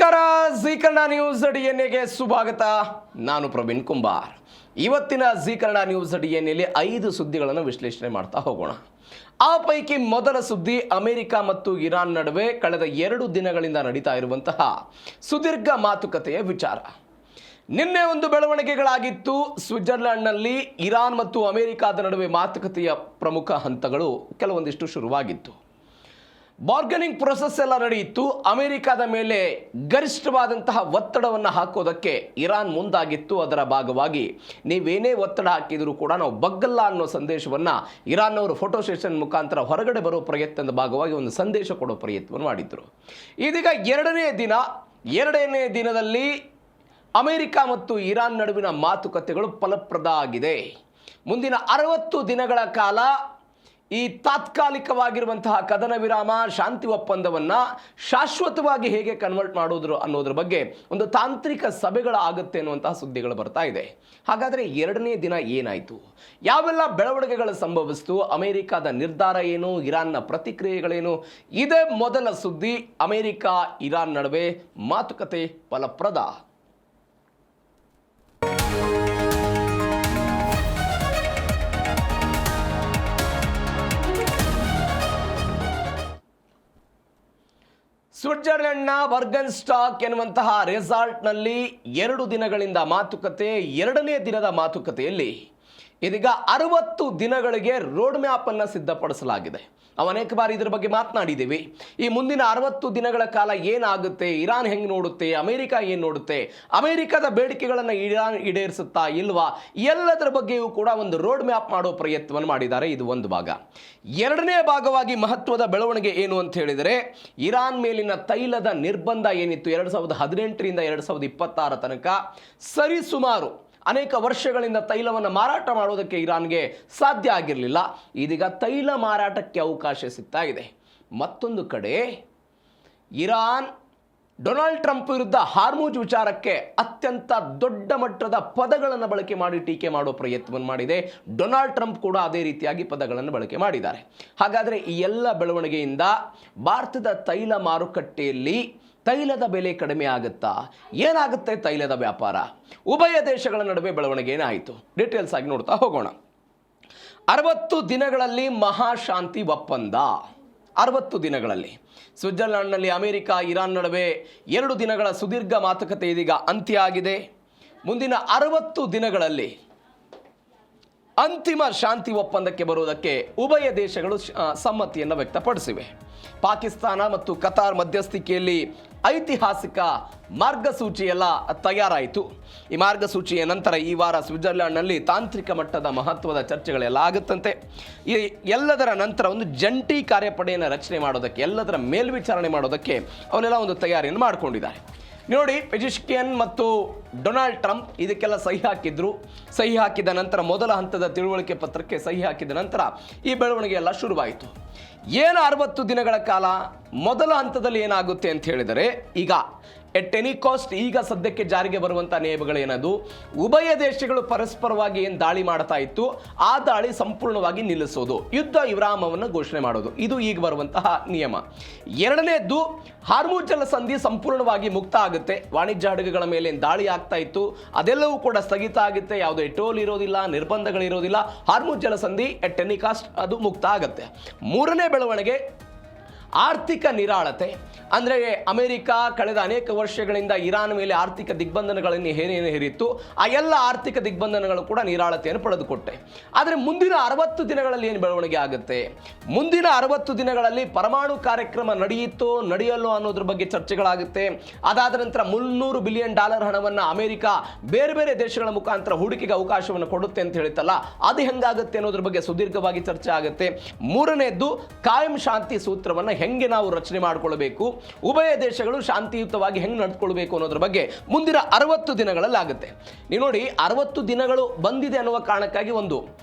ನಮಸ್ಕಾರ, ಜೀ ಕನ್ನಡ ನ್ಯೂಸ್ ಡಿಎನ್ಎಗೆ ಸ್ವಾಗತ. ನಾನು ಪ್ರವೀಣ್ ಕುಂಬಾರ್. ಇವತ್ತಿನ ಜೀ ಕನ್ನಡ ನ್ಯೂಸ್ ಡಿಎನ್ಎಲ್ಲಿ 5 ಸುದ್ದಿಗಳನ್ನು ವಿಶ್ಲೇಷಣೆ ಮಾಡ್ತಾ ಹೋಗೋಣ. ಆ ಪೈಕಿ ಮೊದಲ ಸುದ್ದಿ ಅಮೆರಿಕ ಮತ್ತು ಇರಾನ್ ನಡುವೆ ಕಳೆದ 2 ದಿನಗಳಿಂದ ನಡೀತಾ ಇರುವಂತಹ ಸುದೀರ್ಘ ಮಾತುಕತೆಯ ವಿಚಾರ. ನಿನ್ನೆ ಒಂದು ಬೆಳವಣಿಗೆಗಳಾಗಿತ್ತು. ಸ್ವಿಟ್ಜರ್ಲೆಂಡ್ನಲ್ಲಿ ಇರಾನ್ ಮತ್ತು ಅಮೆರಿಕದ ನಡುವೆ ಮಾತುಕತೆಯ ಪ್ರಮುಖ ಹಂತಗಳು ಕೆಲವೊಂದಿಷ್ಟು ಶುರುವಾಗಿತ್ತು. ಬಾರ್ಗನಿಂಗ್ ಪ್ರೊಸೆಸ್ ಎಲ್ಲ ನಡೆಯಿತು. ಅಮೆರಿಕದ ಮೇಲೆ ಗರಿಷ್ಠವಾದಂತಹ ಒತ್ತಡವನ್ನು ಹಾಕೋದಕ್ಕೆ ಇರಾನ್ ಮುಂದಾಗಿತ್ತು. ಅದರ ಭಾಗವಾಗಿ ನೀವೇನೇ ಒತ್ತಡ ಹಾಕಿದರೂ ಕೂಡ ನಾವು ಬಗ್ಗಲ್ಲ ಅನ್ನೋ ಸಂದೇಶವನ್ನು ಇರಾನ್ನವರು ಫೋಟೋ ಸೆಷನ್ ಮುಖಾಂತರ ಹೊರಗಡೆ ಬರೋ ಪ್ರಯತ್ನದ ಭಾಗವಾಗಿ ಒಂದು ಸಂದೇಶ ಕೊಡೋ ಪ್ರಯತ್ನವನ್ನು ಮಾಡಿದ್ರು. ಇದೀಗ ಎರಡನೇ ದಿನದಲ್ಲಿ ಅಮೆರಿಕ ಮತ್ತು ಇರಾನ್ ನಡುವಿನ ಮಾತುಕತೆಗಳು ಫಲಪ್ರದ ಆಗಿದೆ. ಮುಂದಿನ 60 ದಿನಗಳ ಕಾಲ ಈ ತಾತ್ಕಾಲಿಕವಾಗಿರುವಂತಹ ಕದನ ವಿರಾಮ, ಶಾಂತಿ ಒಪ್ಪಂದವನ್ನು ಶಾಶ್ವತವಾಗಿ ಹೇಗೆ ಕನ್ವರ್ಟ್ ಮಾಡೋದು ಅನ್ನೋದ್ರ ಬಗ್ಗೆ ಒಂದು ತಾಂತ್ರಿಕ ಸಭೆಗಳಾಗುತ್ತೆ ಅನ್ನುವಂತಹ ಸುದ್ದಿಗಳು ಬರ್ತಾ ಇದೆ. ಹಾಗಾದರೆ 2ನೇ ದಿನ ಏನಾಯಿತು, ಯಾವೆಲ್ಲ ಬೆಳವಣಿಗೆಗಳು ಸಂಭವಿಸಿತು, ಅಮೆರಿಕದ ನಿರ್ಧಾರ ಏನು, ಇರಾನ್ನ ಪ್ರತಿಕ್ರಿಯೆಗಳೇನು? ಇದೇ ಮೊದಲ ಸುದ್ದಿ. ಅಮೆರಿಕ ಇರಾನ್ ನಡುವೆ ಮಾತುಕತೆ ಫಲಪ್ರದ. ಸ್ವಿಟ್ಜರ್ಲೆಂಡ್ನ ಬರ್ಗನ್ಸ್ಟಾಕ್ ಎನ್ನುವಂತಹ ರೆಸಾರ್ಟ್ನಲ್ಲಿ 2 ದಿನಗಳಿಂದ ಮಾತುಕತೆ. 2ನೇ ದಿನದ ಮಾತುಕತೆಯಲ್ಲಿ ಇದೀಗ 60 ದಿನಗಳಿಗೆ ರೋಡ್ ಮ್ಯಾಪ್ ಅನ್ನು ಸಿದ್ಧಪಡಿಸಲಾಗಿದೆ. ನಾವು ಅನೇಕ ಬಾರಿ ಇದರ ಬಗ್ಗೆ ಮಾತನಾಡಿದ್ದೀವಿ. ಈ ಮುಂದಿನ 60 ದಿನಗಳ ಕಾಲ ಏನಾಗುತ್ತೆ, ಇರಾನ್ ಹೆಂಗೆ ನೋಡುತ್ತೆ, ಅಮೆರಿಕ ಏನು ನೋಡುತ್ತೆ, ಅಮೆರಿಕದ ಬೇಡಿಕೆಗಳನ್ನು ಇರಾನ್ ಈಡೇರಿಸುತ್ತಾ ಇಲ್ವಾ, ಎಲ್ಲದರ ಬಗ್ಗೆಯೂ ಕೂಡ ಒಂದು ರೋಡ್ ಮ್ಯಾಪ್ ಮಾಡೋ ಪ್ರಯತ್ನವನ್ನು ಮಾಡಿದ್ದಾರೆ. ಇದು ಒಂದು ಭಾಗ. 2ನೇ ಭಾಗವಾಗಿ ಮಹತ್ವದ ಬೆಳವಣಿಗೆ ಏನು ಅಂತ ಹೇಳಿದರೆ, ಇರಾನ್ ಮೇಲಿನ ತೈಲದ ನಿರ್ಬಂಧ ಏನಿತ್ತು 2018ರಿಂದ 2026 ತನಕ ಸರಿಸುಮಾರು ಅನೇಕ ವರ್ಷಗಳಿಂದ ತೈಲವನ್ನು ಮಾರಾಟ ಮಾಡೋದಕ್ಕೆ ಇರಾನ್ಗೆ ಸಾಧ್ಯ ಆಗಿರಲಿಲ್ಲ. ಇದೀಗ ತೈಲ ಮಾರಾಟಕ್ಕೆ ಅವಕಾಶ ಸಿಗ್ತಾ ಇದೆ. ಮತ್ತೊಂದು ಕಡೆ ಇರಾನ್ ಡೊನಾಲ್ಡ್ ಟ್ರಂಪ್ ವಿರುದ್ಧ ಹಾರ್ಮುಜ್ ವಿಚಾರಕ್ಕೆ ಅತ್ಯಂತ ದೊಡ್ಡ ಮಟ್ಟದ ಪದಗಳನ್ನು ಬಳಕೆ ಮಾಡಿ ಟೀಕೆ ಮಾಡೋ ಪ್ರಯತ್ನವನ್ನು ಮಾಡಿದೆ. ಡೊನಾಲ್ಡ್ ಟ್ರಂಪ್ ಕೂಡ ಅದೇ ರೀತಿಯಾಗಿ ಪದಗಳನ್ನು ಬಳಕೆ ಮಾಡಿದ್ದಾರೆ. ಹಾಗಾದರೆ ಈ ಎಲ್ಲ ಬೆಳವಣಿಗೆಯಿಂದ ಭಾರತದ ತೈಲ ಮಾರುಕಟ್ಟೆಯಲ್ಲಿ ತೈಲದ ಬೆಲೆ ಕಡಿಮೆ ಆಗುತ್ತಾ, ಏನಾಗುತ್ತೆ ತೈಲದ ವ್ಯಾಪಾರ, ಉಭಯ ದೇಶಗಳ ನಡುವೆ ಬೆಳವಣಿಗೆ ಏನಾಯಿತು, ಡೀಟೇಲ್ಸ್ ಆಗಿ ನೋಡ್ತಾ ಹೋಗೋಣ. 60 ದಿನಗಳಲ್ಲಿ ಮಹಾಶಾಂತಿ ಒಪ್ಪಂದ. 60 ದಿನಗಳಲ್ಲಿ ಸ್ವಿಟ್ಜರ್ಲೆಂಡ್ನಲ್ಲಿ ಅಮೆರಿಕ ಇರಾನ್ ನಡುವೆ 2 ದಿನಗಳ ಸುದೀರ್ಘ ಮಾತುಕತೆ ಇದೀಗ ಅಂತ್ಯ ಆಗಿದೆ. ಮುಂದಿನ 60 ದಿನಗಳಲ್ಲಿ ಅಂತಿಮ ಶಾಂತಿ ಒಪ್ಪಂದಕ್ಕೆ ಬರುವುದಕ್ಕೆ ಉಭಯ ದೇಶಗಳು ಸಮ್ಮತಿಯನ್ನು ವ್ಯಕ್ತಪಡಿಸಿವೆ. ಪಾಕಿಸ್ತಾನ ಮತ್ತು ಕತಾರ್ ಮಧ್ಯಸ್ಥಿಕೆಯಲ್ಲಿ ಐತಿಹಾಸಿಕ ಮಾರ್ಗಸೂಚಿ ಎಲ್ಲ ತಯಾರಾಯಿತು. ಈ ಮಾರ್ಗಸೂಚಿಯ ನಂತರ ಈ ವಾರ ಸ್ವಿಟ್ಜರ್ಲೆಂಡ್ನಲ್ಲಿ ತಾಂತ್ರಿಕ ಮಟ್ಟದ ಮಹತ್ವದ ಚರ್ಚೆಗಳೆಲ್ಲ ಆಗುತ್ತಂತೆ. ಈ ಎಲ್ಲದರ ನಂತರ ಒಂದು ಜಂಟಿ ಕಾರ್ಯಪಡೆಯನ್ನು ರಚನೆ ಮಾಡೋದಕ್ಕೆ, ಎಲ್ಲದರ ಮೇಲ್ವಿಚಾರಣೆ ಮಾಡೋದಕ್ಕೆ ಅವರೆಲ್ಲ ಒಂದು ತಯಾರಿಯನ್ನು ಮಾಡಿಕೊಂಡಿದ್ದಾರೆ. ನೋಡಿ, ಪೆಜಿಶ್ಕಿಯನ್ ಮತ್ತು ಡೊನಾಲ್ಡ್ ಟ್ರಂಪ್ ಇದಕ್ಕೆಲ್ಲ ಸಹಿ ಹಾಕಿದ್ರು. ಸಹಿ ಹಾಕಿದ ನಂತರ ಮೊದಲ ಹಂತದ ತಿಳುವಳಿಕೆ ಪತ್ರಕ್ಕೆ ಸಹಿ ಹಾಕಿದ ನಂತರ ಈ ಬೆಳವಣಿಗೆ ಎಲ್ಲ ಶುರುವಾಯಿತು. ಏನು 60 ದಿನಗಳ ಕಾಲ ಮೊದಲ ಹಂತದಲ್ಲಿ ಏನಾಗುತ್ತೆ ಅಂತ ಹೇಳಿದರೆ, ಈಗ ಎಟ್ ಎನಿ ಕಾಸ್ಟ್ ಈಗ ಸದ್ಯಕ್ಕೆ ಜಾರಿಗೆ ಬರುವಂಥ ನಿಯಮಗಳೇನದು, ಉಭಯ ದೇಶಗಳು ಪರಸ್ಪರವಾಗಿ ಏನು ದಾಳಿ ಮಾಡ್ತಾ ಇತ್ತು ಆ ದಾಳಿ ಸಂಪೂರ್ಣವಾಗಿ ನಿಲ್ಲಿಸೋದು, ಯುದ್ಧ ವಿರಾಮವನ್ನು ಘೋಷಣೆ ಮಾಡೋದು, ಇದು ಈಗ ಬರುವಂತಹ ನಿಯಮ. 2ನೇದ್ದು, ಹಾರ್ಮುಜ್ ಜಲಸಂಧಿ ಸಂಪೂರ್ಣವಾಗಿ ಮುಕ್ತ ಆಗುತ್ತೆ. ವಾಣಿಜ್ಯ ಹಡಗುಗಳ ಮೇಲೆ ದಾಳಿ ಆಗ್ತಾ ಇತ್ತು ಅದೆಲ್ಲವೂ ಕೂಡ ಸ್ಥಗಿತ ಆಗುತ್ತೆ. ಯಾವುದೇ ಟೋಲ್ ಇರೋದಿಲ್ಲ, ನಿರ್ಬಂಧಗಳಿರೋದಿಲ್ಲ. ಹಾರ್ಮುಜ್ ಜಲಸಂಧಿ ಎಟ್ ಎನಿ ಕಾಸ್ಟ್ ಅದು ಮುಕ್ತ ಆಗುತ್ತೆ. 3ನೇ ಬೆಳವಣಿಗೆ ಆರ್ಥಿಕ ನಿರಾಳತೆ. ಅಂದರೆ ಅಮೆರಿಕ ಕಳೆದ ಅನೇಕ ವರ್ಷಗಳಿಂದ ಇರಾನ್ ಮೇಲೆ ಆರ್ಥಿಕ ದಿಗ್ಬಂಧನಗಳನ್ನು ಹೇರಿತ್ತು. ಆ ಎಲ್ಲ ಆರ್ಥಿಕ ದಿಗ್ಬಂಧನಗಳು ಕೂಡ ನಿರಾಳತೆಯನ್ನು ಪಡೆದುಕೊಟ್ಟೆ. ಆದರೆ ಮುಂದಿನ 60 ದಿನಗಳಲ್ಲಿ ಏನು ಬೆಳವಣಿಗೆ ಆಗುತ್ತೆ, ಮುಂದಿನ 60 ದಿನಗಳಲ್ಲಿ ಪರಮಾಣು ಕಾರ್ಯಕ್ರಮ ನಡೆಯಲ್ಲೋ ಅನ್ನೋದ್ರ ಬಗ್ಗೆ ಚರ್ಚೆಗಳಾಗುತ್ತೆ. ಅದಾದ ನಂತರ $300 ಬಿಲಿಯನ್ ಹಣವನ್ನು ಅಮೆರಿಕ ಬೇರೆ ಬೇರೆ ದೇಶಗಳ ಮುಖಾಂತರ ಹೂಡಿಕೆಗೆ ಅವಕಾಶವನ್ನು ಕೊಡುತ್ತೆ ಅಂತ ಹೇಳಿತ್ತಲ್ಲ, ಅದು ಹೆಂಗಾಗುತ್ತೆ ಅನ್ನೋದ್ರ ಬಗ್ಗೆ ಸುದೀರ್ಘವಾಗಿ ಚರ್ಚೆ ಆಗುತ್ತೆ. 3ನೇದ್ದು, ಕಾಯಂ ಶಾಂತಿ ಸೂತ್ರವನ್ನು ಹೆಂಗೆ ನಾವು ರಚನೆ ಮಾಡಿಕೊಳ್ಳಬೇಕು, ಉಭಯ ದೇಶಗಳು ಶಾಂತಿಯುತವಾಗಿ ಹೆಂಗೆ ನಡೆದುಕೊಳ್ಬೇಕು ಅನ್ನೋದ್ರ ಬಗ್ಗೆ ಮುಂದಿನ 60 ದಿನಗಳಲ್ಲಿ ಆಗುತ್ತೆ. ನೀವು ನೋಡಿ, 60 ದಿನಗಳು ಬಂದಿದೆ ಅನ್ನುವ ಕಾರಣಕ್ಕಾಗಿ ಒಂದು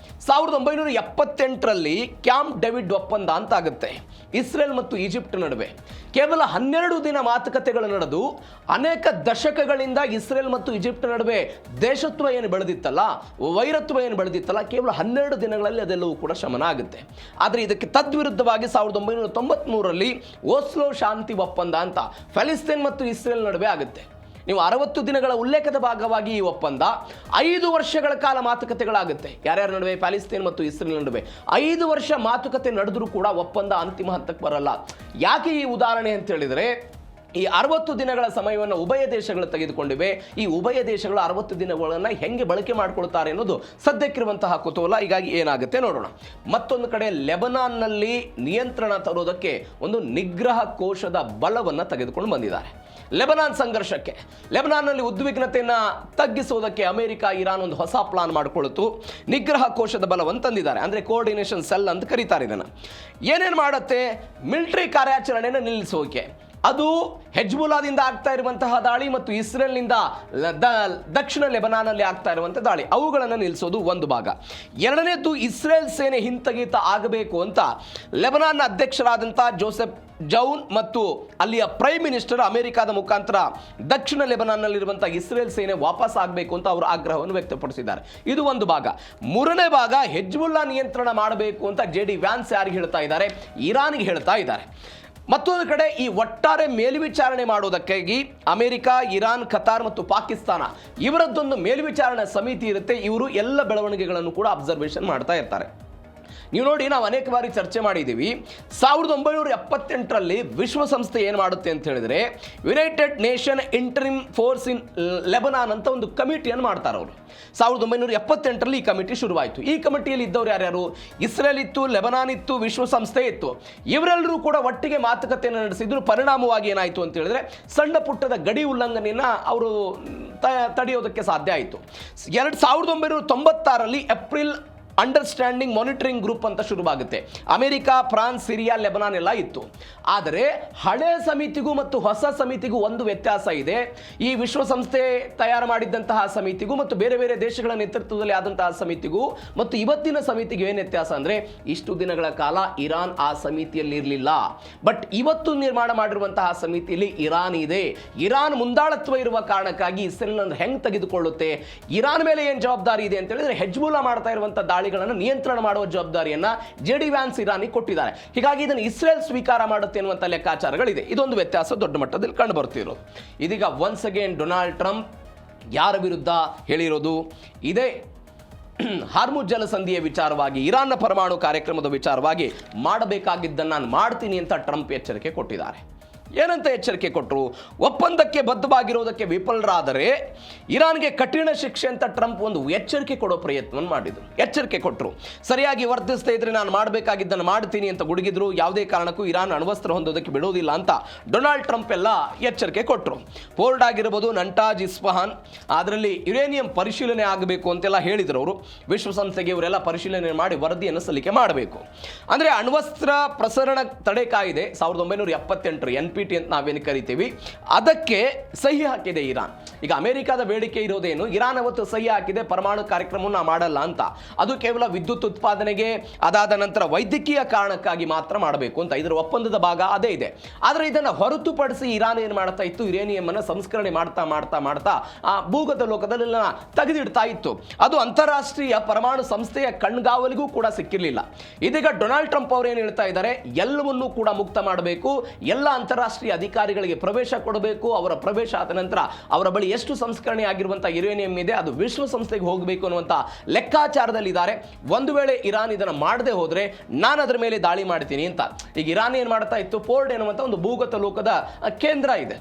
1978ರಲ್ಲಿ ಕ್ಯಾಂಪ್ ಡೇವಿಡ್ ಒಪ್ಪಂದ ಅಂತ ಆಗುತ್ತೆ ಇಸ್ರೇಲ್ ಮತ್ತು ಈಜಿಪ್ಟ್ ನಡುವೆ. ಕೇವಲ 12 ದಿನ ಮಾತುಕತೆಗಳು ನಡೆದು ಅನೇಕ ದಶಕಗಳಿಂದ ಇಸ್ರೇಲ್ ಮತ್ತು ಈಜಿಪ್ಟ್ ನಡುವೆ ದೇಶತ್ವ ಏನು ಬೆಳೆದಿತ್ತಲ್ಲ, ವೈರತ್ವ ಏನು ಬೆಳೆದಿತ್ತಲ್ಲ, ಕೇವಲ 12 ದಿನಗಳಲ್ಲಿ ಅದೆಲ್ಲವೂ ಕೂಡ ಶಮನ ಆಗುತ್ತೆ. ಆದರೆ ಇದಕ್ಕೆ ತದ್ವಿರುದ್ಧವಾಗಿ 1993ರಲ್ಲಿ ಓಸ್ಲೋ ಶಾಂತಿ ಒಪ್ಪಂದ ಅಂತ ಪ್ಯಾಲೆಸ್ತೈನ್ ಮತ್ತು ಇಸ್ರೇಲ್ ನಡುವೆ ಆಗುತ್ತೆ. ನೀವು 60 ದಿನಗಳ ಉಲ್ಲೇಖದ ಭಾಗವಾಗಿ ಈ ಒಪ್ಪಂದ 5 ವರ್ಷಗಳ ಕಾಲ ಮಾತುಕತೆಗಳಾಗುತ್ತೆ. ಯಾರ್ಯಾರ ನಡುವೆ? ಪ್ಯಾಲೆಸ್ತೈನ್ ಮತ್ತು ಇಸ್ರೇಲ್ ನಡುವೆ 5 ವರ್ಷ ಮಾತುಕತೆ ನಡೆದರೂ ಕೂಡ ಒಪ್ಪಂದ ಅಂತಿಮ ಹಂತಕ್ಕೆ ಬರಲ್ಲ. ಯಾಕೆ ಈ ಉದಾಹರಣೆ ಅಂತ ಹೇಳಿದರೆ, ಈ 60 ದಿನಗಳ ಸಮಯವನ್ನು ಉಭಯ ದೇಶಗಳು ತೆಗೆದುಕೊಂಡಿವೆ. ಈ ಉಭಯ ದೇಶಗಳು 60 ದಿನಗಳನ್ನು ಹೆಂಗೆ ಬಳಕೆ ಮಾಡಿಕೊಳ್ತಾರೆ ಅನ್ನೋದು ಸದ್ಯಕ್ಕಿರುವಂತಹ ಕುತೂಹಲ. ಹೀಗಾಗಿ ಏನಾಗುತ್ತೆ ನೋಡೋಣ. ಮತ್ತೊಂದು ಕಡೆ ಲೆಬನಾನ್ನಲ್ಲಿ ನಿಯಂತ್ರಣ ತರೋದಕ್ಕೆ ಒಂದು ನಿಗ್ರಹ ಕೋಶದ ಬಲವನ್ನು ತೆಗೆದುಕೊಂಡು ಬಂದಿದ್ದಾರೆ. ಲೆಬನಾನ್ ಸಂಘರ್ಷಕ್ಕೆ, ಲೆಬನಾನ್ನಲ್ಲಿ ಉದ್ವಿಗ್ನತೆಯನ್ನು ತಗ್ಗಿಸುವುದಕ್ಕೆ ಅಮೆರಿಕ, ಇರಾನ್ ಒಂದು ಹೊಸ ಪ್ಲಾನ್ ಮಾಡಿಕೊಳ್ತು. ನಿಗ್ರಹ ಕೋಶದ ಬಲವನ್ನು ತಂದಿದ್ದಾರೆ. ಅಂದರೆ ಕೋಆರ್ಡಿನೇಷನ್ ಸೆಲ್ ಅಂತ ಕರೀತಾರೆ ಇದನ್ನು. ಏನೇನು ಮಾಡುತ್ತೆ? ಮಿಲಿಟರಿ ಕಾರ್ಯಾಚರಣೆಯನ್ನು ನಿಲ್ಲಿಸೋಕೆ, ಅದು ಹೆಜ್ಬುಲಾದಿಂದ ಆಗ್ತಾ ಇರುವಂತಹ ದಾಳಿ ಮತ್ತು ಇಸ್ರೇಲ್ನಿಂದ ದಕ್ಷಿಣ ಲೆಬನಾನಲ್ಲಿ ಆಗ್ತಾ ಇರುವಂಥ ದಾಳಿ, ಅವುಗಳನ್ನು ನಿಲ್ಲಿಸೋದು ಒಂದು ಭಾಗ. ಎರಡನೇದ್ದು, ಇಸ್ರೇಲ್ ಸೇನೆ ಹಿಂತೆಗೆತ ಆಗಬೇಕು ಅಂತ ಲೆಬನಾನ್ನ ಅಧ್ಯಕ್ಷರಾದಂಥ ಜೋಸೆಫ್ ಜೌನ್ ಮತ್ತು ಅಲ್ಲಿಯ ಪ್ರೈಮ್ ಮಿನಿಸ್ಟರ್ ಅಮೆರಿಕದ ಮುಖಾಂತರ ದಕ್ಷಿಣ ಲೆಬನಾನ್ನಲ್ಲಿರುವಂಥ ಇಸ್ರೇಲ್ ಸೇನೆ ವಾಪಸ್ ಆಗಬೇಕು ಅಂತ ಅವರು ಆಗ್ರಹವನ್ನು ವ್ಯಕ್ತಪಡಿಸಿದ್ದಾರೆ. ಇದು ಒಂದು ಭಾಗ. ಮೂರನೇ ಭಾಗ, ಹೆಜ್ಬುಲ್ಲಾ ನಿಯಂತ್ರಣ ಮಾಡಬೇಕು ಅಂತ JD ವ್ಯಾನ್ಸ್ ಯಾರಿಗೆ ಹೇಳ್ತಾ ಇದ್ದಾರೆ? ಇರಾನ್ಗೆ ಹೇಳ್ತಾ ಇದ್ದಾರೆ. ಮತ್ತೊಂದು ಕಡೆ ಈ ಒಟ್ಟಾರೆ ಮೇಲ್ವಿಚಾರಣೆ ಮಾಡುವುದಕ್ಕಾಗಿ ಅಮೆರಿಕ, ಇರಾನ್, ಕತಾರ್ ಮತ್ತು ಪಾಕಿಸ್ತಾನ ಇವರದ್ದೊಂದು ಮೇಲ್ವಿಚಾರಣಾ ಸಮಿತಿ ಇರುತ್ತೆ. ಇವರು ಎಲ್ಲ ಬೆಳವಣಿಗೆಗಳನ್ನು ಕೂಡ ಅಬ್ಸರ್ವೇಷನ್ ಮಾಡ್ತಾ ಇರ್ತಾರೆ. ನೀವು ನೋಡಿ, ನಾವು ಅನೇಕ ಬಾರಿ ಚರ್ಚೆ ಮಾಡಿದ್ದೀವಿ. 1978ರಲ್ಲಿ ವಿಶ್ವಸಂಸ್ಥೆ ಏನು ಮಾಡುತ್ತೆ ಅಂತ ಹೇಳಿದ್ರೆ, United nation interim force in Lebanon ಅಂತ ಒಂದು ಕಮಿಟಿಯನ್ನು ಮಾಡ್ತಾರೆ ಅವರು. 1978ರಲ್ಲಿ ಈ ಕಮಿಟಿ ಶುರುವಾಯಿತು. ಈ ಕಮಿಟಿಯಲ್ಲಿ ಇದ್ದವರು ಯಾರ್ಯಾರು? ಇಸ್ರೇಲ್ ಇತ್ತು, ಲೆಬನಾನ್ ಇತ್ತು, ವಿಶ್ವಸಂಸ್ಥೆ ಇತ್ತು. ಇವರೆಲ್ಲರೂ ಕೂಡ ಒಟ್ಟಿಗೆ ಮಾತುಕತೆಯನ್ನು ನಡೆಸಿದ್ರು. ಪರಿಣಾಮವಾಗಿ ಏನಾಯಿತು ಅಂತ ಹೇಳಿದ್ರೆ, ಸಣ್ಣ ಪುಟ್ಟದ ಗಡಿ ಉಲ್ಲಂಘನೆಯನ್ನು ಅವರು ತಡೆಯೋದಕ್ಕೆ ಸಾಧ್ಯ ಆಯಿತು. 1996ರಲ್ಲಿ ಏಪ್ರಿಲ್ ಅಂಡರ್ಸ್ಟ್ಯಾಂಡಿಂಗ್ ಮಾನಿಟರಿಂಗ್ ಗ್ರೂಪ್ ಅಂತ ಶುರುವಾಗುತ್ತೆ. ಅಮೆರಿಕ, ಫ್ರಾನ್ಸ್, ಸಿರಿಯಾ, ಲೆಬನಾನ್ ಎಲ್ಲ ಇತ್ತು. ಆದರೆ ಹಳೆ ಸಮಿತಿಗೂ ಮತ್ತು ಹೊಸ ಸಮಿತಿಗೂ ಒಂದು ವ್ಯತ್ಯಾಸ ಇದೆ. ಈ ವಿಶ್ವಸಂಸ್ಥೆ ತಯಾರು ಮಾಡಿದ್ದಂತಹ ಸಮಿತಿಗೂ ಮತ್ತು ಬೇರೆ ಬೇರೆ ದೇಶಗಳ ನೇತೃತ್ವದಲ್ಲಿ ಆದಂತಹ ಸಮಿತಿಗೂ ಮತ್ತು ಇವತ್ತಿನ ಸಮಿತಿಗೂ ಏನು ವ್ಯತ್ಯಾಸ ಅಂದರೆ, ಇಷ್ಟು ದಿನಗಳ ಕಾಲ ಇರಾನ್ ಆ ಸಮಿತಿಯಲ್ಲಿ ಇರಲಿಲ್ಲ. ಬಟ್ ಇವತ್ತು ನಿರ್ಮಾಣ ಮಾಡಿರುವಂತಹ ಸಮಿತಿಯಲ್ಲಿ ಇರಾನ್ ಇದೆ. ಇರಾನ್ ಮುಂದಾಳತ್ವ ಇರುವ ಕಾರಣಕ್ಕಾಗಿ ಇಸ್ರೇಲ್ ಹೆಂಗೆ ತೆಗೆದುಕೊಳ್ಳುತ್ತೆ, ಇರಾನ್ ಮೇಲೆ ಏನು ಜವಾಬ್ದಾರಿ ಇದೆ ಅಂತ ಹೇಳಿದ್ರೆ, ಹೆಜ್ಬುಲ್ಲಾ ಮಾಡ್ತಾ ಇರುವಂಥ ದಾಳಿಗಳನ್ನು ನಿಯಂತ್ರಣ ಮಾಡುವ ಜವಾಬ್ದಾರಿಯನ್ನ JD ವ್ಯಾನ್ಸ್ ಇರಾನಿಗೆ ಕೊಟ್ಟಿದ್ದಾರೆ. ಹೀಗಾಗಿ ಇದನ್ನು ಇಸ್ರೇಲ್ ಸ್ವೀಕಾರ ಮಾಡುತ್ತೆ ಎನ್ನುವಂಥ ಲೆಕ್ಕಾಚಾರಗಳಿದೆ. ಇದೊಂದು ವ್ಯತ್ಯಾಸ ದೊಡ್ಡ ಮಟ್ಟದಲ್ಲಿ ಕಂಡು ಬರ್ತಿರೋದು. ಇದೀಗ ಒನ್ಸ್ ಅಗೇನ್ ಡೊನಾಲ್ಡ್ ಟ್ರಂಪ್ ಯಾರ ವಿರುದ್ಧ ಹೇಳಿರೋದು? ಇದೇ ಹಾರ್ಮುಜ್ ಜಲಸಂಧಿಯ ವಿಚಾರವಾಗಿ, ಇರಾನ್ನ ಪರಮಾಣು ಕಾರ್ಯಕ್ರಮದ ವಿಚಾರವಾಗಿ ಮಾಡಬೇಕಾಗಿದ್ದನ್ನು ನಾನು ಮಾಡ್ತೀನಿ ಅಂತ ಟ್ರಂಪ್ ಎಚ್ಚರಿಕೆ ಕೊಟ್ಟಿದ್ದಾರೆ. ಏನಂತ ಎಚ್ಚರಿಕೆ ಕೊಟ್ಟರು? ಒಪ್ಪಂದಕ್ಕೆ ಬದ್ಧವಾಗಿರೋದಕ್ಕೆ ವಿಫಲರಾದರೆ ಇರಾನ್ಗೆ ಕಠಿಣ ಶಿಕ್ಷೆ ಅಂತ ಟ್ರಂಪ್ ಒಂದು ಎಚ್ಚರಿಕೆ ಕೊಡೋ ಪ್ರಯತ್ನವನ್ನು ಮಾಡಿದರು. ಎಚ್ಚರಿಕೆ ಕೊಟ್ಟರು. ಸರಿಯಾಗಿ ವರ್ತಿಸ್ತಾ ಇದ್ರೆ ನಾನು ಮಾಡಬೇಕಾಗಿದ್ದನ್ನು ಮಾಡ್ತೀನಿ ಅಂತ ಗುಡುಗಿದ್ರು. ಯಾವುದೇ ಕಾರಣಕ್ಕೂ ಇರಾನ್ ಅಣ್ವಸ್ತ್ರ ಹೊಂದೋದಕ್ಕೆ ಬಿಡೋದಿಲ್ಲ ಅಂತ ಡೊನಾಲ್ಡ್ ಟ್ರಂಪ್ ಎಲ್ಲ ಎಚ್ಚರಿಕೆ ಕೊಟ್ಟರು. ಫೋರ್ಡ್ ಆಗಿರ್ಬೋದು, ನಂಟಾಜ್, ಇಸ್ಫಹಾನ್, ಅದರಲ್ಲಿ ಯುರೇನಿಯಂ ಪರಿಶೀಲನೆ ಆಗಬೇಕು ಅಂತೆಲ್ಲ ಹೇಳಿದರು ಅವರು. ವಿಶ್ವಸಂಸ್ಥೆಗೆ ಇವರೆಲ್ಲ ಪರಿಶೀಲನೆ ಮಾಡಿ ವರದಿಯನ್ನು ಸಲ್ಲಿಕೆ ಮಾಡಬೇಕು. ಅಂದರೆ ಅಣ್ವಸ್ತ್ರ ಪ್ರಸರಣ ತಡೆ ಕಾಯ್ದೆ 1978 NPT ಅಂತ ನಾವೇನು ಕರಿತೀವಿ, ಅದಕ್ಕೆ ಸಹಿ ಹಾಕಿದೆ ಇರಾನ್. ಈಗ ಅಮೆರಿಕದ ಬೇಡಿಕೆ ಇರೋದೇನು? ಇರಾನ್ ಅವತ್ತು ಸಹಿ ಹಾಕಿದೆ ಪರಮಾಣು ಕಾರ್ಯಕ್ರಮವನ್ನು ಮಾಡಲ್ಲ ಅಂತ. ಅದು ಕೇವಲ ವಿದ್ಯುತ್ ಉತ್ಪಾದನೆಗೆ, ಅದಾದ ನಂತರ ವೈದ್ಯಕೀಯ ಕಾರಣಕ್ಕಾಗಿ ಮಾತ್ರ ಮಾಡಬೇಕು ಅಂತ. ಇದರ ಒಪ್ಪಂದದ ಭಾಗ ಅದೇ ಇದೆ. ಆದರೆ ಇದನ್ನು ಹೊರತುಪಡಿಸಿ ಇರಾನ್ ಏನು ಮಾಡ್ತಾ ಇತ್ತು? ಯುರೇನಿಯಂ ಅನ್ನು ಸಂಸ್ಕರಣೆ ಮಾಡ್ತಾ ಮಾಡ್ತಾ ಮಾಡ್ತಾ ಆ ಭೂಗತ ಲೋಕದಲ್ಲೆಲ್ಲ ತೆಗೆದಿಡ್ತಾ ಇತ್ತು. ಅದು ಅಂತಾರಾಷ್ಟ್ರೀಯ ಪರಮಾಣು ಸಂಸ್ಥೆಯ ಕಣ್ಗಾವಲಿಗೂ ಕೂಡ ಸಿಕ್ಕಿರಲಿಲ್ಲ. ಇದೀಗ ಡೊನಾಲ್ಡ್ ಟ್ರಂಪ್ ಅವರು ಏನು ಹೇಳ್ತಾ ಇದ್ದಾರೆ? ಎಲ್ಲವನ್ನೂ ಕೂಡ ಮುಕ್ತ ಮಾಡಬೇಕು, ಎಲ್ಲ ಅಂತಾರಾಷ್ಟ್ರೀಯ ಅಧಿಕಾರಿಗಳಿಗೆ ಪ್ರವೇಶ ಕೊಡಬೇಕು. ಅವರ ಪ್ರವೇಶ ಆದ ನಂತರ ಅವರ ಬಳಿ ಎಷ್ಟು ಸಂಸ್ಕರಣೆ ಆಗಿರುವಂಥ ಯುರೇನಿಯಂ ಇದೆ ಅದು ವಿಶ್ವಸಂಸ್ಥೆಗೆ ಹೋಗಬೇಕು ಅನ್ನುವಂಥ ಲೆಕ್ಕಾಚಾರದಲ್ಲಿದ್ದಾರೆ. ಒಂದು ವೇಳೆ ಇರಾನ್ ಇದನ್ನು ಮಾಡದೆ ಹೋದರೆ ನಾನು ಅದರ ಮೇಲೆ ದಾಳಿ ಮಾಡ್ತೀನಿ ಅಂತ. ಈಗ ಇರಾನ್ ಏನು ಮಾಡ್ತಾ ಇತ್ತು? ಫೋರ್ಡ್ ಎನ್ನುವಂಥ ಒಂದು ಭೂಗತ ಲೋಕದ ಕೇಂದ್ರ ಇದೆ,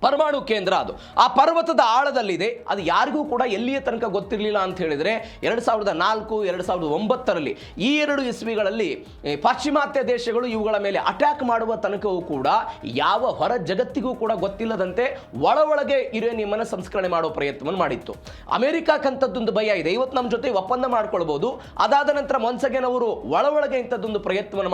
ಪರಮಾಣು ಕೇಂದ್ರ. ಅದು ಆ ಪರ್ವತದ ಆಳದಲ್ಲಿದೆ. ಅದು ಯಾರಿಗೂ ಕೂಡ ಎಲ್ಲಿಯ ತನಕ ಗೊತ್ತಿರಲಿಲ್ಲ ಅಂತ ಹೇಳಿದರೆ 2004, 2009ರಲ್ಲಿ ಈ 2 ಇಸ್ವಿಗಳಲ್ಲಿ ಪಾಶ್ಚಿಮಾತ್ಯ ದೇಶಗಳು ಇವುಗಳ ಮೇಲೆ ಅಟ್ಯಾಕ್ ಮಾಡುವ ತನಕವೂ ಕೂಡ ಯಾವ ಹೊರ ಜಗತ್ತಿಗೂ ಕೂಡ ಗೊತ್ತಿಲ್ಲದಂತೆ ಒಳಗೆ ಯುರೇನಿಯಂ ಸಂಸ್ಕರಣೆ ಮಾಡುವ ಪ್ರಯತ್ನವನ್ನು ಮಾಡಿತ್ತು. ಅಮೆರಿಕಕ್ಕಂಥದ್ದೊಂದು ಭಯ ಇದೆ. ಇವತ್ತು ನಮ್ಮ ಜೊತೆ ಒಪ್ಪಂದ ಮಾಡ್ಕೊಳ್ಬಹುದು, ಅದಾದ ನಂತರ ಮೊನ್ಸಗೆನ್ ಅವರು ಒಳಗೆ ಇಂಥದ್ದೊಂದು ಪ್ರಯತ್ನವನ್ನು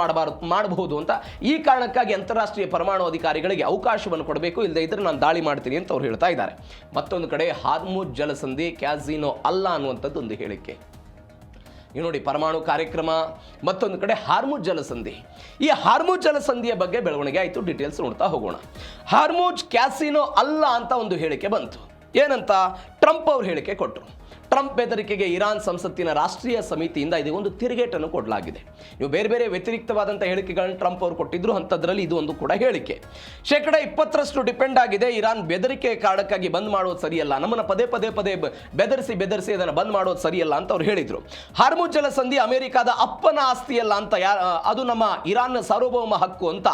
ಮಾಡಬಹುದು ಅಂತ. ಈ ಕಾರಣಕ್ಕಾಗಿ ಅಂತಾರಾಷ್ಟ್ರೀಯ ಪರಮಾಣು ಅಧಿಕಾರಿಗಳಿಗೆ ಅವಕಾಶವನ್ನು ಕೊಡಬೇಕು, ಇಲ್ಲದೆ ಇದ್ರೆ ನಾನು ದಾಳಿ ಮಾಡ್ತೀನಿ ಅಂತ ಅವ್ರು ಹೇಳ್ತಾ ಇದ್ದಾರೆ. ಮತ್ತೊಂದು ಕಡೆ ಹಾರ್ಮುಜ್ ಜಲಸಂಧಿ ಕ್ಯಾಸಿನೋ ಅಲ್ಲ ಅನ್ನುವಂಥದ್ದು ಒಂದು ಹೇಳಿಕೆ. ನೀವು ನೋಡಿ ಪರಮಾಣು ಕಾರ್ಯಕ್ರಮ, ಮತ್ತೊಂದು ಕಡೆ ಹಾರ್ಮುಜ್ ಜಲಸಂಧಿ. ಈ ಹಾರ್ಮುಜ್ ಜಲಸಂಧಿಯ ಬಗ್ಗೆ ಬೆಳವಣಿಗೆ ಆಯಿತು, ಡೀಟೇಲ್ಸ್ ನೋಡ್ತಾ ಹೋಗೋಣ. ಹಾರ್ಮುಜ್ ಕ್ಯಾಸಿನೋ ಅಲ್ಲ ಅಂತ ಒಂದು ಹೇಳಿಕೆ ಬಂತು. ಏನಂತ ಟ್ರಂಪ್ ಅವರು ಹೇಳಿಕೆ ಕೊಟ್ಟರು. ಟ್ರಂಪ್ ಬೆದರಿಕೆಗೆ ಇರಾನ್ ಸಂಸತ್ತಿನ ರಾಷ್ಟ್ರೀಯ ಸಮಿತಿಯಿಂದ ಇದಕ್ಕೆ ಒಂದು ತಿರುಗೇಟನ್ನು ಕೊಡಲಾಗಿದೆ. ನೀವು ಬೇರೆ ಬೇರೆ ವ್ಯತಿರಿಕ್ತವಾದಂಥ ಹೇಳಿಕೆಗಳನ್ನು ಟ್ರಂಪ್ ಅವರು ಕೊಟ್ಟಿದ್ರು, ಅಂಥದ್ರಲ್ಲಿ ಇದು ಒಂದು ಕೂಡ ಹೇಳಿಕೆ. 20% ಡಿಪೆಂಡ್ ಆಗಿದೆ. ಇರಾನ್ ಬೆದರಿಕೆ ಕಾರಣಕ್ಕಾಗಿ ಬಂದ್ ಮಾಡೋದು ಸರಿಯಲ್ಲ, ನಮ್ಮನ್ನು ಪದೇ ಪದೇ ಪದೇ ಬೆದರಿಸಿ ಅದನ್ನು ಬಂದ್ ಮಾಡೋದು ಸರಿಯಲ್ಲ ಅಂತ ಅವ್ರು ಹೇಳಿದರು. ಹಾರ್ಮುಜ್ ಜಲಸಂಧಿ ಅಮೆರಿಕಾದ ಅಪ್ಪನ ಆಸ್ತಿಯಲ್ಲ ಅಂತ, ಅದು ನಮ್ಮ ಇರಾನ್ನ ಸಾರ್ವಭೌಮ ಹಕ್ಕು ಅಂತ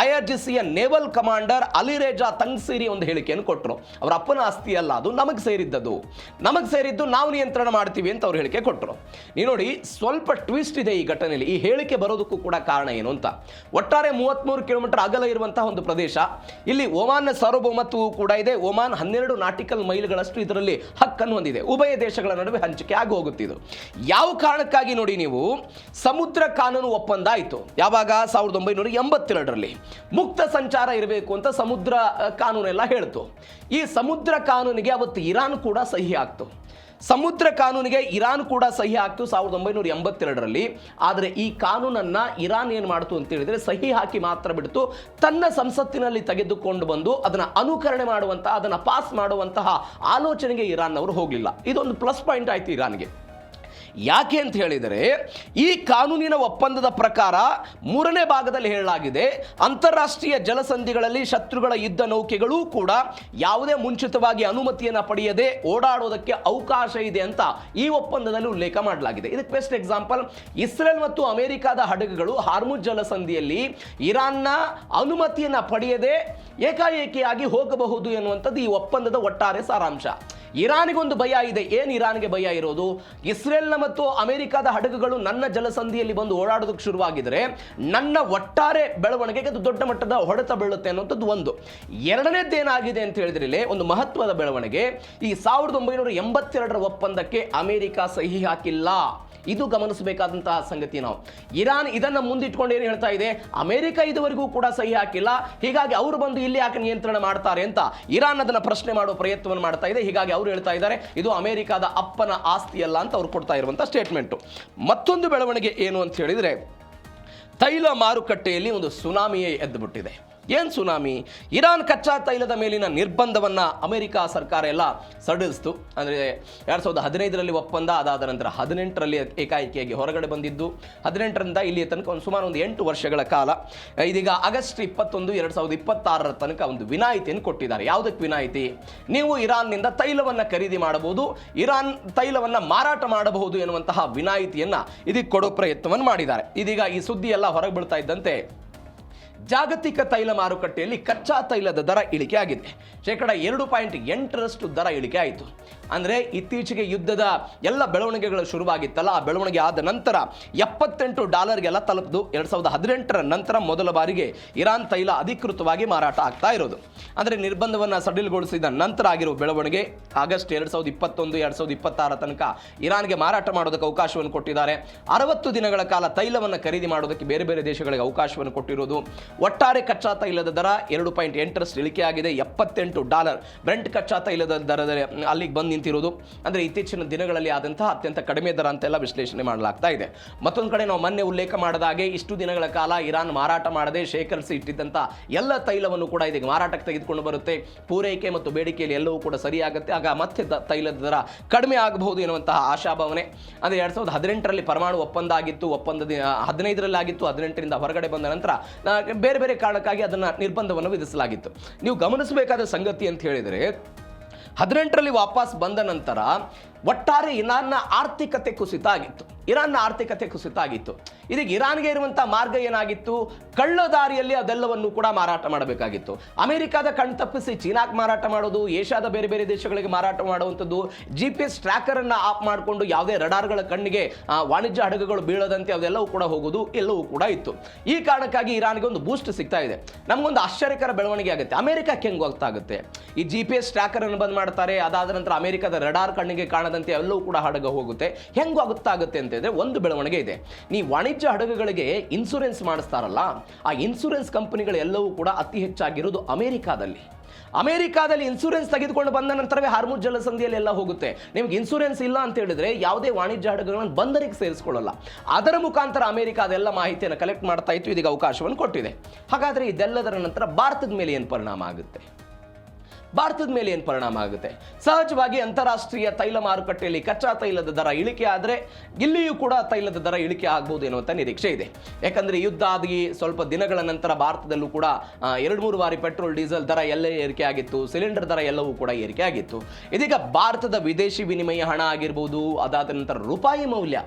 IRGCಯ ನೇವಲ್ ಕಮಾಂಡರ್ ಅಲಿರೇಜಾ ತಂಗ್ಸೀರಿ ಒಂದು ಹೇಳಿಕೆಯನ್ನು ಕೊಟ್ಟರು. ಅವರ ಅಪ್ಪನ ಆಸ್ತಿ ಅಲ್ಲ, ಅದು ನಮಗೆ ಸೇರಿದ್ದು ನಾವು ನಿಯಂತ್ರಣ ಮಾಡ್ತೀವಿ ಅಂತ ಅವ್ರು ಹೇಳಿಕೆ ಕೊಟ್ಟರು. ನೀವು ನೋಡಿ, ಸ್ವಲ್ಪ ಟ್ವಿಸ್ಟ್ ಇದೆ ಈ ಘಟನೆಯಲ್ಲಿ. ಈ ಹೇಳಿಕೆ ಬರೋದಕ್ಕೂ ಕೂಡ ಕಾರಣ ಏನು ಅಂತ, ಒಟ್ಟಾರೆ 33 ಕಿಲೋಮೀಟರ್ ಅಗಲ ಇರುವಂತಹ ಒಂದು ಪ್ರದೇಶ. ಇಲ್ಲಿ ಒಮಾನ್ನ ಸಾರ್ವಭೌಮತ್ವವು ಕೂಡ ಇದೆ. ಒಮಾನ್ 12 ನಾಟಿಕಲ್ ಮೈಲ್ಗಳಷ್ಟು ಇದರಲ್ಲಿ ಹಕ್ಕನ್ನು ಹೊಂದಿದೆ. ಉಭಯ ದೇಶಗಳ ನಡುವೆ ಹಂಚಿಕೆ ಆಗಿ ಹೋಗುತ್ತಿದ್ದು. ಯಾವ ಕಾರಣಕ್ಕಾಗಿ ನೋಡಿ, ನೀವು ಸಮುದ್ರ ಕಾನೂನು ಒಪ್ಪಂದ ಆಯಿತು ಯಾವಾಗ, 1982ರಲ್ಲಿ. ಮುಕ್ತ ಸಂಚಾರ ಇರಬೇಕು ಅಂತ ಸಮುದ್ರ ಕಾನೂನೆಲ್ಲ ಹೇಳ್ತು. ಈ ಸಮುದ್ರ ಕಾನೂನಿಗೆ ಅವತ್ತು ಇರಾನ್ ಕೂಡ ಸಹಿ ಆಗ್ತು. ಸಮುದ್ರ ಕಾನೂನಿಗೆ ಇರಾನ್ ಕೂಡ ಸಹಿ ಆಗ್ತು 1982ರಲ್ಲಿ. ಆದರೆ ಈ ಕಾನೂನನ್ನು ಇರಾನ್ ಏನು ಮಾಡ್ತು ಅಂತ ಹೇಳಿದರೆ, ಸಹಿ ಹಾಕಿ ಮಾತ್ರ ಬಿಡ್ತು, ತನ್ನ ಸಂಸತ್ತಿನಲ್ಲಿ ತೆಗೆದುಕೊಂಡು ಬಂದು ಅದನ್ನು ಅನುಕರಣೆ ಮಾಡುವಂತಹ, ಅದನ್ನು ಪಾಸ್ ಮಾಡುವಂತಹ ಆಲೋಚನೆಗೆ ಇರಾನ್ ಅವರು ಹೋಗಲಿಲ್ಲ. ಇದೊಂದು ಪ್ಲಸ್ ಪಾಯಿಂಟ್ ಆಯಿತು ಇರಾನ್ಗೆ. ಯಾಕೆ ಅಂತ ಹೇಳಿದರೆ, ಈ ಕಾನೂನಿನ ಒಪ್ಪಂದದ ಪ್ರಕಾರ 3ನೇ ಭಾಗದಲ್ಲಿ ಹೇಳಲಾಗಿದೆ, ಅಂತಾರಾಷ್ಟ್ರೀಯ ಜಲಸಂಧಿಗಳಲ್ಲಿ ಶತ್ರುಗಳ ಯುದ್ಧ ನೌಕೆಗಳೂ ಕೂಡ ಯಾವುದೇ ಮುಂಚಿತವಾಗಿ ಅನುಮತಿಯನ್ನು ಪಡೆಯದೆ ಓಡಾಡೋದಕ್ಕೆ ಅವಕಾಶ ಇದೆ ಅಂತ ಈ ಒಪ್ಪಂದದಲ್ಲಿ ಉಲ್ಲೇಖ ಮಾಡಲಾಗಿದೆ. ಇದಕ್ಕೆ ಬೆಸ್ಟ್ ಎಕ್ಸಾಂಪಲ್, ಇಸ್ರೇಲ್ ಮತ್ತು ಅಮೆರಿಕಾದ ಹಡಗುಗಳು ಹಾರ್ಮುಜ್ ಜಲಸಂಧಿಯಲ್ಲಿ ಇರಾನ್ನ ಅನುಮತಿಯನ್ನು ಪಡೆಯದೆ ಏಕಾಏಕಿಯಾಗಿ ಹೋಗಬಹುದು ಎನ್ನುವಂಥದ್ದು ಈ ಒಪ್ಪಂದದ ಒಟ್ಟಾರೆ ಸಾರಾಂಶ. ಇರಾನಿಗೊಂದು ಭಯ ಇದೆ. ಏನು ಇರಾನ್ಗೆ ಭಯ ಇರೋದು? ಇಸ್ರೇಲ್ನ ಮತ್ತು ಅಮೆರಿಕಾದ ಹಡಗುಗಳು ನನ್ನ ಜಲಸಂಧಿಯಲ್ಲಿ ಬಂದು ಓಡಾಡೋದಕ್ಕೆ ಶುರುವಾಗಿದ್ರೆ ನನ್ನ ಒಟ್ಟಾರೆ ಬೆಳವಣಿಗೆಗೆ ಅದು ದೊಡ್ಡ ಮಟ್ಟದ ಹೊಡೆತ ಬೀಳುತ್ತೆ ಅನ್ನುವಂಥದ್ದು ಒಂದು. ಎರಡನೇದ್ದೇನಾಗಿದೆ ಅಂತ ಹೇಳಿದ್ರೆ, ಒಂದು ಮಹತ್ವದ ಬೆಳವಣಿಗೆ, ಈ 1982ರ ಒಪ್ಪಂದಕ್ಕೆ ಅಮೆರಿಕ ಸಹಿ ಹಾಕಿಲ್ಲ. ಇದು ಗಮನಿಸಬೇಕಾದಂತಹ ಸಂಗತಿ. ನಾವು ಇರಾನ್ ಇದನ್ನು ಮುಂದಿಟ್ಕೊಂಡು ಏನು ಹೇಳ್ತಾ ಇದೆ, ಅಮೆರಿಕ ಇದುವರೆಗೂ ಕೂಡ ಸಹಿ ಹಾಕಿಲ್ಲ, ಹೀಗಾಗಿ ಅವರು ಬಂದು ಇಲ್ಲಿ ಯಾಕೆ ನಿಯಂತ್ರಣ ಮಾಡ್ತಾರೆ ಅಂತ ಇರಾನ್ ಅದನ್ನು ಪ್ರಶ್ನೆ ಮಾಡುವ ಪ್ರಯತ್ನವನ್ನು ಮಾಡ್ತಾ ಇದೆ. ಹೀಗಾಗಿ ಅವರು ಹೇಳ್ತಾ ಇದ್ದಾರೆ, ಇದು ಅಮೆರಿಕಾದ ಅಪ್ಪನ ಆಸ್ತಿಯಲ್ಲ ಅಂತ ಅವ್ರು ಕೊಡ್ತಾ ಇರುವಂಥ ಸ್ಟೇಟ್ಮೆಂಟು. ಮತ್ತೊಂದು ಬೆಳವಣಿಗೆ ಏನು ಅಂತ ಹೇಳಿದರೆ, ತೈಲ ಮಾರುಕಟ್ಟೆಯಲ್ಲಿ ಒಂದು ಸುನಾಮಿಯೇ ಎದ್ದುಬಿಟ್ಟಿದೆ. ಏನು ಸುನಾಮಿ? ಇರಾನ್ ಕಚ್ಚಾ ತೈಲದ ಮೇಲಿನ ನಿರ್ಬಂಧವನ್ನು ಅಮೆರಿಕ ಸರ್ಕಾರ ಎಲ್ಲ ಸಡಿಲಿಸ್ತು. ಅಂದರೆ 2015ರಲ್ಲಿ ಒಪ್ಪಂದ, ಅದಾದ ನಂತರ 18ರಲ್ಲಿ ಏಕಾಏಕಿಯಾಗಿ ಹೊರಗಡೆ ಬಂದಿದ್ದು. 18ರಿಂದ ಇಲ್ಲಿಯ ತನಕ ಸುಮಾರು 8 ವರ್ಷಗಳ ಕಾಲ. ಇದೀಗ ಆಗಸ್ಟ್ 21, 2026ರ ತನಕ ಒಂದು ವಿನಾಯಿತಿಯನ್ನು ಕೊಟ್ಟಿದ್ದಾರೆ. ಯಾವುದಕ್ಕೆ ವಿನಾಯಿತಿ? ನೀವು ಇರಾನ್ನಿಂದ ತೈಲವನ್ನು ಖರೀದಿ ಮಾಡಬಹುದು, ಇರಾನ್ ತೈಲವನ್ನು ಮಾರಾಟ ಮಾಡಬಹುದು ಎನ್ನುವಂತಹ ವಿನಾಯಿತಿಯನ್ನು ಇದಕ್ಕೆ ಕೊಡೋ ಪ್ರಯತ್ನವನ್ನು ಮಾಡಿದ್ದಾರೆ. ಇದೀಗ ಈ ಸುದ್ದಿ ಎಲ್ಲ ಹೊರಗೆ ಬೀಳ್ತಾ ಇದ್ದಂತೆ ಜಾಗತಿಕ ತೈಲ ಮಾರುಕಟ್ಟೆಯಲ್ಲಿ ಕಚ್ಚಾ ತೈಲದ ದರ ಇಳಿಕೆ ಆಗಿದೆ. 2.8% ದರ ಇಳಿಕೆ ಆಯಿತು. ಅಂದರೆ ಇತ್ತೀಚೆಗೆ ಯುದ್ಧದ ಎಲ್ಲ ಬೆಳವಣಿಗೆಗಳು ಶುರುವಾಗಿತ್ತಲ್ಲ, ಆ ಬೆಳವಣಿಗೆ ಆದ ನಂತರ $78 ತಲುಪಿದ್ದು. 2018ರ ನಂತರ ಮೊದಲ ಬಾರಿಗೆ ಇರಾನ್ ತೈಲ ಅಧಿಕೃತವಾಗಿ ಮಾರಾಟ ಆಗ್ತಾ ಇರೋದು. ಅಂದರೆ ನಿರ್ಬಂಧವನ್ನು ಸಡಿಲಗೊಳಿಸಿದ ನಂತರ ಆಗಿರುವ ಬೆಳವಣಿಗೆ. ಆಗಸ್ಟ್ 2021, 2026 ತನಕ ಇರಾನ್ಗೆ ಮಾರಾಟ ಮಾಡೋದಕ್ಕೆ ಅವಕಾಶವನ್ನು ಕೊಟ್ಟಿದ್ದಾರೆ. 60 ದಿನಗಳ ಕಾಲ ತೈಲವನ್ನು ಖರೀದಿ ಮಾಡೋದಕ್ಕೆ ಬೇರೆ ಬೇರೆ ದೇಶಗಳಿಗೆ ಅವಕಾಶವನ್ನು ಕೊಟ್ಟಿರೋದು. ಒಟ್ಟಾರೆ ಕಚ್ಚಾ ತೈಲದ ದರ 2.8% ಇಳಿಕೆ ಆಗಿದೆ. $78 ಬ್ರೆಂಟ್ ಕಚ್ಚಾ ತೈಲದ ದರದಲ್ಲಿ ಅಲ್ಲಿಗೆ ಬಂದು ನಿಂತಿರೋದು. ಅಂದರೆ ಇತ್ತೀಚಿನ ದಿನಗಳಲ್ಲಿ ಆದಂತಹ ಅತ್ಯಂತ ಕಡಿಮೆ ದರ ಅಂತೆಲ್ಲ ವಿಶ್ಲೇಷಣೆ ಮಾಡಲಾಗ್ತಾ ಇದೆ. ಮತ್ತೊಂದು ಕಡೆ ನಾವು ಮೊನ್ನೆ ಉಲ್ಲೇಖ ಮಾಡಿದ ಹಾಗೆ ಇಷ್ಟು ದಿನಗಳ ಕಾಲ ಇರಾನ್ ಮಾರಾಟ ಮಾಡದೆ ಶೇಖರಿಸಿ ಇಟ್ಟಿದ್ದಂಥ ಎಲ್ಲ ತೈಲವನ್ನು ಕೂಡ ಇದೀಗ ಮಾರಾಟಕ್ಕೆ ತೆಗೆದುಕೊಂಡು ಬರುತ್ತೆ. ಪೂರೈಕೆ ಮತ್ತು ಬೇಡಿಕೆಯಲ್ಲಿ ಎಲ್ಲವೂ ಕೂಡ ಸರಿಯಾಗುತ್ತೆ. ಆಗ ಮತ್ತೆ ತೈಲದ ದರ ಕಡಿಮೆ ಆಗಬಹುದು ಎನ್ನುವಂತಹ ಆಶಾಭಾವನೆ. ಅಂದರೆ 2018ರಲ್ಲಿ ಪರಮಾಣು ಒಪ್ಪಂದ ಆಗಿತ್ತು, ಒಪ್ಪಂದದ 15ರಲ್ಲಿ ಆಗಿತ್ತು, 18ರಿಂದ ಹೊರಗಡೆ ಬಂದ ನಂತರ ಬೇರೆ ಬೇರೆ ಕಾರಣಕ್ಕಾಗಿ ಅದನ್ನು ನಿರ್ಬಂಧವನ್ನು ವಿಧಿಸಲಾಗಿತ್ತು. ನೀವು ಗಮನಿಸಬೇಕಾದ ಸಂಗತಿ ಅಂತ ಹೇಳಿದರೆ, 18ರಲ್ಲಿ ವಾಪಸ್ ಬಂದ ನಂತರ ಒಟ್ಟಾರೆ ಇರಾನ್ನ ಆರ್ಥಿಕತೆ ಕುಸಿತ ಆಗಿತ್ತು. ಇದೀಗ ಇರಾನ್ಗೆ ಇರುವಂಥ ಮಾರ್ಗ ಏನಾಗಿತ್ತು? ಕಳ್ಳದಾರಿಯಲ್ಲಿ ಅದೆಲ್ಲವನ್ನು ಕೂಡ ಮಾರಾಟ ಮಾಡಬೇಕಾಗಿತ್ತು. ಅಮೆರಿಕಾದ ಕಣ್ತಪ್ಪಿಸಿ ಚೀನಾಕ್ಕೆ ಮಾರಾಟ ಮಾಡೋದು, ಏಷ್ಯಾದ ಬೇರೆ ಬೇರೆ ದೇಶಗಳಿಗೆ ಮಾರಾಟ ಮಾಡುವಂಥದ್ದು, GPS ಟ್ರ್ಯಾಕರನ್ನು ಆಫ್ ಮಾಡಿಕೊಂಡು ಯಾವುದೇ ರಡಾರ್ಗಳ ಕಣ್ಣಿಗೆ ವಾಣಿಜ್ಯ ಹಡಗುಗಳು ಬೀಳದಂತೆ ಅದೆಲ್ಲವೂ ಕೂಡ ಹೋಗೋದು ಎಲ್ಲವೂ ಕೂಡ ಇತ್ತು. ಈ ಕಾರಣಕ್ಕಾಗಿ ಇರಾನ್ಗೆ ಒಂದು ಬೂಸ್ಟ್ ಸಿಗ್ತಾ ಇದೆ. ನಮಗೊಂದು ಆಶ್ಚರ್ಯಕರ ಬೆಳವಣಿಗೆ ಆಗುತ್ತೆ. ಅಮೆರಿಕಕ್ಕೆ ಹೆಂಗೆ ಗೊತ್ತಾಗುತ್ತೆ? ಈ GPS ಟ್ರ್ಯಾಕರನ್ನು ಬಂದ್ ಮಾಡ್ತಾರೆ, ಅದಾದ ನಂತರ ಅಮೆರಿಕದ ರಡಾರ್ ಕಣ್ಣಿಗೆ ಕಾಣದಂತೆ ಎಲ್ಲವೂ ಕೂಡ ಹಡಗು ಹೋಗುತ್ತೆ. ಹೆಂಗೆ ಗೊತ್ತಾಗುತ್ತೆ ಅಂತ ಹೇಳಿದ್ರೆ, ಒಂದು ಬೆಳವಣಿಗೆ ಇದೆ. ನೀವು ವಾಣಿಜ್ಯ ಹಡಗುಗಳಿಗೆ ಇನ್ಸೂರೆನ್ಸ್ ಮಾಡಿಸ್ತಾರಲ್ಲ, ಆ ಇನ್ಸೂರೆನ್ಸ್ ಕಂಪನಿಗಳು ಎಲ್ಲವೂ ಕೂಡ ಅತಿ ಹೆಚ್ಚಾಗಿರೋದು ಅಮೆರಿಕಾದಲ್ಲಿ. ಅಮೆರಿಕಾದಲ್ಲಿ ಇನ್ಸೂರೆನ್ಸ್ ತೆಗೆದುಕೊಂಡು ಬಂದ ನಂತರವೇ ಹಾರ್ಮುಜ್ ಜಲಸಂಧಿಯಲ್ಲಿ ಎಲ್ಲ ಹೋಗುತ್ತೆ. ನಿಮ್ಗೆ ಇನ್ಸೂರೆನ್ಸ್ ಇಲ್ಲ ಅಂತ ಹೇಳಿದ್ರೆ ಯಾವುದೇ ವಾಣಿಜ್ಯ ಹಡಗುಗಳನ್ನು ಬಂದರಿಗೆ ಸೇರಿಸಿಕೊಳ್ಳಲ್ಲ. ಅದರ ಮುಖಾಂತರ ಅಮೆರಿಕ ಅದೆಲ್ಲ ಮಾಹಿತಿಯನ್ನು ಕಲೆಕ್ಟ್ ಮಾಡ್ತಾ ಇತ್ತು, ಇದೀಗ ಅವಕಾಶವನ್ನು ಕೊಟ್ಟಿದೆ. ಹಾಗಾದ್ರೆ ಇದೆಲ್ಲದರ ನಂತರ ಭಾರತದ ಮೇಲೆ ಏನು ಪರಿಣಾಮ ಆಗುತ್ತೆ? ಭಾರತದ ಮೇಲೆ ಏನು ಪರಿಣಾಮ ಆಗುತ್ತೆ? ಸಹಜವಾಗಿ ಅಂತಾರಾಷ್ಟ್ರೀಯ ತೈಲ ಮಾರುಕಟ್ಟೆಯಲ್ಲಿ ಕಚ್ಚಾ ತೈಲದ ದರ ಇಳಿಕೆ ಆದರೆ ಇಲ್ಲಿಯೂ ಕೂಡ ತೈಲದ ದರ ಇಳಿಕೆ ಆಗ್ಬೋದು ಎನ್ನುವಂಥ ನಿರೀಕ್ಷೆ ಇದೆ. ಯಾಕಂದರೆ ಯುದ್ಧ ಆಗಿ ಸ್ವಲ್ಪ ದಿನಗಳ ನಂತರ ಭಾರತದಲ್ಲೂ ಕೂಡ 2-3 ಬಾರಿ ಪೆಟ್ರೋಲ್ ಡೀಸೆಲ್ ದರ ಎಲ್ಲ ಏರಿಕೆ ಆಗಿತ್ತು, ಸಿಲಿಂಡರ್ ದರ ಎಲ್ಲವೂ ಕೂಡ ಏರಿಕೆ ಆಗಿತ್ತು. ಇದೀಗ ಭಾರತದ ವಿದೇಶಿ ವಿನಿಮಯ ಹಣ ಆಗಿರ್ಬೋದು, ಅದಾದ ನಂತರ ರೂಪಾಯಿ ಮೌಲ್ಯ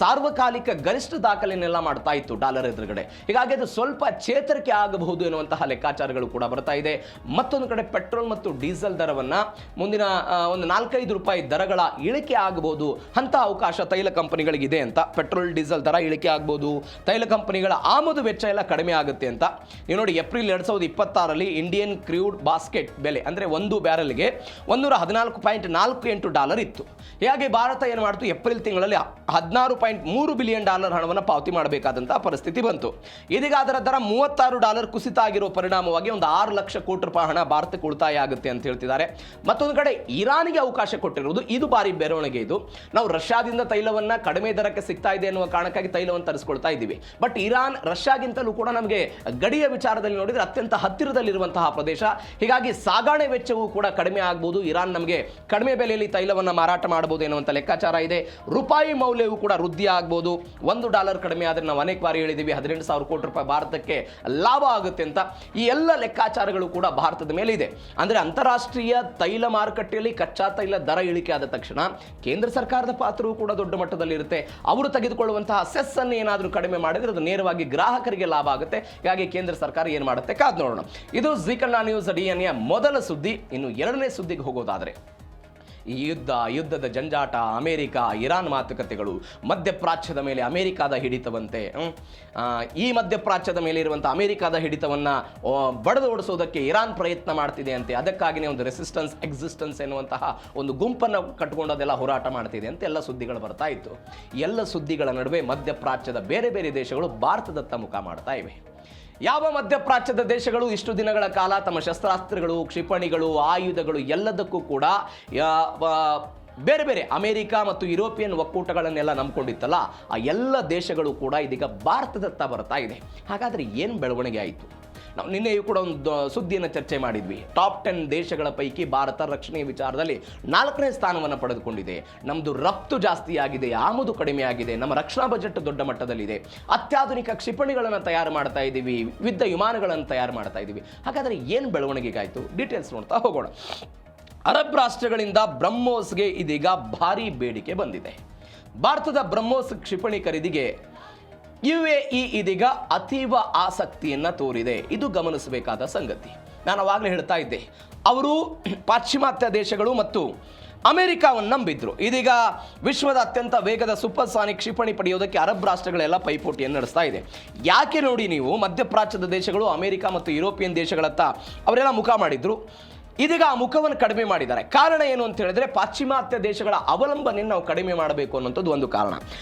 ಸಾರ್ವಕಾಲಿಕ ಗರಿಷ್ಠ ದಾಖಲೆಯನ್ನೆಲ್ಲ ಮಾಡ್ತಾ ಇತ್ತು ಡಾಲರ್ ಎದುರುಗಡೆ. ಹೀಗಾಗಿ ಅದು ಸ್ವಲ್ಪ ಚೇತರಿಕೆ ಆಗಬಹುದು ಎನ್ನುವಂತಹ ಲೆಕ್ಕಾಚಾರಗಳು ಕೂಡ ಬರ್ತಾ ಇದೆ. ಮತ್ತೊಂದು ಕಡೆ ಪೆಟ್ರೋಲ್ ಮತ್ತು ಡೀಸೆಲ್ ದರವನ್ನ ಮುಂದಿನ ಒಂದು 4-5 ರೂಪಾಯಿ ದರಗಳ ಇಳಿಕೆ ಆಗಬಹುದು ಅಂತ ಅವಕಾಶ ತೈಲ ಕಂಪನಿಗಳಿಗಿದೆ ಅಂತ. ಪೆಟ್ರೋಲ್ ಡೀಸೆಲ್ ದರ ಇಳಿಕೆ ಆಗಬಹುದು, ತೈಲ ಕಂಪನಿಗಳ ಆಮದು ವೆಚ್ಚ ಎಲ್ಲ ಕಡಿಮೆ ಆಗುತ್ತೆ ಅಂತ. ನೀವು ನೋಡಿ, ಏಪ್ರಿಲ್ 2026ರಲ್ಲಿ ಇಂಡಿಯನ್ ಕ್ರೂಡ್ ಬಾಸ್ಕೆಟ್ ಬೆಲೆ ಅಂದರೆ ಒಂದು ಬ್ಯಾರೆಲ್ಗೆ $114.48 ಇತ್ತು. ಹೀಗಾಗಿ ಭಾರತ ಏನು ಮಾಡ್ತು, ಏಪ್ರಿಲ್ ತಿಂಗಳಲ್ಲಿ $16.3 ಬಿಲಿಯನ್ ಹಣವನ್ನು ಪಾವತಿ ಮಾಡಬೇಕಾದಂತಹ ಪರಿಸ್ಥಿತಿ ಬಂತು. ಇದೀಗ ಅದರ ದರ $36 ಕುಸಿತ ಆಗಿರೋ ಪರಿಣಾಮವಾಗಿ ಒಂದು 6 ಲಕ್ಷ ಕೋಟಿ ರೂಪಾಯಿ ಹಣ ಭಾರತಕ್ಕೆ ಉಳಿತಾಯ ಆಗುತ್ತೆ ಅಂತ ಹೇಳ್ತಿದ್ದಾರೆ. ಮತ್ತೊಂದು ಕಡೆ ಇರಾನ್ಗೆ ಅವಕಾಶ ಕೊಟ್ಟಿರುವುದು ಇದು ಬಾರಿ ಬೆರವಣಿಗೆ. ಇದು ನಾವು ರಷ್ಯಾದಿಂದ ತೈಲವನ್ನ ಕಡಿಮೆ ದರಕ್ಕೆ ಸಿಗ್ತಾ ಇದೆ ಅನ್ನುವ ಕಾರಣಕ್ಕಾಗಿ ತೈಲವನ್ನು ತರಿಸ್ಕೊಳ್ತಾ ಇದ್ದೀವಿ. ಬಟ್ ಇರಾನ್ ರಷ್ಯಾಗಿಂತಲೂ ಕೂಡ ನಮಗೆ ಗಡಿಯ ವಿಚಾರದಲ್ಲಿ ನೋಡಿದ್ರೆ ಅತ್ಯಂತ ಹತ್ತಿರದಲ್ಲಿರುವಂತಹ ಪ್ರದೇಶ. ಹೀಗಾಗಿ ಸಾಗಣೆ ವೆಚ್ಚವೂ ಕೂಡ ಕಡಿಮೆ ಆಗಬಹುದು. ಇರಾನ್ ನಮಗೆ ಕಡಿಮೆ ಬೆಲೆಯಲ್ಲಿ ತೈಲವನ್ನು ಮಾರಾಟ ಮಾಡಬಹುದು ಎನ್ನುವಂಥ ಲೆಕ್ಕಾಚಾರ ಇದೆ. ರೂಪಾಯಿ ಮೌಲ್ಯವೂ ಕೂಡ ವೃದ್ಧಿ ಆಗಬಹುದು. $1 ಕಡಿಮೆ ಆದರೆ ನಾವು ಅನೇಕ ಬಾರಿ ಹೇಳಿದ್ದೀವಿ 18,000 ಕೋಟಿ ರೂಪಾಯಿ ಭಾರತಕ್ಕೆ ಲಾಭ ಆಗುತ್ತೆ ಅಂತ. ಈ ಎಲ್ಲ ಲೆಕ್ಕಾಚಾರಗಳು ಕೂಡ ಭಾರತದ ಮೇಲೆ ಇದೆ. ಅಂದರೆ ಅಂತಾರಾಷ್ಟ್ರೀಯ ತೈಲ ಮಾರುಕಟ್ಟೆಯಲ್ಲಿ ಕಚ್ಚಾ ತೈಲ ದರ ಇಳಿಕೆ ಆದ ತಕ್ಷಣ ಕೇಂದ್ರ ಸರ್ಕಾರದ ಪಾತ್ರವೂ ಕೂಡ ದೊಡ್ಡ ಮಟ್ಟದಲ್ಲಿ ಇರುತ್ತೆ. ಅವರು ತೆಗೆದುಕೊಳ್ಳುವಂತಹ ಸೆಸ್ ಅನ್ನು ಏನಾದರೂ ಕಡಿಮೆ ಮಾಡಿದ್ರೆ ಅದು ನೇರವಾಗಿ ಗ್ರಾಹಕರಿಗೆ ಲಾಭ ಆಗುತ್ತೆ. ಹೀಗಾಗಿ ಕೇಂದ್ರ ಸರ್ಕಾರ ಏನು ಮಾಡುತ್ತೆ ಕಾದ್ ನೋಡೋಣ. ಇದು ಜೀ ಕನ್ನಡ ನ್ಯೂಸ್ ಡಿಎನ್ಎ ಮೊದಲ ಸುದ್ದಿ. ಇನ್ನು ಎರಡನೇ ಸುದ್ದಿಗೆ ಹೋಗೋದಾದ್ರೆ, ಈ ಯುದ್ಧದ ಜಂಜಾಟ, ಅಮೆರಿಕ ಇರಾನ್ ಮಾತುಕತೆಗಳು, ಮಧ್ಯಪ್ರಾಚ್ಯದ ಮೇಲೆ ಅಮೆರಿಕಾದ ಹಿಡಿತವಂತೆ. ಈ ಮಧ್ಯಪ್ರಾಚ್ಯದ ಮೇಲೆ ಇರುವಂಥ ಅಮೆರಿಕಾದ ಹಿಡಿತವನ್ನು ಬಡಿದೋಡಿಸೋದಕ್ಕೆ ಇರಾನ್ ಪ್ರಯತ್ನ ಮಾಡ್ತಿದೆ ಅಂತೆ. ಅದಕ್ಕಾಗಿಯೇ ಒಂದು ರೆಸಿಸ್ಟೆನ್ಸ್ ಎಕ್ಸಿಸ್ಟೆನ್ಸ್ ಎನ್ನುವಂತಹ ಒಂದು ಗುಂಪನ್ನು ಕಟ್ಕೊಂಡು ಅದೆಲ್ಲ ಹೋರಾಟ ಮಾಡ್ತಿದೆ ಅಂತ ಎಲ್ಲ ಸುದ್ದಿಗಳು ಬರ್ತಾ ಇತ್ತು. ಎಲ್ಲ ಸುದ್ದಿಗಳ ನಡುವೆ ಮಧ್ಯಪ್ರಾಚ್ಯದ ಬೇರೆ ಬೇರೆ ದೇಶಗಳು ಭಾರತದತ್ತ ಮುಖ ಮಾಡ್ತಾ ಇವೆ. ಯಾವ ಮಧ್ಯಪ್ರಾಚ್ಯದ ದೇಶಗಳು ಇಷ್ಟು ದಿನಗಳ ಕಾಲ ತಮ್ಮ ಶಸ್ತ್ರಾಸ್ತ್ರಗಳು, ಕ್ಷಿಪಣಿಗಳು, ಆಯುಧಗಳು ಎಲ್ಲದಕ್ಕೂ ಕೂಡ ಬೇರೆ ಬೇರೆ ಅಮೆರಿಕ ಮತ್ತು ಯುರೋಪಿಯನ್ ಒಕ್ಕೂಟಗಳನ್ನೆಲ್ಲ ನಂಬಿಕೊಂಡಿತ್ತಲ್ಲ, ಆ ಎಲ್ಲ ದೇಶಗಳು ಕೂಡ ಇದೀಗ ಭಾರತದತ್ತ ಬರ್ತಾ ಇದೆ. ಹಾಗಾದರೆ ಏನು ಬೆಳವಣಿಗೆ ಆಯಿತು? ನಾವು ನಿನ್ನೆಯೂ ಕೂಡ ಒಂದು ಸುದ್ದಿಯನ್ನು ಚರ್ಚೆ ಮಾಡಿದ್ವಿ. ಟಾಪ್ 10 ದೇಶಗಳ ಪೈಕಿ ಭಾರತ ರಕ್ಷಣೆಯ ವಿಚಾರದಲ್ಲಿ 4ನೇ ಸ್ಥಾನವನ್ನು ಪಡೆದುಕೊಂಡಿದೆ. ನಮ್ಮದು ರಫ್ತು ಜಾಸ್ತಿ ಆಗಿದೆ, ಆಮದು ಕಡಿಮೆ ಆಗಿದೆ, ನಮ್ಮ ರಕ್ಷಣಾ ಬಜೆಟ್ ದೊಡ್ಡ ಮಟ್ಟದಲ್ಲಿದೆ, ಅತ್ಯಾಧುನಿಕ ಕ್ಷಿಪಣಿಗಳನ್ನು ತಯಾರು ಮಾಡ್ತಾ ಇದ್ದೀವಿ, ಯುದ್ಧ ವಿಮಾನಗಳನ್ನು ತಯಾರು ಮಾಡ್ತಾ ಇದ್ದೀವಿ. ಹಾಗಾದರೆ ಏನು ಬೆಳವಣಿಗೆಗಾಯಿತು? ಡೀಟೇಲ್ಸ್ ನೋಡ್ತಾ ಹೋಗೋಣ. ಅರಬ್ ರಾಷ್ಟ್ರಗಳಿಂದ ಬ್ರಹ್ಮೋಸ್ಗೆ ಇದೀಗ ಭಾರೀ ಬೇಡಿಕೆ ಬಂದಿದೆ. ಭಾರತದ ಬ್ರಹ್ಮೋಸ್ ಕ್ಷಿಪಣಿ ಖರೀದಿಗೆ UAE ಇದೀಗ ಅತೀವ ಆಸಕ್ತಿಯನ್ನು ತೋರಿದೆ. ಇದು ಗಮನಿಸಬೇಕಾದ ಸಂಗತಿ. ನಾನು ಅವಾಗಲೇ ಹೇಳ್ತಾ ಇದ್ದೆ, ಅವರು ಪಾಶ್ಚಿಮಾತ್ಯ ದೇಶಗಳು ಮತ್ತು ಅಮೆರಿಕಾವನ್ನು ನಂಬಿದ್ರು. ಇದೀಗ ವಿಶ್ವದ ಅತ್ಯಂತ ವೇಗದ ಸೂಪರ್ಸಾನಿಕ್ ಕ್ಷಿಪಣಿ ಪಡೆಯೋದಕ್ಕೆ ಅರಬ್ ರಾಷ್ಟ್ರಗಳೆಲ್ಲ ಪೈಪೋಟಿಯನ್ನು ನಡೆಸ್ತಾ ಇದೆ. ಯಾಕೆ ನೋಡಿ, ನೀವು ಮಧ್ಯಪ್ರಾಚ್ಯದ ದೇಶಗಳು ಅಮೆರಿಕ ಮತ್ತು ಯುರೋಪಿಯನ್ ದೇಶಗಳತ್ತ ಅವರೆಲ್ಲ ಮುಖ ಮಾಡಿದ್ರು. ಇದೀಗ ಆ ಮುಖವನ್ನು ಕಡಿಮೆ ಮಾಡಿದ್ದಾರೆ. ಕಾರಣ ಏನು ಅಂತ ಹೇಳಿದ್ರೆ, ಪಾಶ್ಚಿಮಾತ್ಯ ದೇಶಗಳ ಅವಲಂಬನೆಯನ್ನು ನಾವು ಕಡಿಮೆ ಮಾಡಬೇಕು ಅನ್ನೋಂಥದ್ದು ಒಂದು ಕಾರಣ.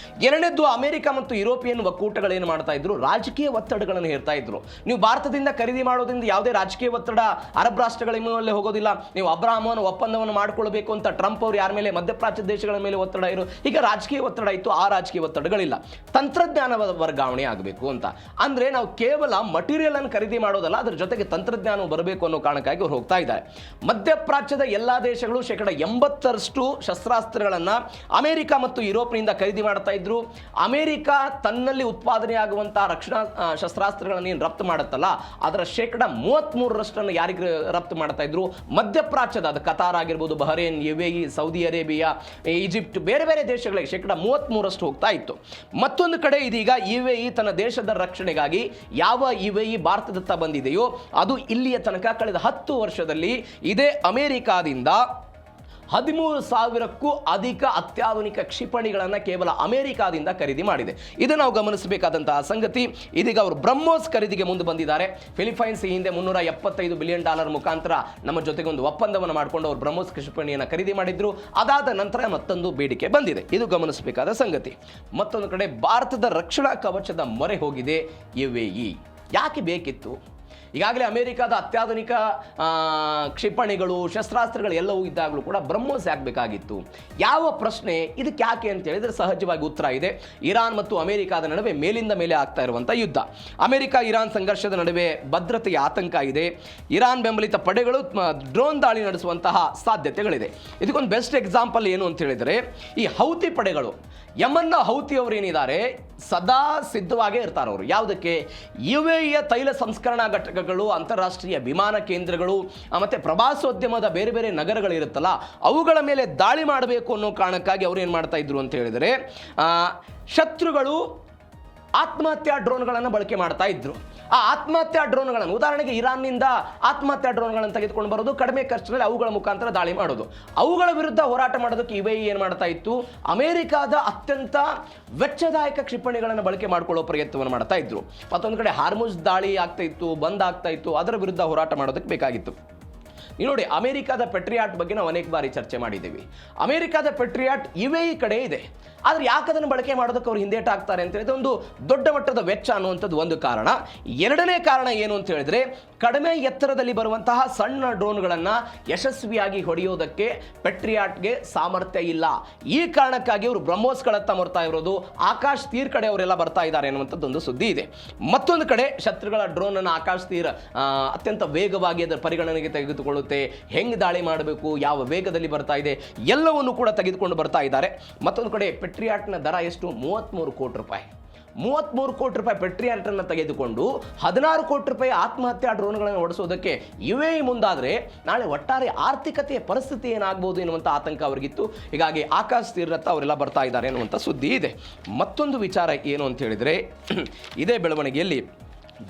ಎರಡನೇದ್ದು, ಅಮೆರಿಕ ಮತ್ತು ಯುರೋಪಿಯನ್ ಒಕ್ಕೂಟಗಳು ಏನು ಮಾಡ್ತಾ ಇದ್ರು, ರಾಜಕೀಯ ಒತ್ತಡಗಳನ್ನು ಹೇರ್ತಾ ಇದ್ರು. ನೀವು ಭಾರತದಿಂದ ಖರೀದಿ ಮಾಡೋದ್ರಿಂದ ಯಾವುದೇ ರಾಜಕೀಯ ಒತ್ತಡ ಅರಬ್ ರಾಷ್ಟ್ರಗಳ ಮೇಲೆ ಹೋಗೋದಿಲ್ಲ. ನೀವು ಅಬ್ರಹಾಮನ ಒಪ್ಪಂದವನ್ನು ಮಾಡ್ಕೊಳ್ಬೇಕು ಅಂತ ಟ್ರಂಪ್ ಅವರು ಯಾರ ಮೇಲೆ, ಮಧ್ಯಪ್ರಾಚ್ಯ ದೇಶಗಳ ಮೇಲೆ ಒತ್ತಡ ಇರು. ಈಗ ರಾಜಕೀಯ ಒತ್ತಡ ಇತ್ತು, ಆ ರಾಜಕೀಯ ಒತ್ತಡಗಳಿಲ್ಲ. ತಂತ್ರಜ್ಞಾನದ ವರ್ಗಾವಣೆ ಆಗಬೇಕು ಅಂತ ಅಂದ್ರೆ ನಾವು ಕೇವಲ ಮಟೀರಿಯಲ್ ಅನ್ನು ಖರೀದಿ ಮಾಡೋದಲ್ಲ, ಅದ್ರ ಜೊತೆಗೆ ತಂತ್ರಜ್ಞಾನ ಬರಬೇಕು ಅನ್ನೋ ಕಾರಣಕ್ಕಾಗಿ ಅವ್ರು ಹೋಗ್ತಾ ಇದ್ದಾರೆ. ಮಧ್ಯಪ್ರಾಚ್ಯದ ಎಲ್ಲಾ ದೇಶಗಳು 80% ಶಸ್ತ್ರಾಸ್ತ್ರಗಳನ್ನು ಅಮೆರಿಕ ಮತ್ತು ಯುರೋಪ್ನಿಂದ ಖರೀದಿ ಮಾಡ್ತಾ ಇದ್ರು. ಅಮೆರಿಕ ತನ್ನಲ್ಲಿ ಉತ್ಪಾದನೆ ಆಗುವಂತಹ ರಕ್ಷಣಾ ಶಸ್ತ್ರಾಸ್ತ್ರಗಳನ್ನು ಏನು ರಫ್ತು ಮಾಡುತ್ತಲ್ಲ, ಅದರ 33% ಯಾರಿಗೆ ರಫ್ತು ಮಾಡ್ತಾ ಇದ್ರು, ಮಧ್ಯಪ್ರಾಚ್ಯದ, ಅದು ಕತಾರ್ ಆಗಿರ್ಬೋದು, Bahrain, UAE, Saudi Arabia, Egypt, ಬೇರೆ ಬೇರೆ ದೇಶಗಳಿಗೆ 33% ಹೋಗ್ತಾ ಇತ್ತು. ಮತ್ತೊಂದು ಕಡೆ ಇದೀಗ UAE ತನ್ನ ದೇಶದ ರಕ್ಷಣೆಗಾಗಿ ಯಾವ UAE ಭಾರತದತ್ತ ಬಂದಿದೆಯೋ ಅದು ಇಲ್ಲಿಯ ತನಕ ಕಳೆದ 10 ವರ್ಷದಲ್ಲಿ ಇದೇ ಅಮೆರಿಕಾದಿಂದ 13,000ಕ್ಕೂ ಅಧಿಕ ಅತ್ಯಾಧುನಿಕ ಕ್ಷಿಪಣಿಗಳನ್ನು ಕೇವಲ ಅಮೆರಿಕಾದಿಂದ ಖರೀದಿ ಮಾಡಿದೆ. ಇದು ನಾವು ಗಮನಿಸಬೇಕಾದಂತಹ ಸಂಗತಿ. ಇದೀಗ ಅವರು ಬ್ರಹ್ಮೋಸ್ ಖರೀದಿಗೆ ಮುಂದೆ ಬಂದಿದ್ದಾರೆ. ಫಿಲಿಪೈನ್ಸ್ ಹಿಂದೆ $375 ಬಿಲಿಯನ್ ಮುಖಾಂತರ ನಮ್ಮ ಜೊತೆಗೆ ಒಂದು ಒಪ್ಪಂದವನ್ನು ಮಾಡಿಕೊಂಡು ಅವರು ಬ್ರಹ್ಮೋಸ್ ಕ್ಷಿಪಣಿಯನ್ನು ಖರೀದಿ ಮಾಡಿದ್ರು. ಅದಾದ ನಂತರ ಮತ್ತೊಂದು ಬೇಡಿಕೆ ಬಂದಿದೆ. ಇದು ಗಮನಿಸಬೇಕಾದ ಸಂಗತಿ. ಮತ್ತೊಂದು ಕಡೆ ಭಾರತದ ರಕ್ಷಣಾ ಕವಚದ ಮೊರೆ ಹೋಗಿದೆ UAE. ಯಾಕೆ ಬೇಕಿತ್ತು? ಈಗಾಗಲೇ ಅಮೆರಿಕದ ಅತ್ಯಾಧುನಿಕ ಕ್ಷಿಪಣಿಗಳು, ಶಸ್ತ್ರಾಸ್ತ್ರಗಳು ಎಲ್ಲವೂ ಇದ್ದಾಗಲೂ ಕೂಡ ಬ್ರಹ್ಮೋಸ್ ಆಗಬೇಕಾಗಿತ್ತು. ಯಾವ ಪ್ರಶ್ನೆ ಇದಕ್ಕೆ ಯಾಕೆ ಅಂತ ಹೇಳಿದ್ರೆ ಸಹಜವಾಗಿ ಉತ್ತರ ಇದೆ. ಇರಾನ್ ಮತ್ತು ಅಮೆರಿಕದ ನಡುವೆ ಮೇಲಿಂದ ಮೇಲೆ ಆಗ್ತಾ ಇರುವಂಥ ಯುದ್ಧ, ಅಮೆರಿಕ ಇರಾನ್ ಸಂಘರ್ಷದ ನಡುವೆ ಭದ್ರತೆಯ ಆತಂಕ ಇದೆ. ಇರಾನ್ ಬೆಂಬಲಿತ ಪಡೆಗಳು ಡ್ರೋನ್ ದಾಳಿ ನಡೆಸುವಂತಹ ಸಾಧ್ಯತೆಗಳಿದೆ. ಇದಕ್ಕೊಂದು ಬೆಸ್ಟ್ ಎಕ್ಸಾಂಪಲ್ ಏನು ಅಂತ ಹೇಳಿದರೆ ಈ ಹೌತಿ ಪಡೆಗಳು, ಯಮನ್ನ ಹೌತಿ ಅವರು ಏನಿದ್ದಾರೆ ಸದಾ ಸಿದ್ಧವಾಗೇ ಇರ್ತಾರೆ. ಅವರು ಯಾವುದಕ್ಕೆ? UAEಯ ತೈಲ ಸಂಸ್ಕರಣಾ ಘಟಕಗಳು, ಅಂತಾರಾಷ್ಟ್ರೀಯ ವಿಮಾನ ಕೇಂದ್ರಗಳು ಮತ್ತು ಪ್ರವಾಸೋದ್ಯಮದ ಬೇರೆ ಬೇರೆ ನಗರಗಳಿರುತ್ತಲ್ಲ ಅವುಗಳ ಮೇಲೆ ದಾಳಿ ಮಾಡಬೇಕು ಅನ್ನೋ ಕಾರಣಕ್ಕಾಗಿ ಅವ್ರು ಏನು ಮಾಡ್ತಾ ಇದ್ರು ಅಂತ ಹೇಳಿದರೆ ಶತ್ರುಗಳು ಆತ್ಮಹತ್ಯಾ ಡ್ರೋನ್ಗಳನ್ನು ಬಳಕೆ ಮಾಡ್ತಾ ಇದ್ರು. ಆ ಆತ್ಮಹತ್ಯಾ ಡ್ರೋನ್ಗಳನ್ನು, ಉದಾಹರಣೆಗೆ ಇರಾನ್ನಿಂದ ಆತ್ಮಹತ್ಯಾ ಡ್ರೋನ್ಗಳನ್ನು ತೆಗೆದುಕೊಂಡು ಬರೋದು, ಕಡಿಮೆ ಖರ್ಚಿನಲ್ಲಿ ಅವುಗಳ ಮುಖಾಂತರ ದಾಳಿ ಮಾಡೋದು. ಅವುಗಳ ವಿರುದ್ಧ ಹೋರಾಟ ಮಾಡೋದಕ್ಕೆ UAE ಏನು ಮಾಡ್ತಾ ಇತ್ತು? ಅಮೆರಿಕಾದ ಅತ್ಯಂತ ವೆಚ್ಚದಾಯಕ ಕ್ಷಿಪಣಿಗಳನ್ನು ಬಳಕೆ ಮಾಡಿಕೊಳ್ಳೋ ಪ್ರಯತ್ನವನ್ನು ಮಾಡ್ತಾ ಇದ್ರು. ಮತ್ತೊಂದು ಕಡೆ ಹಾರ್ಮುಜ್ ದಾಳಿ ಆಗ್ತಾ ಇತ್ತು, ಬಂದ್ ಆಗ್ತಾ ಇತ್ತು, ಅದರ ವಿರುದ್ಧ ಹೋರಾಟ ಮಾಡೋದಕ್ಕೆ ಬೇಕಾಗಿತ್ತು. ನೀವು ನೋಡಿ, ಅಮೆರಿಕಾದ ಪೆಟ್ರಿಯಾಟ್ ಬಗ್ಗೆ ನಾವು ಅನೇಕ ಬಾರಿ ಚರ್ಚೆ ಮಾಡಿದ್ದೀವಿ. ಅಮೆರಿಕಾದ ಪೆಟ್ರಿಯಾಟ್ UAE ಕಡೆ ಇದೆ, ಆದರೆ ಯಾಕೆ ಅದನ್ನು ಬಳಕೆ ಮಾಡೋದಕ್ಕೆ ಅವ್ರು ಹಿಂದೇಟಾಗ್ತಾರೆ ಅಂತ ಹೇಳಿದ್ರೆ ಒಂದು ದೊಡ್ಡ ಮಟ್ಟದ ವೆಚ್ಚ ಅನ್ನುವಂಥದ್ದು ಒಂದು ಕಾರಣ. ಎರಡನೇ ಕಾರಣ ಏನು ಅಂತ ಹೇಳಿದ್ರೆ ಕಡಿಮೆ ಎತ್ತರದಲ್ಲಿ ಬರುವಂತಹ ಸಣ್ಣ ಡ್ರೋನ್ಗಳನ್ನು ಯಶಸ್ವಿಯಾಗಿ ಹೊಡೆಯೋದಕ್ಕೆ ಪೆಟ್ರಿಯಾಟ್ಗೆ ಸಾಮರ್ಥ್ಯ ಇಲ್ಲ. ಈ ಕಾರಣಕ್ಕಾಗಿ ಅವರು ಬ್ರಹ್ಮೋಸ್ಗಳತ್ತ ಬರ್ತಾ ಇರೋದು, ಆಕಾಶ್ ತೀರ್ ಕಡೆ ಅವರೆಲ್ಲ ಬರ್ತಾ ಇದ್ದಾರೆ ಅನ್ನುವಂಥದ್ದು ಒಂದು ಸುದ್ದಿ ಇದೆ. ಮತ್ತೊಂದು ಕಡೆ ಶತ್ರುಗಳ ಡ್ರೋನ್ ಅನ್ನು ಆಕಾಶ್ ತೀರ್ ಅತ್ಯಂತ ವೇಗವಾಗಿ ಅದರ ಪರಿಗಣನೆಗೆ ತೆಗೆದುಕೊಳ್ಳುತ್ತೆ. ಹೆಂಗೆ ದಾಳಿ ಮಾಡಬೇಕು, ಯಾವ ವೇಗದಲ್ಲಿ ಬರ್ತಾ ಇದೆ, ಎಲ್ಲವನ್ನು ಕೂಡ ತೆಗೆದುಕೊಂಡು ಬರ್ತಾ ಇದ್ದಾರೆ. ಮತ್ತೊಂದು ಕಡೆ ಪೆಟ್ರಿಯಾಟ್ನ ದರ ಎಷ್ಟು? 33 ಕೋಟಿ ರೂಪಾಯಿ. 33 ಕೋಟಿ ರೂಪಾಯಿ ಪೆಟ್ರಿಯಾಟನ್ನು ತೆಗೆದುಕೊಂಡು 16 ಕೋಟಿ ರೂಪಾಯಿ ಆತ್ಮಹತ್ಯಾ ಡ್ರೋನ್ಗಳನ್ನು ಓಡಿಸೋದಕ್ಕೆ UAE ಮುಂದಾದರೆ ನಾಳೆ ಒಟ್ಟಾರೆ ಆರ್ಥಿಕತೆಯ ಪರಿಸ್ಥಿತಿ ಏನಾಗಬಹುದು ಎನ್ನುವಂಥ ಆತಂಕ ಅವರಿಗಿತ್ತು. ಹೀಗಾಗಿ ಆಕಾಶ್ ತೀರತ್ತ ಅವರೆಲ್ಲ ಬರ್ತಾ ಇದ್ದಾರೆ ಎನ್ನುವಂಥ ಸುದ್ದಿ ಇದೆ. ಮತ್ತೊಂದು ವಿಚಾರ ಏನು ಅಂತ ಹೇಳಿದರೆ ಇದೇ ಬೆಳವಣಿಗೆಯಲ್ಲಿ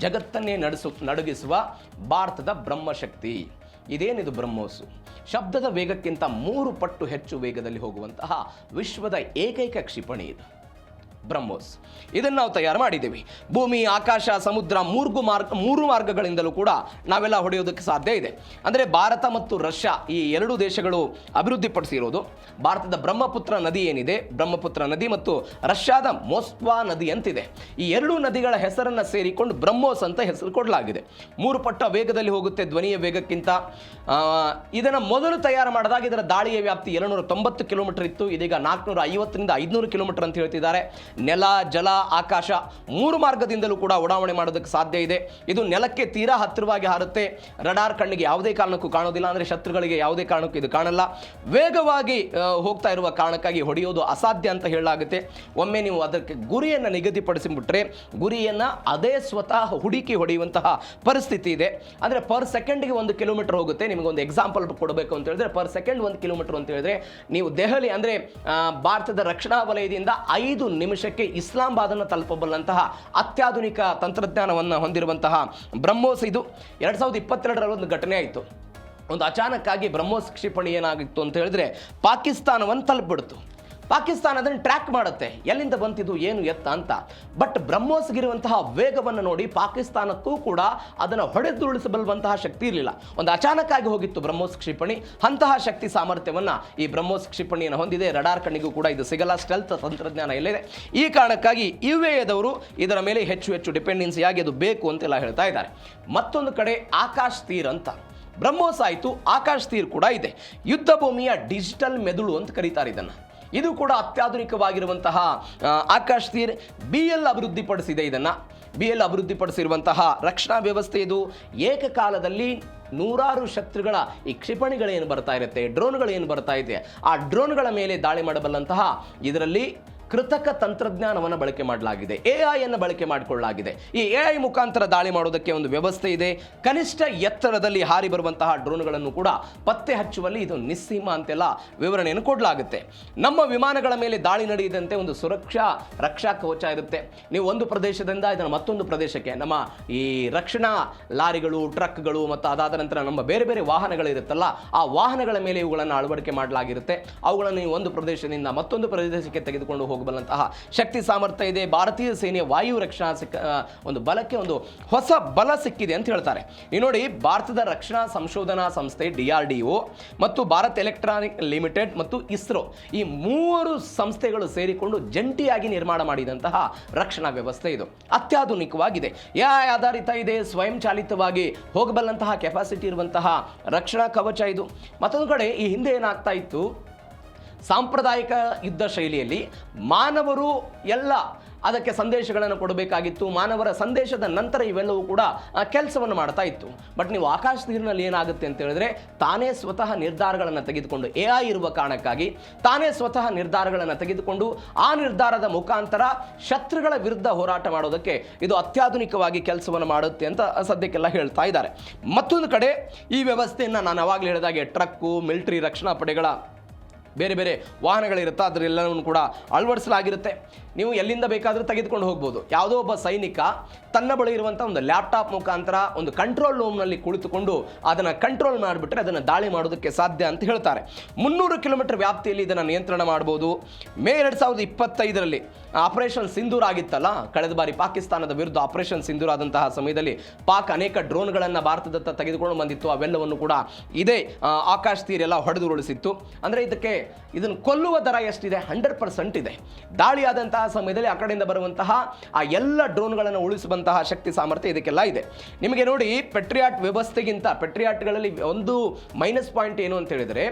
ಜಗತ್ತನ್ನೇ ನಡುಗಿಸುವ ಭಾರತದ ಬ್ರಹ್ಮಶಕ್ತಿ. ಇದೇನಿದು ಬ್ರಹ್ಮೋಸು? ಶಬ್ದದ ವೇಗಕ್ಕಿಂತ 3 ಪಟ್ಟು ಹೆಚ್ಚು ವೇಗದಲ್ಲಿ ಹೋಗುವಂತಹ ವಿಶ್ವದ ಏಕೈಕ ಕ್ಷಿಪಣಿ ಇದು ಬ್ರಹ್ಮೋಸ್. ಇದನ್ನು ನಾವು ತಯಾರು ಮಾಡಿದ್ದೀವಿ. ಭೂಮಿ, ಆಕಾಶ, ಸಮುದ್ರ ಮೂರು ಮಾರ್ಗಗಳಿಂದಲೂ ಕೂಡ ನಾವೆಲ್ಲ ಹೊಡೆಯೋದಕ್ಕೆ ಸಾಧ್ಯ ಇದೆ. ಅಂದರೆ ಭಾರತ ಮತ್ತು ರಷ್ಯಾ ಈ ಎರಡೂ ದೇಶಗಳು ಅಭಿವೃದ್ಧಿಪಡಿಸಿರೋದು ಭಾರತದ ಬ್ರಹ್ಮಪುತ್ರ ನದಿ ಏನಿದೆ, ಬ್ರಹ್ಮಪುತ್ರ ನದಿ ಮತ್ತು ರಷ್ಯಾದ ಮೋಸ್ಕ್ವಾ ನದಿ ಅಂತಿದೆ. ಈ ಎರಡೂ ನದಿಗಳ ಹೆಸರನ್ನು ಸೇರಿಕೊಂಡು ಬ್ರಹ್ಮೋಸ್ ಅಂತ ಹೆಸರು ಕೊಡಲಾಗಿದೆ. 3 ಪಟ್ಟ ವೇಗದಲ್ಲಿ ಹೋಗುತ್ತೆ ಧ್ವನಿಯ ವೇಗಕ್ಕಿಂತ. ಇದನ್ನು ಮೊದಲು ತಯಾರು ಮಾಡಿದಾಗ ಇದರ ದಾಳಿಯ ವ್ಯಾಪ್ತಿ 290 ಕಿಲೋಮೀಟರ್ ಇತ್ತು. ಇದೀಗ 450ರಿಂದ 500 ಕಿಲೋಮೀಟರ್ ಅಂತ ಹೇಳ್ತಿದ್ದಾರೆ. ನೆಲ, ಜಲ, ಆಕಾಶ 3 ಮಾರ್ಗದಿಂದಲೂ ಕೂಡ ಉಡಾವಣೆ ಮಾಡೋದಕ್ಕೆ ಸಾಧ್ಯ ಇದೆ. ಇದು ನೆಲಕ್ಕೆ ತೀರಾ ಹತ್ತಿರವಾಗಿ ಹಾರುತ್ತೆ. ರಡಾರ್ ಕಣ್ಣಿಗೆ ಯಾವುದೇ ಕಾರಣಕ್ಕೂ ಕಾಣೋದಿಲ್ಲ, ಅಂದರೆ ಶತ್ರುಗಳಿಗೆ ಯಾವುದೇ ಕಾರಣಕ್ಕೂ ಇದು ಕಾಣಲ್ಲ. ವೇಗವಾಗಿ ಹೋಗ್ತಾ ಇರುವ ಕಾರಣಕ್ಕಾಗಿ ಹೊಡೆಯೋದು ಅಸಾಧ್ಯ ಅಂತ ಹೇಳಲಾಗುತ್ತೆ. ಒಮ್ಮೆ ನೀವು ಅದಕ್ಕೆ ಗುರಿಯನ್ನು ನಿಗದಿಪಡಿಸಿಬಿಟ್ರೆ ಗುರಿಯನ್ನು ಅದೇ ಸ್ವತಃ ಹುಡುಕಿ ಹೊಡೆಯುವಂತಹ ಪರಿಸ್ಥಿತಿ ಇದೆ. ಅಂದರೆ ಪರ್ ಸೆಕೆಂಡ್ಗೆ 1 ಕಿಲೋಮೀಟರ್ ಹೋಗುತ್ತೆ. ನಿಮಗೊಂದು ಎಕ್ಸಾಂಪಲ್ ಕೊಡಬೇಕು ಅಂತ ಹೇಳಿದ್ರೆ ಪರ್ ಸೆಕೆಂಡ್ 1 ಕಿಲೋಮೀಟರ್ ಅಂತ ಹೇಳಿದ್ರೆ ನೀವು ದೆಹಲಿ ಅಂದರೆ ಭಾರತದ ರಕ್ಷಣಾ ವಲಯದಿಂದ 5 ನಿಮಿಷಕ್ಕೆ ಇಸ್ಲಾಮಾಬಾದನ್ನು ತಲುಪಬಲ್ಲಂತಹ ಅತ್ಯಾಧುನಿಕ ತಂತ್ರಜ್ಞಾನವನ್ನು ಹೊಂದಿರುವಂತಹ ಬ್ರಹ್ಮೋಸ್ ಇದು 2022ರಲ್ಲಿ ಒಂದು ಘಟನೆ ಆಯಿತು. ಒಂದು ಅಚಾನಕ್ಕಾಗಿ ಬ್ರಹ್ಮೋಸ್ ಕ್ಷಿಪಣಿ ಏನಾಗಿತ್ತು ಅಂತ ಹೇಳಿದ್ರೆ ಪಾಕಿಸ್ತಾನವನ್ನು ತಲುಪಿಬಿಡ್ತು. ಪಾಕಿಸ್ತಾನ ಅದನ್ನು ಟ್ರ್ಯಾಕ್ ಮಾಡುತ್ತೆ, ಎಲ್ಲಿಂದ ಬಂತಿದ್ದು, ಏನು ಎತ್ತ ಅಂತ. ಬಟ್ ಬ್ರಹ್ಮೋಸ್ಗಿರುವಂತಹ ವೇಗವನ್ನು ನೋಡಿ ಪಾಕಿಸ್ತಾನಕ್ಕೂ ಕೂಡ ಅದನ್ನು ಹೊಡೆದುರುಳಿಸಬಲ್ಲಂತಹ ಶಕ್ತಿ ಇರಲಿಲ್ಲ. ಒಂದು ಅಚಾನಕ್ಕಾಗಿ ಹೋಗಿತ್ತು ಬ್ರಹ್ಮೋಸ್ ಕ್ಷಿಪಣಿ. ಅಂತಹ ಶಕ್ತಿ ಸಾಮರ್ಥ್ಯವನ್ನು ಈ ಬ್ರಹ್ಮೋಸ್ ಕ್ಷಿಪಣಿಯನ್ನು ಹೊಂದಿದೆ. ರಡಾರ್ ಕಣ್ಣಿಗೂ ಕೂಡ ಇದು ಸಿಗಲ್ಲ, ಸ್ಟೆಲ್ತ್ ತಂತ್ರಜ್ಞಾನ ಇಲ್ಲಿದೆ. ಈ ಕಾರಣಕ್ಕಾಗಿ UAEದವರು ಇದರ ಮೇಲೆ ಹೆಚ್ಚು ಡಿಪೆಂಡೆನ್ಸಿಯಾಗಿ ಅದು ಬೇಕು ಅಂತೆಲ್ಲ ಹೇಳ್ತಾ ಇದ್ದಾರೆ. ಮತ್ತೊಂದು ಕಡೆ ಆಕಾಶ್ ತೀರ್ ಅಂತ ಬ್ರಹ್ಮೋಸ್ ಆಯಿತು, ಆಕಾಶ್ ತೀರ್ ಕೂಡ ಇದೆ. ಯುದ್ಧ ಭೂಮಿಯ ಡಿಜಿಟಲ್ ಮೆದುಳು ಅಂತ ಕರೀತಾರೆ ಇದನ್ನು. ಇದು ಕೂಡ ಅತ್ಯಾಧುನಿಕವಾಗಿರುವಂತಹ ಆಕಾಶ್ ತೀರ್ BL ಅಭಿವೃದ್ಧಿಪಡಿಸಿದೆ. ಇದನ್ನು BL ಅಭಿವೃದ್ಧಿಪಡಿಸಿರುವಂತಹ ರಕ್ಷಣಾ ವ್ಯವಸ್ಥೆ ಇದು. ಏಕಕಾಲದಲ್ಲಿ 100 ಶತ್ರುಗಳ ಈ ಕ್ಷಿಪಣಿಗಳೇನು ಬರ್ತಾ ಇರುತ್ತೆ, ಡ್ರೋನ್ಗಳೇನು ಬರ್ತಾ ಇದೆ, ಆ ಡ್ರೋನ್ಗಳ ಮೇಲೆ ದಾಳಿ ಮಾಡಬಲ್ಲಂತಹ ಇದರಲ್ಲಿ ಕೃತಕ ತಂತ್ರಜ್ಞಾನವನ್ನು ಬಳಕೆ ಮಾಡಲಾಗಿದೆ, AI ಬಳಕೆ ಮಾಡಿಕೊಳ್ಳಲಾಗಿದೆ. ಈ AI ಮುಖಾಂತರ ದಾಳಿ ಮಾಡೋದಕ್ಕೆ ಒಂದು ವ್ಯವಸ್ಥೆ ಇದೆ. ಕನಿಷ್ಠ ಎತ್ತರದಲ್ಲಿ ಹಾರಿ ಬರುವಂತಹ ಡ್ರೋನ್ಗಳನ್ನು ಕೂಡ ಪತ್ತೆ ಹಚ್ಚುವಲ್ಲಿ ಇದು ನಿಸ್ಸೀಮ ಅಂತೆಲ್ಲ ವಿವರಣೆಯನ್ನು ಕೊಡಲಾಗುತ್ತೆ. ನಮ್ಮ ವಿಮಾನಗಳ ಮೇಲೆ ದಾಳಿ ನಡೆಯದಂತೆ ಒಂದು ರಕ್ಷಾ ಕವಚ ಇರುತ್ತೆ. ನೀವು ಒಂದು ಪ್ರದೇಶದಿಂದ ಇದನ್ನು ಮತ್ತೊಂದು ಪ್ರದೇಶಕ್ಕೆ ನಮ್ಮ ಈ ರಕ್ಷಣಾ ಲಾರಿಗಳು, ಟ್ರಕ್ಗಳು ಮತ್ತು ಅದಾದ ನಂತರ ನಮ್ಮ ಬೇರೆ ಬೇರೆ ವಾಹನಗಳಿರುತ್ತಲ್ಲ, ಆ ವಾಹನಗಳ ಮೇಲೆ ಇವುಗಳನ್ನು ಅಳವಡಿಕೆ ಮಾಡಲಾಗಿರುತ್ತೆ. ಅವುಗಳನ್ನು ನೀವು ಒಂದು ಪ್ರದೇಶದಿಂದ ಮತ್ತೊಂದು ಪ್ರದೇಶಕ್ಕೆ ತೆಗೆದುಕೊಂಡು ಹೋಗಬಲ್ಲಂತಹ ಶಕ್ತಿ ಸಾಮರ್ಥ್ಯ ಇದೆ. ಭಾರತೀಯ ಸೇನೆಯ ವಾಯು ರಕ್ಷಣಾ ಒಂದು ಬಲಕ್ಕೆ ಒಂದು ಹೊಸ ಬಲ ಸಿಕ್ಕಿದೆ ಅಂತ ಹೇಳ್ತಾರೆ. ಈ ನೋಡಿ, ಭಾರತದ ರಕ್ಷಣಾ ಸಂಶೋಧನಾ ಸಂಸ್ಥೆ DRDO ಮತ್ತು ಭಾರತ್ ಎಲೆಕ್ಟ್ರಾನಿಕ್ ಲಿಮಿಟೆಡ್ ಮತ್ತು ಇಸ್ರೋ, ಈ ಮೂವರು ಸಂಸ್ಥೆಗಳು ಸೇರಿಕೊಂಡು ಜಂಟಿಯಾಗಿ ನಿರ್ಮಾಣ ಮಾಡಿದಂತಹ ರಕ್ಷಣಾ ವ್ಯವಸ್ಥೆ ಇದು ಅತ್ಯಾಧುನಿಕವಾಗಿದೆ. AI ಆಧಾರಿತ ಇದೆ, ಸ್ವಯಂ ಚಾಲಿತವಾಗಿ ಹೋಗಬಲ್ಲಂತಹ ಕೆಪಾಸಿಟಿ ಇರುವಂತಹ ರಕ್ಷಣಾ ಕವಚ ಇದು. ಮತ್ತೊಂದು ಕಡೆ ಈ ಹಿಂದೆ ಏನಾಗ್ತಾ ಇತ್ತು, ಸಾಂಪ್ರದಾಯಿಕ ಯುದ್ಧ ಶೈಲಿಯಲ್ಲಿ ಮಾನವರು ಎಲ್ಲ ಅದಕ್ಕೆ ಸಂದೇಶಗಳನ್ನು ಕೊಡಬೇಕಾಗಿತ್ತು. ಮಾನವರ ಸಂದೇಶದ ನಂತರ ಇವೆಲ್ಲವೂ ಕೂಡ ಕೆಲಸವನ್ನು ಮಾಡ್ತಾ ಇತ್ತು. ಬಟ್ ನೀವು ಆಕಾಶ ನೀರಿನಲ್ಲಿ ಏನಾಗುತ್ತೆ ಅಂತ ಹೇಳಿದ್ರೆ, ತಾನೇ ಸ್ವತಃ ನಿರ್ಧಾರಗಳನ್ನು ತೆಗೆದುಕೊಂಡು, AI ಇರುವ ಕಾರಣಕ್ಕಾಗಿ ತಾನೇ ಸ್ವತಃ ನಿರ್ಧಾರಗಳನ್ನು ತೆಗೆದುಕೊಂಡು ಆ ನಿರ್ಧಾರದ ಮುಖಾಂತರ ಶತ್ರುಗಳ ವಿರುದ್ಧ ಹೋರಾಟ ಮಾಡೋದಕ್ಕೆ ಇದು ಅತ್ಯಾಧುನಿಕವಾಗಿ ಕೆಲಸವನ್ನು ಮಾಡುತ್ತೆ ಅಂತ ಸದ್ಯಕ್ಕೆಲ್ಲ ಹೇಳ್ತಾ ಇದ್ದಾರೆ. ಮತ್ತೊಂದು ಕಡೆ ಈ ವ್ಯವಸ್ಥೆಯನ್ನು ನಾನು ಅವಾಗಲೇ ಹೇಳಿದಾಗೆ ಟ್ರಕ್ಕು, ಮಿಲಿಟರಿ ರಕ್ಷಣಾ ಪಡೆಗಳ ಬೇರೆ ಬೇರೆ ವಾಹನಗಳಿರುತ್ತೆ, ಅದರೆಲ್ಲವನ್ನು ಕೂಡ ಅಳವಡಿಸಲಾಗಿರುತ್ತೆ. ನೀವು ಎಲ್ಲಿಂದ ಬೇಕಾದರೂ ತೆಗೆದುಕೊಂಡು ಹೋಗ್ಬೋದು. ಯಾವುದೋ ಒಬ್ಬ ಸೈನಿಕ ತನ್ನ ಬಳಿ ಇರುವಂಥ ಒಂದು ಲ್ಯಾಪ್ಟಾಪ್ ಮುಖಾಂತರ ಒಂದು ಕಂಟ್ರೋಲ್ ರೂಮ್ನಲ್ಲಿ ಕುಳಿತುಕೊಂಡು ಅದನ್ನು ಕಂಟ್ರೋಲ್ ಮಾಡಿಬಿಟ್ರೆ ಅದನ್ನು ದಾಳಿ ಮಾಡೋದಕ್ಕೆ ಸಾಧ್ಯ ಅಂತ ಹೇಳ್ತಾರೆ. 300 ಕಿಲೋಮೀಟರ್ ವ್ಯಾಪ್ತಿಯಲ್ಲಿ ಇದನ್ನು ನಿಯಂತ್ರಣ ಮಾಡ್ಬೋದು. ಮೇ 2025ರಲ್ಲಿ ಆಪರೇಷನ್ ಸಿಂಧೂರ್ ಆಗಿತ್ತಲ್ಲ, ಕಳೆದ ಬಾರಿ ಪಾಕಿಸ್ತಾನದ ವಿರುದ್ಧ ಆಪರೇಷನ್ ಸಿಂಧೂರ್ ಆದಂತಹ ಸಮಯದಲ್ಲಿ ಪಾಕ್ ಅನೇಕ ಡ್ರೋನ್ಗಳನ್ನು ಭಾರತದತ್ತ ತೆಗೆದುಕೊಂಡು ಬಂದಿತ್ತು. ಅವೆಲ್ಲವನ್ನು ಕೂಡ ಇದೇ ಆಕಾಶ್ ತೀರ್ ಎಲ್ಲ ಹೊಡೆದುರುಳಿಸಿತ್ತು. ಅಂದರೆ ಇದನ್ನು ಕೊಲ್ಲುವ ದರ ಎಷ್ಟಿದೆ? 100% ಇದೆ. ದಾಳಿಯಾದಂತಹ ಸಮಯದಲ್ಲಿ ಆ ಕಡೆಯಿಂದ ಬರುವಂತಹ ಆ ಎಲ್ಲ ಡ್ರೋನ್ಗಳನ್ನು ಉಳಿಸುವಂತಹ ಶಕ್ತಿ ಸಾಮರ್ಥ್ಯ ಇದಕ್ಕೆಲ್ಲ ಇದೆ. ನಿಮಗೆ ನೋಡಿ, ಪೆಟ್ರಿಯಾಟ್ ವ್ಯವಸ್ಥೆಗಿಂತ ಪೆಟ್ರಿಯಾಟ್ಗಳಲ್ಲಿ ಒಂದು ಮೈನಸ್ ಪಾಯಿಂಟ್ ಏನು ಅಂತ ಹೇಳಿದರೆ,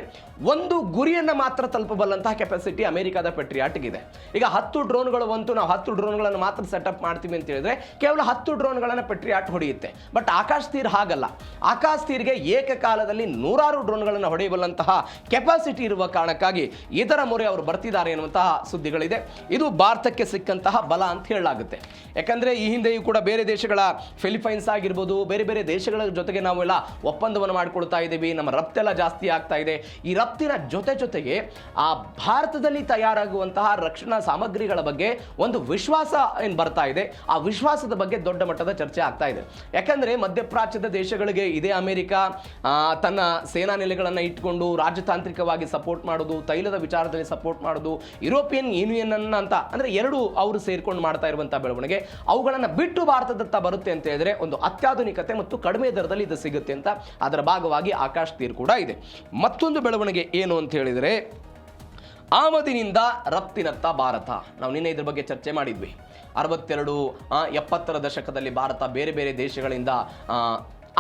ಒಂದು ಗುರಿಯನ್ನು ಮಾತ್ರ ತಲುಪಬಲ್ಲಂತಹ ಕೆಪಾಸಿಟಿ ಅಮೆರಿಕದ ಪೆಟ್ರಿಯಾಟ್ಗಿದೆ. ಈಗ 10 ಡ್ರೋನ್ಗಳು ಬಂತು, ನಾವು 10 ಡ್ರೋನ್ಗಳನ್ನು ಮಾತ್ರ ಸೆಟಪ್ ಮಾಡ್ತೀವಿ ಅಂತ ಹೇಳಿದ್ರೆ ಕೇವಲ 10 ಡ್ರೋನ್ಗಳನ್ನು ಪೆಟ್ರಿಯಾಟ್ ಹೊಡೆಯುತ್ತೆ. ಬಟ್ ಆಕಾಶ್ ತೀರ್ ಹಾಗಲ್ಲ. ಆಕಾಶ್ ತೀರ್ಗೆ ಏಕಕಾಲದಲ್ಲಿ 100 ಡ್ರೋನ್ಗಳನ್ನು ಹೊಡೆಯಬಲ್ಲಂತಹ ಕೆಪಾಸಿಟಿ ಇರುವ ಕಾರಣಕ್ಕಾಗಿ ಇದರ ಮೊರೆ ಅವರು ಬರ್ತಿದ್ದಾರೆ ಎನ್ನುವಂತಹ ಸುದ್ದಿಗಳಿದೆ. ಇದು ಭಾರತಕ್ಕೆ ಸಿಕ್ಕಂತಹ ಬಲ ಅಂತ ಹೇಳಲಾಗುತ್ತೆ. ಯಾಕಂದರೆ ಈ ಹಿಂದೆಯೂ ಕೂಡ ಬೇರೆ ದೇಶಗಳ ಫಿಲಿಪೈನ್ಸ್ ಆಗಿರ್ಬೋದು, ಬೇರೆ ಬೇರೆ ದೇಶಗಳ ಜೊತೆಗೆ ನಾವೆಲ್ಲ ಒಪ್ಪಂದವನ್ನು ಮಾಡ್ಕೊಳ್ತಾ ಇದ್ದೀವಿ. ನಮ್ಮ ರಫ್ತೆಲ್ಲ ಜಾಸ್ತಿ ಆಗ್ತಾ ಇದೆ. ಈ ರಫ್ತಿನ ಜೊತೆಗೆ ಆ ಭಾರತದಲ್ಲಿ ತಯಾರಾಗುವಂತಹ ರಕ್ಷಣಾ ಸಾಮಗ್ರಿಗಳ ಬಗ್ಗೆ ಒಂದು ವಿಶ್ವಾಸ ಏನು ಬರ್ತಾ ಇದೆ, ಆ ವಿಶ್ವಾಸದ ಬಗ್ಗೆ ದೊಡ್ಡ ಮಟ್ಟದ ಚರ್ಚೆ ಆಗ್ತಾ ಇದೆ. ಯಾಕಂದರೆ ಮಧ್ಯಪ್ರಾಚ್ಯದ ದೇಶಗಳಿಗೆ ಇದೇ ಅಮೆರಿಕ ತನ್ನ ಸೇನಾ ನೆಲೆಗಳನ್ನು ಇಟ್ಕೊಂಡು ರಾಜತಾಂತ್ರಿಕವಾಗಿ ಸಪೋರ್ಟ್ ಮಾಡೋದು, ತೈಲದ ವಿಚಾರದಲ್ಲಿ ಸಪೋರ್ಟ್ ಮಾಡೋದು, ಯುರೋಪಿಯನ್ ಯೂನಿಯನ್ ಅಂತ ಅಂದರೆ ಎರಡು ಅವರು ಸೇರ್ಕೊಂಡು ಮಾಡ್ತಾ ಇರುವಂತಹ ಬೆಳವಣಿಗೆ, ಅವುಗಳನ್ನು ಬಿಟ್ಟು ಭಾರತದತ್ತ ಬರುತ್ತೆ ಅಂತ ಹೇಳಿದ್ರೆ ಒಂದು ಅತ್ಯಾಧುನಿಕತೆ ಮತ್ತು ಕಡಿಮೆ ದರದಲ್ಲಿ ಇದು ಸಿಗುತ್ತೆ ಅಂತ ಅದರ ಭಾಗವಾಗಿ ಆಕಾಶ್ ತೀರ್ ಕೂಡ ಇದೆ. ಮತ್ತೊಂದು ಬೆಳವಣಿಗೆ ಏನು ಅಂತ ಹೇಳಿದರೆ, ಆಮದಿನಿಂದ ರಫ್ತಿನತ್ತ ಭಾರತ. ನಾವು ನಿನ್ನೆ ಇದ್ರ ಬಗ್ಗೆ ಚರ್ಚೆ ಮಾಡಿದ್ವಿ. 62, 70ರ ದಶಕದಲ್ಲಿ ಭಾರತ ಬೇರೆ ಬೇರೆ ದೇಶಗಳಿಂದ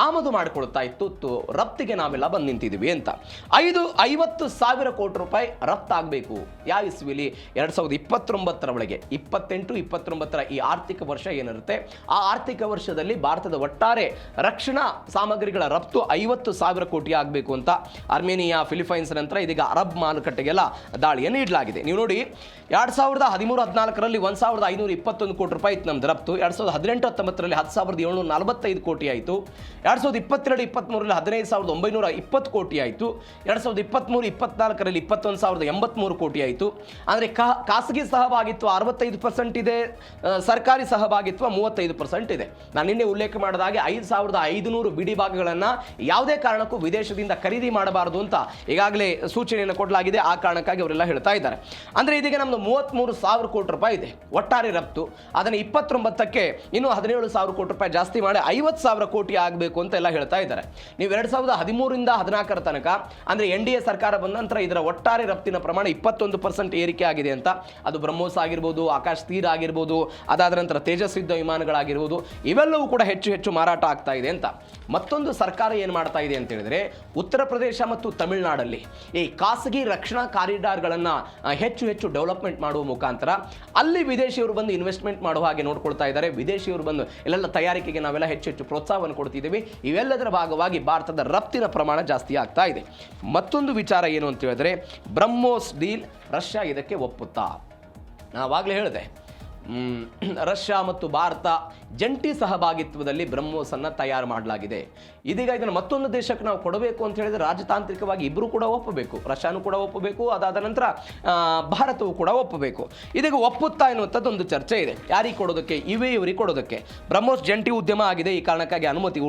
ಆಮದು ಮಾಡಿಕೊಳ್ತಾ ಇತ್ತು. ರಫ್ತಿಗೆ ನಾವೆಲ್ಲ ಬಂದು ನಿಂತಿದ್ದೀವಿ ಅಂತ. 50,000 ಕೋಟಿ ರೂಪಾಯಿ ರಫ್ತಾಗಬೇಕು. ಯಾವ ಇಸ್ವಿಲಿ? 2029ರ ಒಳಗೆ. 28-29ರ ಈ ಆರ್ಥಿಕ ವರ್ಷ ಏನಿರುತ್ತೆ, ಆ ಆರ್ಥಿಕ ವರ್ಷದಲ್ಲಿ ಭಾರತದ ಒಟ್ಟಾರೆ ರಕ್ಷಣಾ ಸಾಮಗ್ರಿಗಳ ರಫ್ತು 50,000 ಕೋಟಿ ಆಗಬೇಕು ಅಂತ ಅರ್ಮೇನಿಯಾ, ಫಿಲಿಪೈನ್ಸ್ ನಂತರ ಇದೀಗ ಅರಬ್ ಮಾರುಕಟ್ಟೆಗೆಲ್ಲ ದಾಳಿಯನ್ನು ಇಡಲಾಗಿದೆ. ನೀವು ನೋಡಿ, 2013-14ರಲ್ಲಿ 1,521 ಕೋಟಿ ರೂಪಾಯಿ ಇತ್ತು ನಮ್ದು ರಫ್ತು. 2018-19ರಲ್ಲಿ 10,745 ಕೋಟಿ ಆಯಿತು. 2022-23ರಲ್ಲಿ 15,920 ಕೋಟಿ ಆಯಿತು. 2023-24ರಲ್ಲಿ 21,083 ಕೋಟಿ ಆಯಿತು. ಅಂದರೆ ಖಾಸಗಿ ಸಹಭಾಗಿತ್ವ 65% ಇದೆ, ಸರ್ಕಾರಿ ಸಹಭಾಗಿತ್ವ 35% ಇದೆ. ನಾನು ನಿನ್ನೆ ಉಲ್ಲೇಖ ಮಾಡಿದ ಹಾಗೆ 5,500 ಬಿಡಿ ಭಾಗಗಳನ್ನು ಯಾವುದೇ ಕಾರಣಕ್ಕೂ ವಿದೇಶದಿಂದ ಖರೀದಿ ಮಾಡಬಾರದು ಅಂತ ಈಗಾಗಲೇ ಸೂಚನೆಯನ್ನು ಕೊಡಲಾಗಿದೆ. ಆ ಕಾರಣಕ್ಕಾಗಿ ಅವರೆಲ್ಲ ಹೇಳ್ತಾ ಇದ್ದಾರೆ. ಅಂದರೆ ಇದೀಗ ನಮ್ಮದು 33,000 ಕೋಟಿ ರೂಪಾಯಿ ಇದೆ ಒಟ್ಟಾರೆ ರಫ್ತು. ಅದನ್ನು 29ಕ್ಕೆ ಇನ್ನೂ 17,000 ಕೋಟಿ ರೂಪಾಯಿ ಜಾಸ್ತಿ ಮಾಡಿ 50,000 ಕೋಟಿ ಆಗಬೇಕು ಅಂತ ಎಲ್ಲ ಹೇಳ್ತಾ ಇದ್ದಾರೆ. ನೀವು 2013-14 ತನಕ ಅಂದರೆ NDA ಸರ್ಕಾರ ಬಂದ ನಂತರ ಇದರ ಒಟ್ಟಾರೆ ರಫ್ತಿನ ಪ್ರಮಾಣ 21% ಏರಿಕೆ ಆಗಿದೆ ಅಂತ. ಅದು ಬ್ರಹ್ಮೋಸ್ ಆಗಿರ್ಬೋದು, ಆಕಾಶ್ ತೀರ್ ಆಗಿರ್ಬೋದು, ಅದಾದ ನಂತರ ತೇಜಸ್ ಯುದ್ಧ ವಿಮಾನಗಳಾಗಿರ್ಬೋದು, ಇವೆಲ್ಲವೂ ಕೂಡ ಹೆಚ್ಚು ಮಾರಾಟ ಆಗ್ತಾ ಇದೆ ಅಂತ. ಮತ್ತೊಂದು ಸರ್ಕಾರ ಏನು ಮಾಡ್ತಾ ಇದೆ ಅಂತ ಹೇಳಿದ್ರೆ, ಉತ್ತರ ಪ್ರದೇಶ ಮತ್ತು ತಮಿಳುನಾಡಲ್ಲಿ ಈ ಖಾಸಗಿ ರಕ್ಷಣಾ ಕಾರಿಡಾರ್ಗಳನ್ನು ಹೆಚ್ಚು ಡೆವಲಪ್ಮೆಂಟ್ ಮಾಡುವ ಮುಖಾಂತರ ಅಲ್ಲಿ ವಿದೇಶಿಯವರು ಬಂದು ಇನ್ವೆಸ್ಟ್ಮೆಂಟ್ ಮಾಡುವ ಹಾಗೆ ನೋಡ್ಕೊಳ್ತಾ ಇದ್ದಾರೆ. ವಿದೇಶಿಯವರು ಬಂದು ಇಲ್ಲೆಲ್ಲ ತಯಾರಿಕೆಗೆ ನಾವೆಲ್ಲ ಹೆಚ್ಚು ಪ್ರೋತ್ಸಾಹವನ್ನು ಕೊಡ್ತಿದ್ದೀವಿ. ಇವೆಲ್ಲದರ ಭಾಗವಾಗಿ ಭಾರತದ ರಫ್ತಿನ ಪ್ರಮಾಣ ಜಾಸ್ತಿ ಆಗ್ತಾ ಇದೆ. ಮತ್ತೊಂದು ವಿಚಾರ ಏನು ಅಂತ ಹೇಳಿದ್ರೆ, ಬ್ರಹ್ಮೋಸ್ ಡೀಲ್, ರಷ್ಯಾ ಇದಕ್ಕೆ ಒಪ್ಪುತ್ತಾ? ನಾವಾಗಲೇ ಹೇಳಿದೆ, ರಷ್ಯಾ ಮತ್ತು ಭಾರತ ಜಂಟಿ ಸಹಭಾಗಿತ್ವದಲ್ಲಿ ಬ್ರಹ್ಮೋಸನ್ನು ತಯಾರು ಮಾಡಲಾಗಿದೆ. ಇದೀಗ ಇದನ್ನು ಮತ್ತೊಂದು ದೇಶಕ್ಕೆ ನಾವು ಕೊಡಬೇಕು ಅಂತ ಹೇಳಿದ್ರೆ ರಾಜತಾಂತ್ರಿಕವಾಗಿ ಇಬ್ಬರು ಕೂಡ ಒಪ್ಪಬೇಕು. ರಷ್ಯಾನು ಕೂಡ ಒಪ್ಪಬೇಕು, ಅದಾದ ನಂತರ ಭಾರತವು ಕೂಡ ಒಪ್ಪಬೇಕು. ಇದೀಗ ಒಪ್ಪುತ್ತಾ ಎನ್ನುವಂಥದ್ದು ಒಂದು ಚರ್ಚೆ ಇದೆ. ಯಾರಿಗೆ ಕೊಡೋದಕ್ಕೆ? ಇವರಿಗೆ ಕೊಡೋದಕ್ಕೆ. ಬ್ರಹ್ಮೋಸ್ ಜಂಟಿ ಉದ್ಯಮ ಆಗಿದೆ, ಈ ಕಾರಣಕ್ಕಾಗಿ ಅನುಮತಿ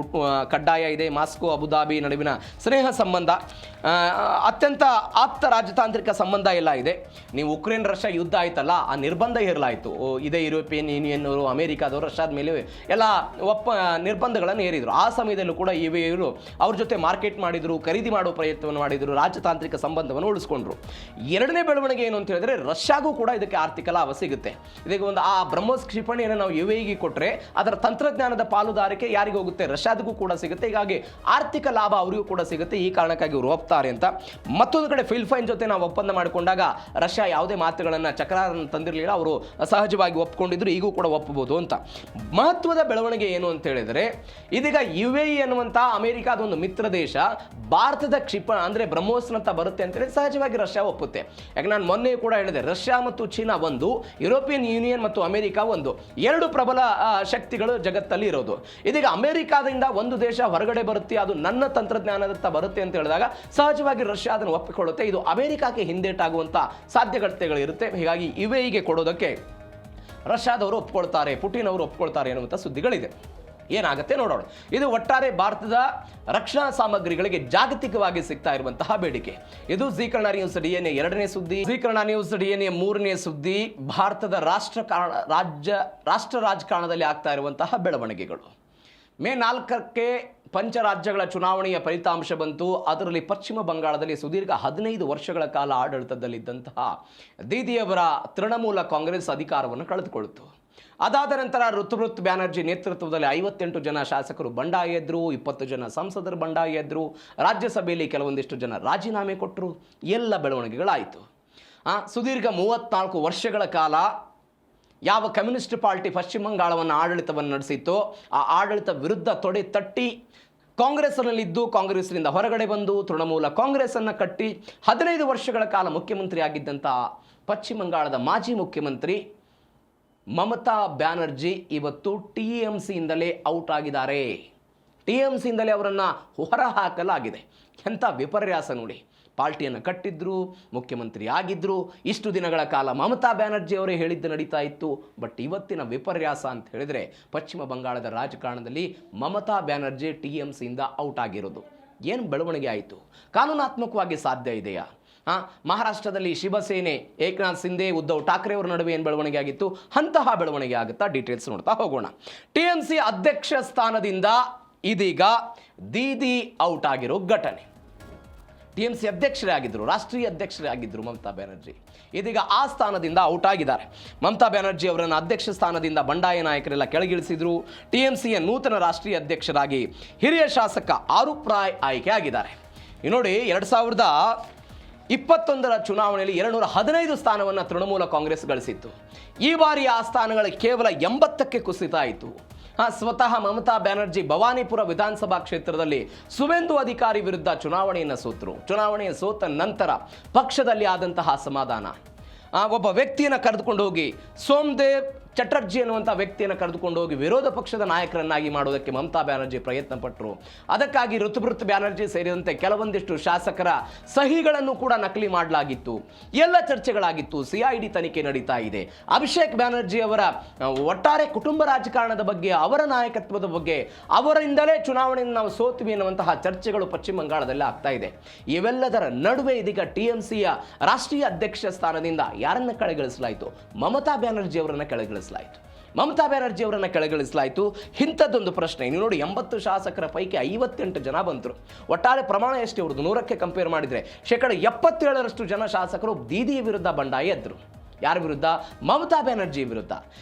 ಕಡ್ಡಾಯ ಇದೆ. ಮಾಸ್ಕೋ ಅಬುಧಾಬಿ ನಡುವಿನ ಸ್ನೇಹ ಸಂಬಂಧ. ಅತ್ಯಂತ ಆಪ್ತ ರಾಜತಾಂತ್ರಿಕ ಸಂಬಂಧ ಎಲ್ಲ ಇದೆ. ನೀವು ಉಕ್ರೇನ್ ರಷ್ಯಾ ಯುದ್ಧ ಆಯ್ತಲ್ಲ, ಆ ನಿರ್ಬಂಧ ಹೇರಲಾಯಿತು. ಇದೇ ಯುರೋಪಿಯನ್ ಯೂನಿಯನ್ನವರು, ಅಮೆರಿಕಾದವರು ರಷ್ಯಾದ ಮೇಲೆ ಎಲ್ಲ ನಿರ್ಬಂಧಗಳನ್ನು ಹೇರಿದರು. ಆ ಸಮಯದಲ್ಲೂ ಕೂಡ ಇವರು ಅವ್ರ ಜೊತೆ ಮಾರ್ಕೆಟ್ ಮಾಡಿದರು, ಖರೀದಿ ಮಾಡೋ ಪ್ರಯತ್ನವನ್ನು ಮಾಡಿದರು, ರಾಜತಾಂತ್ರಿಕ ಸಂಬಂಧವನ್ನು ಉಳಿಸ್ಕೊಂಡ್ರು. ಎರಡನೇ ಬೆಳವಣಿಗೆ ಏನು ಅಂತ ಹೇಳಿದ್ರೆ, ರಷ್ಯಾಗೂ ಕೂಡ ಇದಕ್ಕೆ ಆರ್ಥಿಕ ಲಾಭ ಸಿಗುತ್ತೆ. ಇದಕ್ಕೆ ಒಂದು ಆ ಬ್ರಹ್ಮೋಸ್ ಕ್ಷಿಪಣಿಯನ್ನು ನಾವು UAE ಕೊಟ್ಟರೆ ಅದರ ತಂತ್ರಜ್ಞಾನದ ಪಾಲುದಾರಿಕೆ ಯಾರಿಗೆ ಹೋಗುತ್ತೆ? ರಷ್ಯಾದಕ್ಕೂ ಕೂಡ ಸಿಗುತ್ತೆ. ಹೀಗಾಗಿ ಆರ್ಥಿಕ ಲಾಭ ಅವರಿಗೂ ಕೂಡ ಸಿಗುತ್ತೆ. ಈ ಕಾರಣಕ್ಕಾಗಿ ಇವರು ಒಪ್ತಾರೆ ಅಂತ. ಮತ್ತೊಂದು ಕಡೆ ಫಿಲಿಪೈನ್ ಜೊತೆ ನಾವು ಒಪ್ಪಂದ ಮಾಡಿಕೊಂಡಾಗ ರಷ್ಯಾ ಯಾವುದೇ ಮಾತುಗಳನ್ನು ಚಕ್ರಾರನ್ನು ತಂದಿರಲಿಲ್ಲ, ಅವರು ಸಹಜವಾಗಿ ಒಪ್ಕೊಂಡಿದ್ರು, ಈಗೂ ಕೂಡ ಒಪ್ಪಬಹುದು ಅಂತ. ಮಹತ್ವದ ಬೆಳವಣಿಗೆ ಏನು ಅಂತ ಹೇಳಿದರೆ, ಇದೀಗ UAE ಅನ್ನುವಂಥ ಅಮೆರಿಕಾದ ಒಂದು ಮಿತ್ರ ದೇಶ ಭಾರತದ ಅಂದರೆ ಬ್ರಹ್ಮೋಸ್ನಂತ ಬರುತ್ತೆ ಅಂತೇಳಿ ಸಹಜವಾಗಿ ರಷ್ಯಾ ಒಪ್ಪುತ್ತೆ. ಯಾಕೆ ನಾನು ಮೊನ್ನೆ ಕೂಡ ಹೇಳಿದೆ, ರಷ್ಯಾ ಮತ್ತು ಚೀನಾ ಒಂದು, ಯುರೋಪಿಯನ್ ಯೂನಿಯನ್ ಮತ್ತು ಅಮೆರಿಕ ಒಂದು, ಎರಡು ಪ್ರಬಲ ಶಕ್ತಿಗಳು ಜಗತ್ತಲ್ಲಿ ಇರೋದು. ಇದೀಗ ಅಮೆರಿಕಾದಿಂದ ಒಂದು ದೇಶ ಹೊರಗಡೆ ಬರುತ್ತೆ, ಅದು ನನ್ನ ತಂತ್ರಜ್ಞಾನದತ್ತ ಬರುತ್ತೆ ಅಂತ ಹೇಳಿದಾಗ ಸಹಜವಾಗಿ ರಷ್ಯಾ ಅದನ್ನು ಒಪ್ಪಿಕೊಳ್ಳುತ್ತೆ. ಇದು ಅಮೆರಿಕಕ್ಕೆ ಹಿಂದೇಟಾಗುವಂಥ ಸಾಧ್ಯತೆಗಳಿರುತ್ತೆ. ಹೀಗಾಗಿ UAEಗೆ ಕೊಡೋದಕ್ಕೆ ರಷ್ಯಾದವರು ಒಪ್ಕೊಳ್ತಾರೆ, ಪುಟಿನ್ ಅವರು ಒಪ್ಕೊಳ್ತಾರೆ ಎನ್ನುವಂಥ ಸುದ್ದಿಗಳಿದೆ. ಏನಾಗುತ್ತೆ ನೋಡೋಣ. ಇದು ಒಟ್ಟಾರೆ ಭಾರತದ ರಕ್ಷಣಾ ಸಾಮಗ್ರಿಗಳಿಗೆ ಜಾಗತಿಕವಾಗಿ ಸಿಗ್ತಾ ಇರುವಂತಹ ಬೇಡಿಕೆ. ಇದು ಜೀ ಕನ್ನಡ ನ್ಯೂಸ್ DNA ಎರಡನೇ ಸುದ್ದಿ. ಜೀ ಕನ್ನಡ ನ್ಯೂಸ್ DNA ಮೂರನೇ ಸುದ್ದಿ. ಭಾರತದ ರಾಷ್ಟ್ರ ರಾಜಕಾರಣದಲ್ಲಿ ಆಗ್ತಾ ಇರುವಂತಹ ಬೆಳವಣಿಗೆಗಳು. ಮೇ 4ಕ್ಕೆ ಪಂಚರಾಜ್ಯಗಳ ಚುನಾವಣೆಯ ಫಲಿತಾಂಶ ಬಂತು. ಅದರಲ್ಲಿ ಪಶ್ಚಿಮ ಬಂಗಾಳದಲ್ಲಿ ಸುದೀರ್ಘ 15 ವರ್ಷಗಳ ಕಾಲ ಆಡಳಿತದಲ್ಲಿದ್ದಂತಹ ದೀದಿಯವರ ತೃಣಮೂಲ ಕಾಂಗ್ರೆಸ್ ಅಧಿಕಾರವನ್ನು ಕಳೆದುಕೊಳ್ಳಿತು. ಅದಾದ ನಂತರ ಋತುಪೃತ್ ಬ್ಯಾನರ್ಜಿ ನೇತೃತ್ವದಲ್ಲಿ 58 ಜನ ಶಾಸಕರು ಬಂಡಾಯ ಎದ್ರು, 20 ಜನ ಸಂಸದರು ಬಂಡಾಯ ಎದ್ರು, ರಾಜ್ಯಸಭೆಯಲ್ಲಿ ಕೆಲವೊಂದಿಷ್ಟು ಜನ ರಾಜೀನಾಮೆ ಕೊಟ್ಟರು. ಎಲ್ಲ ಬೆಳವಣಿಗೆಗಳಾಯಿತು. ಸುದೀರ್ಘ 34 ವರ್ಷಗಳ ಕಾಲ ಯಾವ ಕಮ್ಯುನಿಸ್ಟ್ ಪಾರ್ಟಿ ಪಶ್ಚಿಮ ಬಂಗಾಳವನ್ನು ಆಡಳಿತವನ್ನು ನಡೆಸಿತ್ತೋ ಆ ಆಡಳಿತ ವಿರುದ್ಧ ತೊಡೆ ತಟ್ಟಿ ಕಾಂಗ್ರೆಸ್ನಲ್ಲಿದ್ದು ಕಾಂಗ್ರೆಸ್ನಿಂದ ಹೊರಗಡೆ ಬಂದು ತೃಣಮೂಲ ಕಾಂಗ್ರೆಸ್ಸನ್ನು ಕಟ್ಟಿ 15 ವರ್ಷಗಳ ಕಾಲ ಮುಖ್ಯಮಂತ್ರಿ ಆಗಿದ್ದಂಥ ಪಶ್ಚಿಮ ಬಂಗಾಳದ ಮಾಜಿ ಮುಖ್ಯಮಂತ್ರಿ ಮಮತಾ ಬ್ಯಾನರ್ಜಿ ಇವತ್ತು TMCಯಿಂದಲೇ ಔಟ್ ಆಗಿದ್ದಾರೆ. TMCಯಿಂದಲೇ ಅವರನ್ನು ಹೊರಹಾಕಲಾಗಿದೆ. ಎಂಥ ವಿಪರ್ಯಾಸ ನೋಡಿ. ಪಾರ್ಟಿಯನ್ನು ಕಟ್ಟಿದ್ರು, ಮುಖ್ಯಮಂತ್ರಿ ಆಗಿದ್ರು, ಇಷ್ಟು ದಿನಗಳ ಕಾಲ ಮಮತಾ ಬ್ಯಾನರ್ಜಿ ಅವರೇ ಹೇಳಿದ್ದು ನಡೀತಾ ಇತ್ತು. ಬಟ್ ಇವತ್ತಿನ ವಿಪರ್ಯಾಸ ಅಂತ ಹೇಳಿದರೆ, ಪಶ್ಚಿಮ ಬಂಗಾಳದ ರಾಜಕಾರಣದಲ್ಲಿ ಮಮತಾ ಬ್ಯಾನರ್ಜಿ TMCಯಿಂದ ಔಟ್ ಆಗಿರೋದು. ಏನು ಬೆಳವಣಿಗೆ ಆಯಿತು? ಕಾನೂನಾತ್ಮಕವಾಗಿ ಸಾಧ್ಯ ಇದೆಯಾ? ಮಹಾರಾಷ್ಟ್ರದಲ್ಲಿ ಶಿವಸೇನೆ, ಏಕನಾಥ್ ಶಿಂದೆ, ಉದ್ಧವ್ ಠಾಕ್ರೆ ಅವರ ನಡುವೆ ಏನು ಬೆಳವಣಿಗೆ ಆಗಿತ್ತು, ಅಂತಹ ಬೆಳವಣಿಗೆ ಆಗುತ್ತಾ? ಡೀಟೇಲ್ಸ್ ನೋಡ್ತಾ ಹೋಗೋಣ. TMC ಅಧ್ಯಕ್ಷ ಸ್ಥಾನದಿಂದ ಇದೀಗ ದೀದಿ ಔಟ್ ಆಗಿರೋ ಘಟನೆ. TMC ಅಧ್ಯಕ್ಷರೇ ಆಗಿದ್ದರು, ರಾಷ್ಟ್ರೀಯ ಅಧ್ಯಕ್ಷರೇ ಆಗಿದ್ದರು ಮಮತಾ ಬ್ಯಾನರ್ಜಿ. ಇದೀಗ ಆ ಸ್ಥಾನದಿಂದ ಔಟ್ ಆಗಿದ್ದಾರೆ. ಮಮತಾ ಬ್ಯಾನರ್ಜಿ ಅವರನ್ನು ಅಧ್ಯಕ್ಷ ಸ್ಥಾನದಿಂದ ಬಂಡಾಯ ನಾಯಕರೆಲ್ಲ ಕೆಳಗಿಳಿಸಿದ್ರು. TMCಯ ನೂತನ ರಾಷ್ಟ್ರೀಯ ಅಧ್ಯಕ್ಷರಾಗಿ ಹಿರಿಯ ಶಾಸಕ ಆರೂಪ್ ರಾಯ್ ಆಯ್ಕೆ ಆಗಿದ್ದಾರೆ. ನೋಡಿ, 2021ರ ಚುನಾವಣೆಯಲ್ಲಿ 215 ಸ್ಥಾನವನ್ನು ತೃಣಮೂಲ ಕಾಂಗ್ರೆಸ್ ಗಳಿಸಿತ್ತು. ಈ ಬಾರಿ ಆ ಸ್ಥಾನಗಳು ಕೇವಲ 80ಕ್ಕೆ ಕುಸಿತ ಆಯಿತು. ಸ್ವತಃ ಮಮತಾ ಬ್ಯಾನರ್ಜಿ ಭವಾನಿಪುರ ವಿಧಾನಸಭಾ ಕ್ಷೇತ್ರದಲ್ಲಿ ಸುವೇಂದು ಅಧಿಕಾರಿ ವಿರುದ್ಧ ಚುನಾವಣೆಯನ್ನು ಸೋತರು. ಚುನಾವಣೆಯ ಸೋತ ನಂತರ ಪಕ್ಷದಲ್ಲಿ ಆದಂತಹ ಅಸಮಾಧಾನ, ಒಬ್ಬ ವ್ಯಕ್ತಿಯನ್ನು ಕರೆದುಕೊಂಡು ಹೋಗಿ ಸೋಮದೇವ್ ಚಟರ್ಜಿ ಅನ್ನುವಂಥ ವ್ಯಕ್ತಿಯನ್ನು ಕರೆದುಕೊಂಡು ಹೋಗಿ ವಿರೋಧ ಪಕ್ಷದ ನಾಯಕರನ್ನಾಗಿ ಮಾಡೋದಕ್ಕೆ ಮಮತಾ ಬ್ಯಾನರ್ಜಿ ಪ್ರಯತ್ನ ಪಟ್ಟರು. ಅದಕ್ಕಾಗಿ ಋತುಪೃತ್ ಬ್ಯಾನರ್ಜಿ ಸೇರಿದಂತೆ ಕೆಲವೊಂದಿಷ್ಟು ಶಾಸಕರ ಸಹಿಗಳನ್ನು ಕೂಡ ನಕಲಿ ಮಾಡಲಾಗಿತ್ತು. ಎಲ್ಲ ಚರ್ಚೆಗಳಾಗಿತ್ತು. CID ತನಿಖೆ ನಡೀತಾ ಇದೆ. ಅಭಿಷೇಕ್ ಬ್ಯಾನರ್ಜಿ ಅವರ ಒಟ್ಟಾರೆ ಕುಟುಂಬ ರಾಜಕಾರಣದ ಬಗ್ಗೆ, ಅವರ ನಾಯಕತ್ವದ ಬಗ್ಗೆ, ಅವರಿಂದಲೇ ಚುನಾವಣೆಯನ್ನು ನಾವು ಸೋತ್ವಿ ಎನ್ನುವಂತಹ ಚರ್ಚೆಗಳು ಪಶ್ಚಿಮ ಬಂಗಾಳದಲ್ಲಿ ಆಗ್ತಾ ಇದೆ. ಇವೆಲ್ಲದರ ನಡುವೆ ಇದೀಗ TMCಯ ರಾಷ್ಟ್ರೀಯ ಅಧ್ಯಕ್ಷ ಸ್ಥಾನದಿಂದ ಯಾರನ್ನ ಕೆಳಗಿಳಿಸಲಾಯಿತು? ಮಮತಾ ಬ್ಯಾನರ್ಜಿ ಅವರನ್ನು ಕೆಳಗಿಳಿಸಲಾಯಿತು. ಇಂಥದ್ದೊಂದು ಪ್ರಶ್ನೆ. ನೀವು ನೋಡಿ, 80 ಶಾಸಕರ ಪೈಕಿ 58 ಜನ ಬಂದರು. ಒಟ್ಟಾರೆ ಪ್ರಮಾಣ ಎಷ್ಟು ಇವ್ರದ್ದು? 100ಕ್ಕೆ ಕಂಪೇರ್ ಮಾಡಿದರೆ 77% ಜನ ಶಾಸಕರು ದೀದಿಯ ವಿರುದ್ಧ ಬಂಡಾಯ ಎದ್ರು. ಯಾರ ವಿರುದ್ಧ? ಮಮತಾ ಬ್ಯಾನರ್ಜಿ ವಿರುದ್ಧ.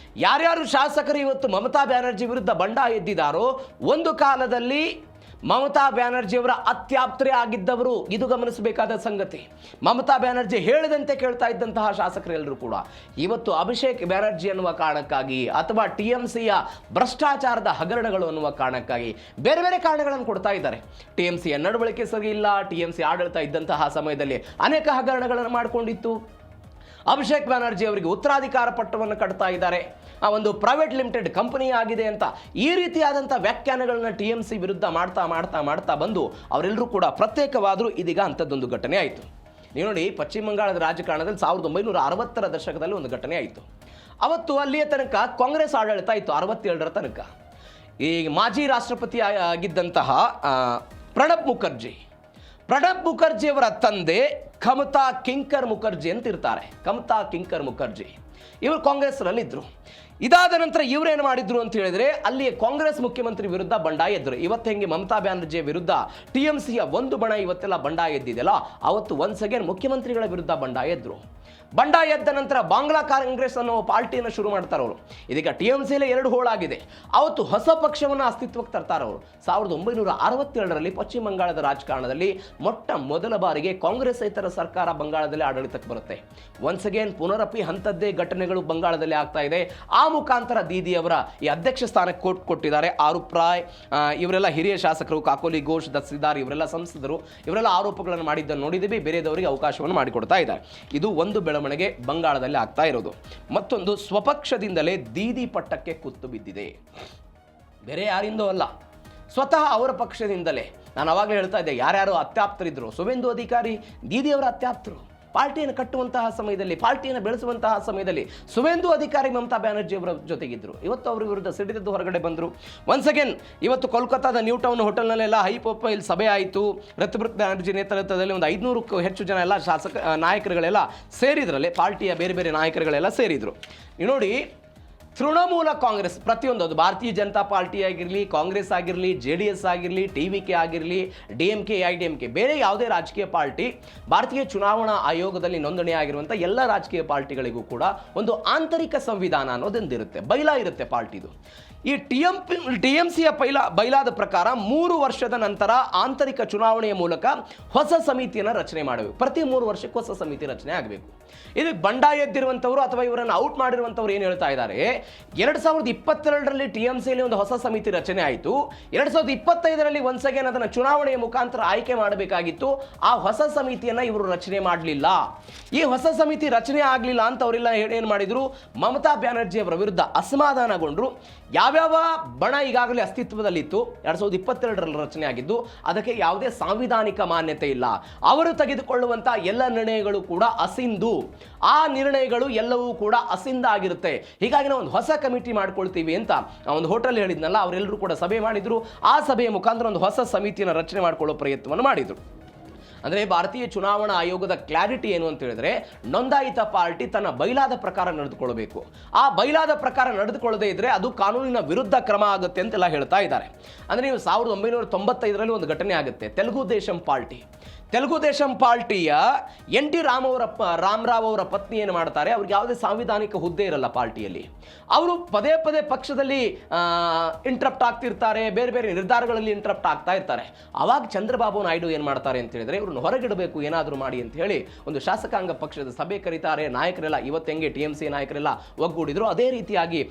ಯಾರ್ಯಾರು ಶಾಸಕರು ಇವತ್ತು ಮಮತಾ ಬ್ಯಾನರ್ಜಿ ವಿರುದ್ಧ ಬಂಡಾಯ ಎದ್ದಿದ್ದಾರೋ, ಒಂದು ಕಾಲದಲ್ಲಿ ಮಮತಾ ಬ್ಯಾನರ್ಜಿಯವರ ಅತ್ಯಾಪ್ತರೇ ಆಗಿದ್ದವರು. ಇದು ಗಮನಿಸಬೇಕಾದ ಸಂಗತಿ. ಮಮತಾ ಬ್ಯಾನರ್ಜಿ ಹೇಳಿದಂತೆ ಕೇಳ್ತಾ ಇದ್ದಂತಹ ಶಾಸಕರೆಲ್ಲರೂ ಕೂಡ ಇವತ್ತು ಅಭಿಷೇಕ್ ಬ್ಯಾನರ್ಜಿ ಅನ್ನುವ ಕಾರಣಕ್ಕಾಗಿ ಅಥವಾ TMCಯ ಭ್ರಷ್ಟಾಚಾರದ ಹಗರಣಗಳು ಅನ್ನುವ ಕಾರಣಕ್ಕಾಗಿ ಬೇರೆ ಬೇರೆ ಕಾರಣಗಳನ್ನು ಕೊಡ್ತಾ ಇದ್ದಾರೆ. TMCಯ ನಡವಳಿಕೆ ಸರಿ ಇಲ್ಲ, TMC ಆಡಳಿತ ಇದ್ದಂತಹ ಸಮಯದಲ್ಲಿ ಅನೇಕ ಹಗರಣಗಳನ್ನು ಮಾಡಿಕೊಂಡಿತ್ತು. ಅಭಿಷೇಕ್ ಬ್ಯಾನರ್ಜಿ ಅವರಿಗೆ ಉತ್ತರಾಧಿಕಾರ ಪಟ್ಟವನ್ನು ಕಟ್ತಾ ಇದ್ದಾರೆ, ಆ ಒಂದು ಪ್ರೈವೇಟ್ ಲಿಮಿಟೆಡ್ ಕಂಪನಿ ಆಗಿದೆ ಅಂತ ಈ ರೀತಿಯಾದಂಥ ವ್ಯಾಖ್ಯಾನಗಳನ್ನ TMC ವಿರುದ್ಧ ಮಾಡ್ತಾ ಬಂದು ಅವರೆಲ್ಲರೂ ಕೂಡ ಪ್ರತ್ಯೇಕವಾದರೂ. ಇದೀಗ ಅಂಥದ್ದೊಂದು ಘಟನೆ ಆಯಿತು. ನೀವು ನೋಡಿ, ಪಶ್ಚಿಮ ಬಂಗಾಳದ ರಾಜಕಾರಣದಲ್ಲಿ 1960ರ ದಶಕದಲ್ಲಿ ಒಂದು ಘಟನೆ ಆಯಿತು. ಅವತ್ತು ಅಲ್ಲಿಯ ತನಕ ಕಾಂಗ್ರೆಸ್ ಆಡಳಿತ ಇತ್ತು 67ರ ತನಕ. ಈ ಮಾಜಿ ರಾಷ್ಟ್ರಪತಿ ಆಗಿದ್ದಂತಹ ಪ್ರಣಬ್ ಪ್ರಣಬ್ ಮುಖರ್ಜಿಯವರ ತಂದೆ ಕಮತಾ ಕಿಂಕರ್ ಮುಖರ್ಜಿ ಅಂತ ಇರ್ತಾರೆ. ಕಮತಾ ಕಿಂಕರ್ ಮುಖರ್ಜಿ ಇವರು ಕಾಂಗ್ರೆಸ್ನಲ್ಲಿದ್ದರು. ಇದಾದ ನಂತರ ಇವರೇನು ಮಾಡಿದ್ರು ಅಂತ ಹೇಳಿದ್ರೆ ಅಲ್ಲಿ ಕಾಂಗ್ರೆಸ್ ಮುಖ್ಯಮಂತ್ರಿ ವಿರುದ್ಧ ಬಂಡಾಯ ಎದ್ರು. ಇವತ್ತು ಹೆಂಗೆ ಮಮತಾ ಬ್ಯಾನರ್ಜಿಯ ವಿರುದ್ಧ TMCಯ ಒಂದು ಬಣ ಇವತ್ತೆಲ್ಲ ಬಂಡಾಯ ಎದ್ದಿದೆಯಲ್ಲ, ಅವತ್ತು ಒನ್ಸ್ ಅಗೇನ್ ಮುಖ್ಯಮಂತ್ರಿಗಳ ವಿರುದ್ಧ ಬಂಡಾಯ ಎದ್ರು. ಬಂಡಾಯ ಎದ್ದ ನಂತರ ಬಾಂಗ್ಲಾ ಕಾಂಗ್ರೆಸ್ ಅನ್ನೋ ಪಾರ್ಟಿಯನ್ನು ಶುರು ಮಾಡ್ತಾರೆ ಅವರು. ಇದೀಗ TMCಯಲ್ಲಿ 2 ಹೋಳಾಗಿದೆ. ಅವತ್ತು ಹೊಸ ಪಕ್ಷವನ್ನು ಅಸ್ತಿತ್ವಕ್ಕೆ ತರ್ತಾರೆ ಅವರು. 1967ರಲ್ಲಿ ಪಶ್ಚಿಮ ಬಂಗಾಳದ ರಾಜಕಾರಣದಲ್ಲಿ ಮೊಟ್ಟ ಮೊದಲ ಬಾರಿಗೆ ಕಾಂಗ್ರೆಸ್ ಇತರ ಸರ್ಕಾರ ಬಂಗಾಳದಲ್ಲಿ ಆಡಳಿತಕ್ಕೆ ಬರುತ್ತೆ. ಒನ್ಸ್ ಅಗೇನ್ ಪುನರಪಿ ಹಂತದ್ದೇ ಘಟನೆಗಳು ಬಂಗಾಳದಲ್ಲಿ ಆಗ್ತಾ ಇದೆ. ಆ ಮುಖಾಂತರ ದೀದಿ ಅವರ ಈ ಅಧ್ಯಕ್ಷ ಸ್ಥಾನಕ್ಕೆ ಕೊಟ್ಟಿದ್ದಾರೆ. ಆರೂಪ್ ರಾಯ್ ಇವರೆಲ್ಲ ಹಿರಿಯ ಶಾಸಕರು, ಕಾಕೋಲಿ ಘೋಷ್, ದಸ್ತಿದಾರ್ ಇವರೆಲ್ಲ ಸಂಸದರು, ಇವರೆಲ್ಲ ಆರೋಪಗಳನ್ನು ಮಾಡಿದ್ದನ್ನು ನೋಡಿದ್ದೀವಿ. ಬೇರೆದವರಿಗೆ ಅವಕಾಶವನ್ನು ಮಾಡಿಕೊಡ್ತಾ ಇದ್ದಾರೆ. ಇದು ಒಂದು ಬೆಳವಣಿಗೆ ಬಂಗಾಳದಲ್ಲಿ ಆಗ್ತಾ ಇರೋದು. ಮತ್ತೊಂದು, ಸ್ವಪಕ್ಷದಿಂದಲೇ ದೀದಿ ಪಟ್ಟಕ್ಕೆ ಕುತ್ತು ಬಿದ್ದಿದೆ. ಬೇರೆ ಯಾರಿಂದೋ ಅಲ್ಲ, ಸ್ವತಃ ಅವರ ಪಕ್ಷದಿಂದಲೇ. ನಾನು ಅವಾಗಲೇ ಹೇಳ್ತಾ ಇದ್ದೆ, ಯಾರ್ಯಾರು ಅತ್ಯಾಪ್ತರಿದ್ರು, ಸುವೇಂದು ಅಧಿಕಾರಿ ದೀದಿಯವರ ಅತ್ಯಾಪ್ತರು. ಪಾರ್ಟಿಯನ್ನು ಕಟ್ಟುವಂತಹ ಸಮಯದಲ್ಲಿ, ಪಾರ್ಟಿಯನ್ನು ಬೆಳೆಸುವಂತಹ ಸಮಯದಲ್ಲಿ ಸುವೇಂದು ಅಧಿಕಾರಿ ಮಮತಾ ಬ್ಯಾನರ್ಜಿ ಅವರ ಜೊತೆಗಿದ್ದರು. ಇವತ್ತು ಅವರ ವಿರುದ್ಧ ಸಿಡಿದದ್ದು ಹೊರಗಡೆ ಬಂದರು. ಒನ್ಸ್ ಅಗೇನ್ ಇವತ್ತು ಕೋಲ್ಕತ್ತಾದ ನ್ಯೂ ಟೌನ್ ಹೋಟೆಲ್ನಲ್ಲೆಲ್ಲ ಹೈ ಪ್ರೊಫೈಲ್ ಸಭೆ ಆಯಿತು. ಋತುಬ್ರತ್ ಬ್ಯಾನರ್ಜಿ ನೇತೃತ್ವದಲ್ಲಿ ಒಂದು 500ಕ್ಕೂ ಹೆಚ್ಚು ಜನ ಎಲ್ಲ ನಾಯಕರುಗಳೆಲ್ಲ ಸೇರಿದ್ರಲ್ಲಿ, ಪಾರ್ಟಿಯ ಬೇರೆ ಬೇರೆ ನಾಯಕರುಗಳೆಲ್ಲ ಸೇರಿದರು. ನೋಡಿ, ತೃಣಮೂಲ ಕಾಂಗ್ರೆಸ್ ಪ್ರತಿಯೊಂದು, ಅದು ಭಾರತೀಯ ಜನತಾ ಪಾರ್ಟಿ ಆಗಿರಲಿ, ಕಾಂಗ್ರೆಸ್ ಆಗಿರಲಿ, JDS ಆಗಿರಲಿ, TVK ಆಗಿರಲಿ, DMK, IDMK, ಬೇರೆ ಯಾವುದೇ ರಾಜಕೀಯ ಪಾರ್ಟಿ, ಭಾರತೀಯ ಚುನಾವಣಾ ಆಯೋಗದಲ್ಲಿ ನೋಂದಣಿ ಆಗಿರುವಂಥ ಎಲ್ಲ ರಾಜಕೀಯ ಪಾರ್ಟಿಗಳಿಗೂ ಕೂಡ ಒಂದು ಆಂತರಿಕ ಸಂವಿಧಾನ ಅನ್ನೋದೊಂದಿರುತ್ತೆ, ಬೈಲಾ ಇರುತ್ತೆ ಪಾರ್ಟಿದು. ಈ TMCಯ ಬೈಲಾದ ಪ್ರಕಾರ 3 ವರ್ಷದ ನಂತರ ಆಂತರಿಕ ಚುನಾವಣೆಯ ಮೂಲಕ ಹೊಸ ಸಮಿತಿಯನ್ನು ರಚನೆ ಮಾಡಬೇಕು. ಪ್ರತಿ 3 ವರ್ಷಕ್ಕೆ ಹೊಸ ಸಮಿತಿ ರಚನೆ ಆಗಬೇಕು. ಇದು ಬಂಡಾಯ ಎದ್ದಿರುವಂಥವ್ರು ಅಥವಾ ಇವರನ್ನು ಔಟ್ ಮಾಡಿರುವಂಥವ್ರು ಏನು ಹೇಳ್ತಾ ಇದ್ದಾರೆ, 2022ರಲ್ಲಿ TMCಯಲ್ಲಿ ಒಂದು ಹೊಸ ಸಮಿತಿ ರಚನೆ ಆಯಿತು. 2025ರಲ್ಲಿ ಒನ್ಸ್ ಅಗೇನ್ ಅದನ್ನು ಚುನಾವಣೆಯ ಮುಖಾಂತರ ಆಯ್ಕೆ ಮಾಡಬೇಕಾಗಿತ್ತು. ಆ ಹೊಸ ಸಮಿತಿಯನ್ನು ಇವರು ರಚನೆ ಮಾಡಲಿಲ್ಲ. ಈ ಹೊಸ ಸಮಿತಿ ರಚನೆ ಆಗಲಿಲ್ಲ ಅಂತ ಅವರೆಲ್ಲ ಏನು ಮಾಡಿದ್ರು, ಮಮತಾ ಬ್ಯಾನರ್ಜಿ ಅವರ ವಿರುದ್ಧ ಅಸಮಾಧಾನಗೊಂಡ್ರು. ಯಾವ್ಯಾವ ಬಣ ಈಗಾಗಲೇ ಅಸ್ತಿತ್ವದಲ್ಲಿತ್ತು, 2022ರಲ್ಲಿ ರಚನೆ ಆಗಿದ್ದು, ಅದಕ್ಕೆ ಯಾವುದೇ ಸಾಂವಿಧಾನಿಕ ಮಾನ್ಯತೆ ಇಲ್ಲ. ಅವರು ತೆಗೆದುಕೊಳ್ಳುವಂಥ ಎಲ್ಲ ನಿರ್ಣಯಗಳು ಕೂಡ ಅಸಿಂಧು. ಆ ನಿರ್ಣಯಗಳು ಎಲ್ಲವೂ ಕೂಡ ಅಸಿಂಧ ಆಗಿರುತ್ತೆ. ಹೀಗಾಗಿ ನಾವು ಒಂದು ಹೊಸ ಕಮಿಟಿ ಮಾಡ್ಕೊಳ್ತೀವಿ ಅಂತ ಒಂದು ಹೋಟೆಲ್ ಹೇಳಿದ್ನಲ್ಲ, ಅವರೆಲ್ಲರೂ ಕೂಡ ಸಭೆ ಮಾಡಿದ್ರು. ಆ ಸಭೆಯ ಮುಖಾಂತರ ಒಂದು ಹೊಸ ಸಮಿತಿಯನ್ನು ರಚನೆ ಮಾಡಿಕೊಳ್ಳೋ ಪ್ರಯತ್ನವನ್ನು ಮಾಡಿದರು. ಅಂದರೆ ಭಾರತೀಯ ಚುನಾವಣಾ ಆಯೋಗದ ಕ್ಲಾರಿಟಿ ಏನು ಅಂತ ಹೇಳಿದ್ರೆ, ನೋಂದಾಯಿತ ಪಾರ್ಟಿ ತನ್ನ ಬೈಲಾದ ಪ್ರಕಾರ ನಡೆದುಕೊಳ್ಳಬೇಕು. ಆ ಬೈಲಾದ ಪ್ರಕಾರ ನಡೆದುಕೊಳ್ಳದೇ ಇದ್ರೆ ಅದು ಕಾನೂನಿನ ವಿರುದ್ಧ ಕ್ರಮ ಆಗುತ್ತೆ ಅಂತೆಲ್ಲ ಹೇಳ್ತಾ ಇದ್ದಾರೆ. ಅಂದರೆ ನೀವು 1995ರಲ್ಲಿ ಒಂದು ಘಟನೆ ಆಗುತ್ತೆ. ತೆಲುಗು ದೇಶಂ ಪಾರ್ಟಿಯ NT ರಾಮರಾವ್ ಅವರ ಪತ್ನಿ ಏನು ಮಾಡ್ತಾರೆ, ಅವ್ರಿಗೆ ಯಾವುದೇ ಸಾಂವಿಧಾನಿಕ ಹುದ್ದೆ ಇರಲ್ಲ ಪಾರ್ಟಿಯಲ್ಲಿ. ಅವರು ಪದೇ ಪದೇ ಪಕ್ಷದಲ್ಲಿ ಇಂಟ್ರಪ್ಟ್ ಆಗ್ತಿರ್ತಾರೆ, ಬೇರೆ ಬೇರೆ ನಿರ್ಧಾರಗಳಲ್ಲಿ ಇಂಟ್ರಪ್ಟ್ ಆಗ್ತಾ ಇರ್ತಾರೆ. ಅವಾಗ ಚಂದ್ರಬಾಬು ನಾಯ್ಡು ಏನು ಮಾಡ್ತಾರೆ ಅಂತ ಹೇಳಿದ್ರೆ, ಇವ್ರನ್ನ ಹೊರಗಿಡಬೇಕು, ಏನಾದರೂ ಮಾಡಿ ಅಂತ ಹೇಳಿ ಒಂದು ಶಾಸಕಾಂಗ ಪಕ್ಷದ ಸಭೆ ಕರೀತಾರೆ. ನಾಯಕರೆಲ್ಲ ಇವತ್ತು ಹೆಂಗೆ TMC ನಾಯಕರೆಲ್ಲ ಒಗ್ಗೂಡಿದ್ರು, ಅದೇ ರೀತಿಯಾಗಿ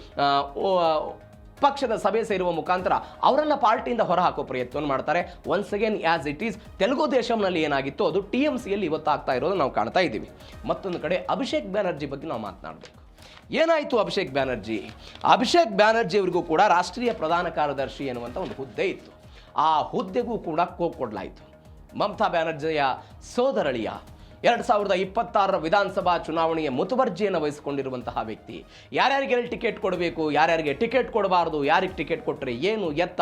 ಪಕ್ಷದ ಸಭೆ ಸೇರುವ ಮುಖಾಂತರ ಅವರನ್ನ ಪಾರ್ಟಿಯಿಂದ ಹೊರಹಾಕೋ ಪ್ರಯತ್ನವನ್ನು ಮಾಡ್ತಾರೆ. Once again as it is Telugu ದೇಶಂನಲ್ಲಿ ಏನಾಗಿತ್ತು ಅದು TMCಯಲ್ಲಿ ಇವತ್ತು ಆಗ್ತಾ ಇರೋದು ನಾವು ಕಾಣ್ತಾ ಇದ್ದೀವಿ. ಮತ್ತೊಂದು ಕಡೆ ಅಭಿಷೇಕ್ ಬ್ಯಾನರ್ಜಿ ಬಗ್ಗೆ ನಾವು ಮಾತನಾಡಬೇಕು. ಏನಾಯಿತು ಅಭಿಷೇಕ್ ಬ್ಯಾನರ್ಜಿ ಅವರಿಗೂ ಕೂಡ ರಾಷ್ಟ್ರೀಯ ಪ್ರಧಾನ ಕಾರ್ಯದರ್ಶಿ ಎನ್ನುವಂಥ ಒಂದು ಹುದ್ದೆ ಇತ್ತು. ಆ ಹುದ್ದೆಗೂ ಕೂಡ ಕೊಡಲಾಯಿತು. ಮಮತಾ ಬ್ಯಾನರ್ಜಿಯ ಸೋದರಳಿಯ 2026ರ ವಿಧಾನಸಭಾ ಚುನಾವಣೆಯ ಮುತುವರ್ಜಿಯನ್ನು ವಹಿಸಿಕೊಂಡಿರುವಂತಹ ವ್ಯಕ್ತಿ, ಯಾರ್ಯಾರಿಗೆ ಟಿಕೆಟ್ ಕೊಡಬೇಕು, ಯಾರ್ಯಾರಿಗೆ ಟಿಕೆಟ್ ಕೊಡಬಾರದು, ಯಾರಿಗೆ ಟಿಕೆಟ್ ಕೊಟ್ಟರೆ ಏನು ಎತ್ತ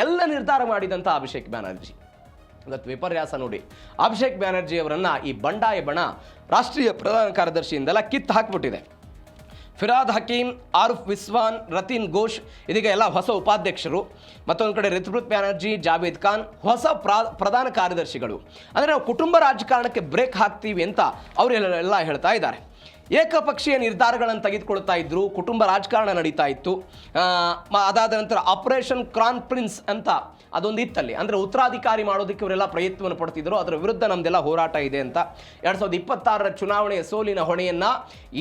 ಎಲ್ಲ ನಿರ್ಧಾರ ಮಾಡಿದಂಥ ಅಭಿಷೇಕ್ ಬ್ಯಾನರ್ಜಿ. ಇವತ್ತು ವಿಪರ್ಯಾಸ ನೋಡಿ, ಅಭಿಷೇಕ್ ಬ್ಯಾನರ್ಜಿ ಅವರನ್ನು ಈ ಬಂಡಾಯ ಬಣ ರಾಷ್ಟ್ರೀಯ ಪ್ರಧಾನ ಕಾರ್ಯದರ್ಶಿಯಿಂದೆಲ್ಲ ಕಿತ್ತು ಹಾಕಿಬಿಟ್ಟಿದೆ. ಫಿರಾದ್ ಹಕೀಮ್, ಆರುಫ್ ವಿಸ್ವಾನ್, ರತೀನ್ ಘೋಷ್ ಇದೀಗ ಎಲ್ಲ ಹೊಸ ಉಪಾಧ್ಯಕ್ಷರು. ಮತ್ತೊಂದು ಕಡೆ ಋತುಬ್ರತ್ ಬ್ಯಾನರ್ಜಿ, ಜಾವೇದ್ ಖಾನ್ ಹೊಸ ಪ್ರಧಾನ ಕಾರ್ಯದರ್ಶಿಗಳು. ಅಂದರೆ ನಾವು ಕುಟುಂಬ ರಾಜಕಾರಣಕ್ಕೆ ಬ್ರೇಕ್ ಹಾಕ್ತೀವಿ ಅಂತ ಅವರೆಲ್ಲ ಹೇಳ್ತಾ ಇದ್ದಾರೆ. ಏಕಪಕ್ಷೀಯ ನಿರ್ಧಾರಗಳನ್ನು ತೆಗೆದುಕೊಳ್ತಾ ಇದ್ರು, ಕುಟುಂಬ ರಾಜಕಾರಣ ನಡೀತಾ ಇತ್ತು. ಅದಾದ ನಂತರ ಆಪರೇಷನ್ ಕ್ರಾನ್ ಪ್ರಿನ್ಸ್ ಅಂತ ಅದೊಂದು ಇತ್ತಲ್ಲಿ, ಅಂದರೆ ಉತ್ತರಾಧಿಕಾರಿ ಮಾಡೋದಕ್ಕೆ ಇವರೆಲ್ಲ ಪ್ರಯತ್ನವನ್ನು ಪಡ್ತಿದ್ರು. ಅದರ ವಿರುದ್ಧ ನಮ್ದೆಲ್ಲ ಹೋರಾಟ ಇದೆ ಅಂತ 2026ರ ಚುನಾವಣೆಯ ಸೋಲಿನ ಹೊಣೆಯನ್ನು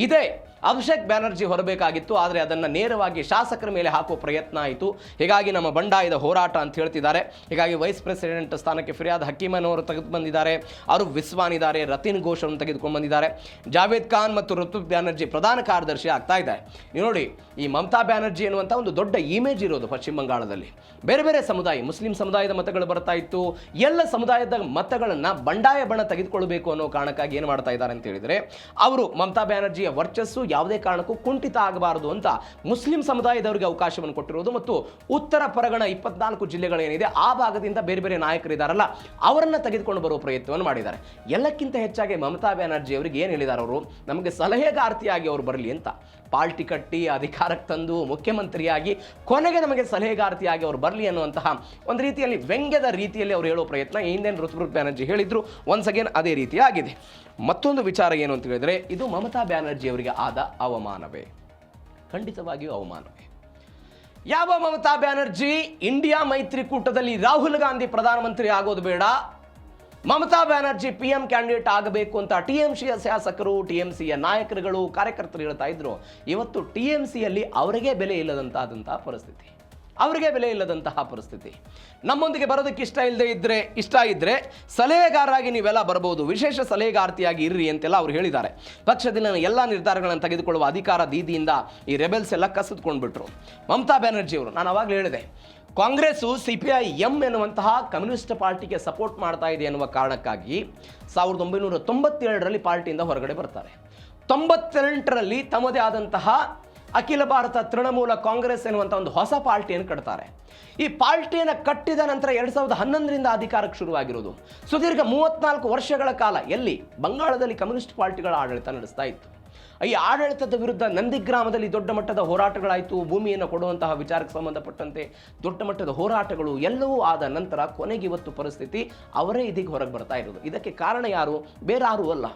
ಇದೇ ಅಭಿಷೇಕ್ ಬ್ಯಾನರ್ಜಿ ಹೊರಬೇಕಾಗಿತ್ತು. ಆದರೆ ಅದನ್ನು ನೇರವಾಗಿ ಶಾಸಕರ ಮೇಲೆ ಹಾಕುವ ಪ್ರಯತ್ನ ಆಯಿತು. ಹೀಗಾಗಿ ನಮ್ಮ ಬಂಡಾಯದ ಹೋರಾಟ ಅಂತ ಹೇಳ್ತಿದ್ದಾರೆ. ಹೀಗಾಗಿ ವೈಸ್ ಪ್ರೆಸಿಡೆಂಟ್ ಸ್ಥಾನಕ್ಕೆ ಫಿರಾದ್ ಹಕೀಮನವರು ತೆಗೆದು ಬಂದಿದ್ದಾರೆ, ಆರುಫ್ ವಿಸ್ವಾನ್ ಇದ್ದಾರೆ, ರತೀನ್ ಘೋಷ್ ಅನ್ನು ತೆಗೆದುಕೊಂಡು ಬಂದಿದ್ದಾರೆ. ಜಾವೇದ್ ಖಾನ್ ಮತ್ತು ಋತುಬ್ರತ್ ಬ್ಯಾನರ್ಜಿ ಪ್ರಧಾನ ಕಾರ್ಯದರ್ಶಿ ಆಗ್ತಾ ಇದ್ದಾರೆ. ನೀವು ನೋಡಿ, ಈ ಮಮತಾ ಬ್ಯಾನರ್ಜಿ ಎನ್ನುವಂಥ ಒಂದು ದೊಡ್ಡ ಇಮೇಜ್ ಇರೋದು ಪಶ್ಚಿಮ ಬಂಗಾಳದಲ್ಲಿ. ಬೇರೆ ಬೇರೆ ಸಮುದಾಯ, ಮುಸ್ಲಿಂ ಸಮುದಾಯದ ಮತಗಳು ಬರ್ತಾ ಇತ್ತು. ಎಲ್ಲ ಸಮುದಾಯದ ಮತಗಳನ್ನು ಬಂಡಾಯ ಬಣ ತೆಗೆದುಕೊಳ್ಳಬೇಕು ಅನ್ನೋ ಕಾರಣಕ್ಕಾಗಿ ಏನು ಮಾಡ್ತಾ ಇದ್ದಾರೆ ಅಂತ ಹೇಳಿದರೆ, ಅವರು ಮಮತಾ ಬ್ಯಾನರ್ಜಿಯ ವರ್ಚಸ್ಸು ಯಾವುದೇ ಕಾರಣಕ್ಕೂ ಕುಂಠಿತ ಆಗಬಾರದು ಅಂತ ಮುಸ್ಲಿಂ ಸಮುದಾಯದವರಿಗೆ ಅವಕಾಶವನ್ನು ಕೊಟ್ಟಿರೋದು ಮತ್ತು ಉತ್ತರ ಪರಗಣ 24 ಜಿಲ್ಲೆಗಳೇನಿದೆ ಆ ಭಾಗದಿಂದ ಬೇರೆ ಬೇರೆ ನಾಯಕರಿದ್ದಾರಲ್ಲ ಅವರನ್ನು ತೆಗೆದುಕೊಂಡು ಬರುವ ಪ್ರಯತ್ನವನ್ನು ಮಾಡಿದ್ದಾರೆ. ಎಲ್ಲಕ್ಕಿಂತ ಹೆಚ್ಚಾಗಿ ಮಮತಾ ಬ್ಯಾನರ್ಜಿ ಅವರಿಗೆ ಏನು ಹೇಳಿದ್ದಾರೆ, ಅವರು ನಮಗೆ ಸಲಹೆಗಾರ್ತಿಯಾಗಿ ಅವರು ಬರಲಿ ಅಂತ, ಪಾರ್ಟಿ ಕಟ್ಟಿ ಅಧಿಕಾರಕ್ಕೆ ತಂದು ಮುಖ್ಯಮಂತ್ರಿಯಾಗಿ ಕೊನೆಗೆ ನಮಗೆ ಸಲಹೆಗಾರ್ತಿಯಾಗಿ ಅವರು ಬರಲಿ ಅನ್ನುವಂತಹ ಒಂದು ರೀತಿಯಲ್ಲಿ ವ್ಯಂಗ್ಯದ ರೀತಿಯಲ್ಲಿ ಅವರು ಹೇಳೋ ಪ್ರಯತ್ನ ಹಿಂದೇನು ಋತುಪರ್ಣ ಬ್ಯಾನರ್ಜಿ ಹೇಳಿದ್ರು. ಒನ್ಸ್ ಅಗೇನ್ ಅದೇ ರೀತಿ ಆಗಿದೆ. ಮತ್ತೊಂದು ವಿಚಾರ ಏನು ಅಂತ ಹೇಳಿದ್ರೆ, ಇದು ಮಮತಾ ಬ್ಯಾನರ್ಜಿ ಅವರಿಗೆ ಆದ ಅವಮಾನವೇ? ಖಂಡಿತವಾಗಿಯೂ ಅವಮಾನವೇ. ಯಾವ ಮಮತಾ ಬ್ಯಾನರ್ಜಿ ಇಂಡಿಯಾ ಮೈತ್ರಿಕೂಟದಲ್ಲಿ ರಾಹುಲ್ ಗಾಂಧಿ ಪ್ರಧಾನಮಂತ್ರಿ ಆಗೋದು ಬೇಡ, ಮಮತಾ ಬ್ಯಾನರ್ಜಿ PM ಕ್ಯಾಂಡಿಡೇಟ್ ಆಗಬೇಕು ಅಂತ TMCಯ ಶಾಸಕರು, TMCಯ ನಾಯಕರುಗಳು, ಕಾರ್ಯಕರ್ತರು ಹೇಳ್ತಾ ಇದ್ರು. ಇವತ್ತು TMCಯಲ್ಲಿ ಅವರಿಗೆ ಬೆಲೆ ಇಲ್ಲದಂತಹ ಪರಿಸ್ಥಿತಿ, ಅವರಿಗೆ ಬೆಲೆ ಇಲ್ಲದಂತಹ ಪರಿಸ್ಥಿತಿ. ನಮ್ಮೊಂದಿಗೆ ಬರೋದಕ್ಕೆ ಇಷ್ಟ ಇದ್ರೆ ಸಲಹೆಗಾರರಾಗಿ ನೀವೆಲ್ಲ ಬರಬಹುದು, ವಿಶೇಷ ಸಲಹೆಗಾರ್ತಿಯಾಗಿ ಇರ್ರಿ ಅಂತೆಲ್ಲ ಅವ್ರು ಹೇಳಿದ್ದಾರೆ. ಪಕ್ಷದಿಂದ ಎಲ್ಲ ನಿರ್ಧಾರಗಳನ್ನು ತೆಗೆದುಕೊಳ್ಳುವ ಅಧಿಕಾರ ದೀದಿಯಿಂದ ಈ ರೆಬೆಲ್ಸ್ ಎಲ್ಲ ಕಸಿದುಕೊಂಡ್ಬಿಟ್ರು. ಮಮತಾ ಬ್ಯಾನರ್ಜಿ ಅವರು, ನಾನು ಅವಾಗಲೇ ಹೇಳಿದೆ, ಕಾಂಗ್ರೆಸ್ಸು CPI-M ಎನ್ನುವಂತಹ ಕಮ್ಯುನಿಸ್ಟ್ ಪಾರ್ಟಿಗೆ ಸಪೋರ್ಟ್ ಮಾಡ್ತಾ ಇದೆ ಎನ್ನುವ ಕಾರಣಕ್ಕಾಗಿ 1997ರಲ್ಲಿ ಪಾರ್ಟಿಯಿಂದ ಹೊರಗಡೆ ಬರ್ತಾರೆ. 98ರಲ್ಲಿ ತಮ್ಮದೇ ಆದಂತಹ ಅಖಿಲ ಭಾರತ ತೃಣಮೂಲ ಕಾಂಗ್ರೆಸ್ ಎನ್ನುವಂಥ ಒಂದು ಹೊಸ ಪಾರ್ಟಿಯನ್ನು ಕಟ್ತಾರೆ. ಈ ಪಾರ್ಟಿಯನ್ನು ಕಟ್ಟಿದ ನಂತರ 2011ರಿಂದ ಅಧಿಕಾರಕ್ಕೆ ಶುರುವಾಗಿರೋದು. ಸುದೀರ್ಘ 34 ವರ್ಷಗಳ ಕಾಲ ಎಲ್ಲಿ ಬಂಗಾಳದಲ್ಲಿ ಕಮ್ಯುನಿಸ್ಟ್ ಪಾರ್ಟಿಗಳ ಆಡಳಿತ ನಡೆಸ್ತಾ ಇತ್ತು. ಈ ಆಡಳಿತದ ವಿರುದ್ಧ ನಂದಿಗ್ರಾಮದಲ್ಲಿ ದೊಡ್ಡ ಮಟ್ಟದ ಹೋರಾಟಗಳಾಯಿತು. ಭೂಮಿಯನ್ನು ಕೊಡುವಂತಹ ವಿಚಾರಕ್ಕೆ ಸಂಬಂಧಪಟ್ಟಂತೆ ದೊಡ್ಡ ಮಟ್ಟದ ಹೋರಾಟಗಳು ಎಲ್ಲವೂ ಆದ ನಂತರ ಕೊನೆಗೆ ಇವತ್ತು ಪರಿಸ್ಥಿತಿ ಅವರೇ ಇದೀಗ ಹೊರಗೆ ಬರ್ತಾ ಇರೋದು. ಇದಕ್ಕೆ ಕಾರಣ ಯಾರು? ಬೇರೆ ಯಾರೂ ಅಲ್ಲ,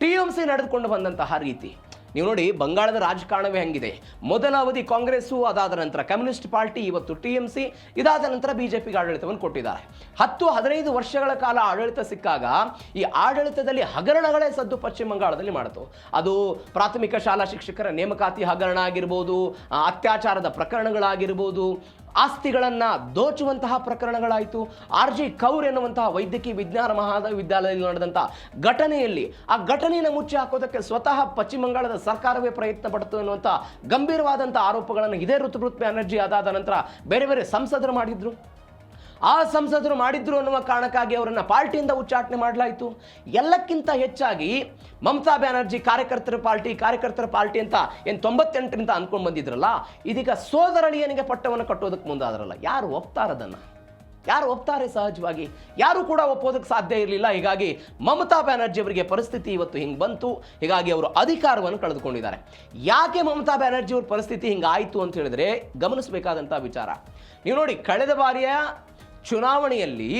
TMC ನಡೆದುಕೊಂಡು ಬಂದಂತಹ ರೀತಿ. ನೀವು ನೋಡಿ, ಬಂಗಾಳದ ರಾಜಕಾರಣವೇ ಹಂಗಿದೆ. ಮೊದಲ ಅವಧಿ ಕಾಂಗ್ರೆಸ್ಸು, ಅದಾದ ನಂತರ ಕಮ್ಯುನಿಸ್ಟ್ ಪಾರ್ಟಿ, ಇವತ್ತು TMC, ಇದಾದ ನಂತರ BJPಗೆ ಆಡಳಿತವನ್ನು ಕೊಟ್ಟಿದ್ದಾರೆ. 10-15 ವರ್ಷಗಳ ಕಾಲ ಆಡಳಿತ ಸಿಕ್ಕಾಗ ಈ ಆಡಳಿತದಲ್ಲಿ ಹಗರಣಗಳೇ ಸದ್ದು ಪಶ್ಚಿಮ ಬಂಗಾಳದಲ್ಲಿ ಮಾಡಿತು. ಅದು ಪ್ರಾಥಮಿಕ ಶಾಲಾ ಶಿಕ್ಷಕರ ನೇಮಕಾತಿ ಹಗರಣ ಆಗಿರ್ಬೋದು, ಅತ್ಯಾಚಾರದ ಪ್ರಕರಣಗಳಾಗಿರ್ಬೋದು, ಆಸ್ತಿಗಳನ್ನು ದೋಚುವಂತಹ ಪ್ರಕರಣಗಳಾಯಿತು. RG ಕೌರ್ ಎನ್ನುವಂತಹ ವೈದ್ಯಕೀಯ ವಿಜ್ಞಾನ ಮಹಾವಿದ್ಯಾಲಯದಲ್ಲಿ ನಡೆದಂಥ ಘಟನೆಯಲ್ಲಿ ಆ ಘಟನೆಯನ್ನು ಮುಚ್ಚಿ ಹಾಕೋದಕ್ಕೆ ಸ್ವತಃ ಪಶ್ಚಿಮ ಬಂಗಾಳದ ಸರ್ಕಾರವೇ ಪ್ರಯತ್ನ ಪಡ್ತು ಎನ್ನುವಂಥ ಗಂಭೀರವಾದಂಥ ಆರೋಪಗಳನ್ನು ಇದೇ ಋತುಪರ್ಣ ಬ್ಯಾನರ್ಜಿ ಅದಾದ ನಂತರ ಬೇರೆ ಬೇರೆ ಸಂಸದರು ಮಾಡಿದ್ರು. ಆ ಸಂಸದರು ಮಾಡಿದ್ರು ಅನ್ನುವ ಕಾರಣಕ್ಕಾಗಿ ಅವರನ್ನು ಪಾರ್ಟಿಯಿಂದ ಉಚ್ಚಾಟನೆ ಮಾಡಲಾಯಿತು. ಎಲ್ಲಕ್ಕಿಂತ ಹೆಚ್ಚಾಗಿ ಮಮತಾ ಬ್ಯಾನರ್ಜಿ ಕಾರ್ಯಕರ್ತರ ಪಾರ್ಟಿ ಅಂತ ಏನು 98ರಿಂದ ಅಂದ್ಕೊಂಡು ಬಂದಿದ್ರಲ್ಲ, ಇದೀಗ ಸೋದರಳಿಯನಿಗೆ ಪಟ್ಟವನ್ನು ಕಟ್ಟೋದಕ್ಕೆ ಮುಂದಾದ್ರಲ್ಲ. ಯಾರು ಒಪ್ತಾರದನ್ನು? ಯಾರು ಒಪ್ತಾರೆ? ಸಹಜವಾಗಿ ಯಾರು ಕೂಡ ಒಪ್ಪೋದಕ್ಕೆ ಸಾಧ್ಯ ಇರಲಿಲ್ಲ. ಹೀಗಾಗಿ ಮಮತಾ ಬ್ಯಾನರ್ಜಿ ಅವರಿಗೆ ಪರಿಸ್ಥಿತಿ ಇವತ್ತು ಹಿಂಗೆ ಬಂತು. ಹೀಗಾಗಿ ಅವರು ಅಧಿಕಾರವನ್ನು ಕಳೆದುಕೊಂಡಿದ್ದಾರೆ. ಯಾಕೆ ಮಮತಾ ಬ್ಯಾನರ್ಜಿ ಅವ್ರ ಪರಿಸ್ಥಿತಿ ಹಿಂಗಾಯಿತು ಅಂತ ಹೇಳಿದ್ರೆ ಗಮನಿಸಬೇಕಾದಂಥ ವಿಚಾರ. ನೀವು ನೋಡಿ, ಕಳೆದ ಬಾರಿಯ ಚುನಾವಣೆಯಲ್ಲಿ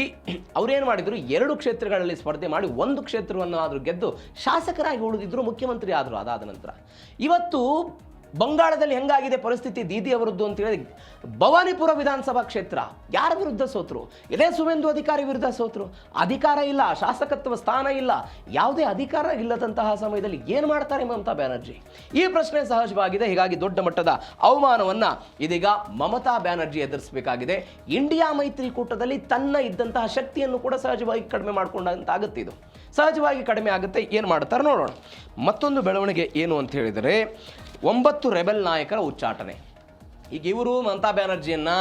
ಅವರೇನು ಮಾಡಿದ್ರು, 2 ಕ್ಷೇತ್ರಗಳಲ್ಲಿ ಸ್ಪರ್ಧೆ ಮಾಡಿ 1 ಕ್ಷೇತ್ರವನ್ನು ಆದರೂ ಗೆದ್ದು ಶಾಸಕರಾಗಿ ಉಳಿದಿದ್ರು, ಮುಖ್ಯಮಂತ್ರಿ ಆದರು. ಅದಾದ ನಂತರ ಇವತ್ತು ಬಂಗಾಳದಲ್ಲಿ ಹೆಂಗಾಗಿದೆ ಪರಿಸ್ಥಿತಿ ದೀದಿ ಅವರದ್ದು ಅಂತ ಹೇಳಿ, ಭವಾನಿಪುರ ವಿಧಾನಸಭಾ ಕ್ಷೇತ್ರ ಯಾರ ವಿರುದ್ಧ ಸೋತರು? ಇದೇ ಸುವೇಂದು ಅಧಿಕಾರಿ ವಿರುದ್ಧ ಸೋತರು. ಅಧಿಕಾರ ಇಲ್ಲ, ಶಾಸಕತ್ವ ಸ್ಥಾನ ಇಲ್ಲ, ಯಾವುದೇ ಅಧಿಕಾರ ಇಲ್ಲದಂತಹ ಸಮಯದಲ್ಲಿ ಏನು ಮಾಡ್ತಾರೆ ಮಮತಾ ಬ್ಯಾನರ್ಜಿ? ಈ ಪ್ರಶ್ನೆ ಸಹಜವಾಗಿದೆ. ಹೀಗಾಗಿ ದೊಡ್ಡ ಮಟ್ಟದ ಅವಮಾನವನ್ನು ಇದೀಗ ಮಮತಾ ಬ್ಯಾನರ್ಜಿ ಎದುರಿಸಬೇಕಾಗಿದೆ. ಇಂಡಿಯಾ ಮೈತ್ರಿಕೂಟದಲ್ಲಿ ತನ್ನ ಇದ್ದಂತಹ ಶಕ್ತಿಯನ್ನು ಕೂಡ ಸಹಜವಾಗಿ ಕಡಿಮೆ ಮಾಡಿಕೊಂಡಂತಾಗುತ್ತೆ. ಇದು ಸಹಜವಾಗಿ ಕಡಿಮೆ ಆಗುತ್ತೆ. ಏನು ಮಾಡ್ತಾರೆ ನೋಡೋಣ. ಮತ್ತೊಂದು ಬೆಳವಣಿಗೆ ಏನು ಅಂತ ಹೇಳಿದರೆ, 9 ರೆಬೆಲ್ ನಾಯಕರ ಉಚ್ಚಾಟನೆ. ಈಗ ಇವರು ಮಮತಾ ಬ್ಯಾನರ್ಜಿಯನ್ನು,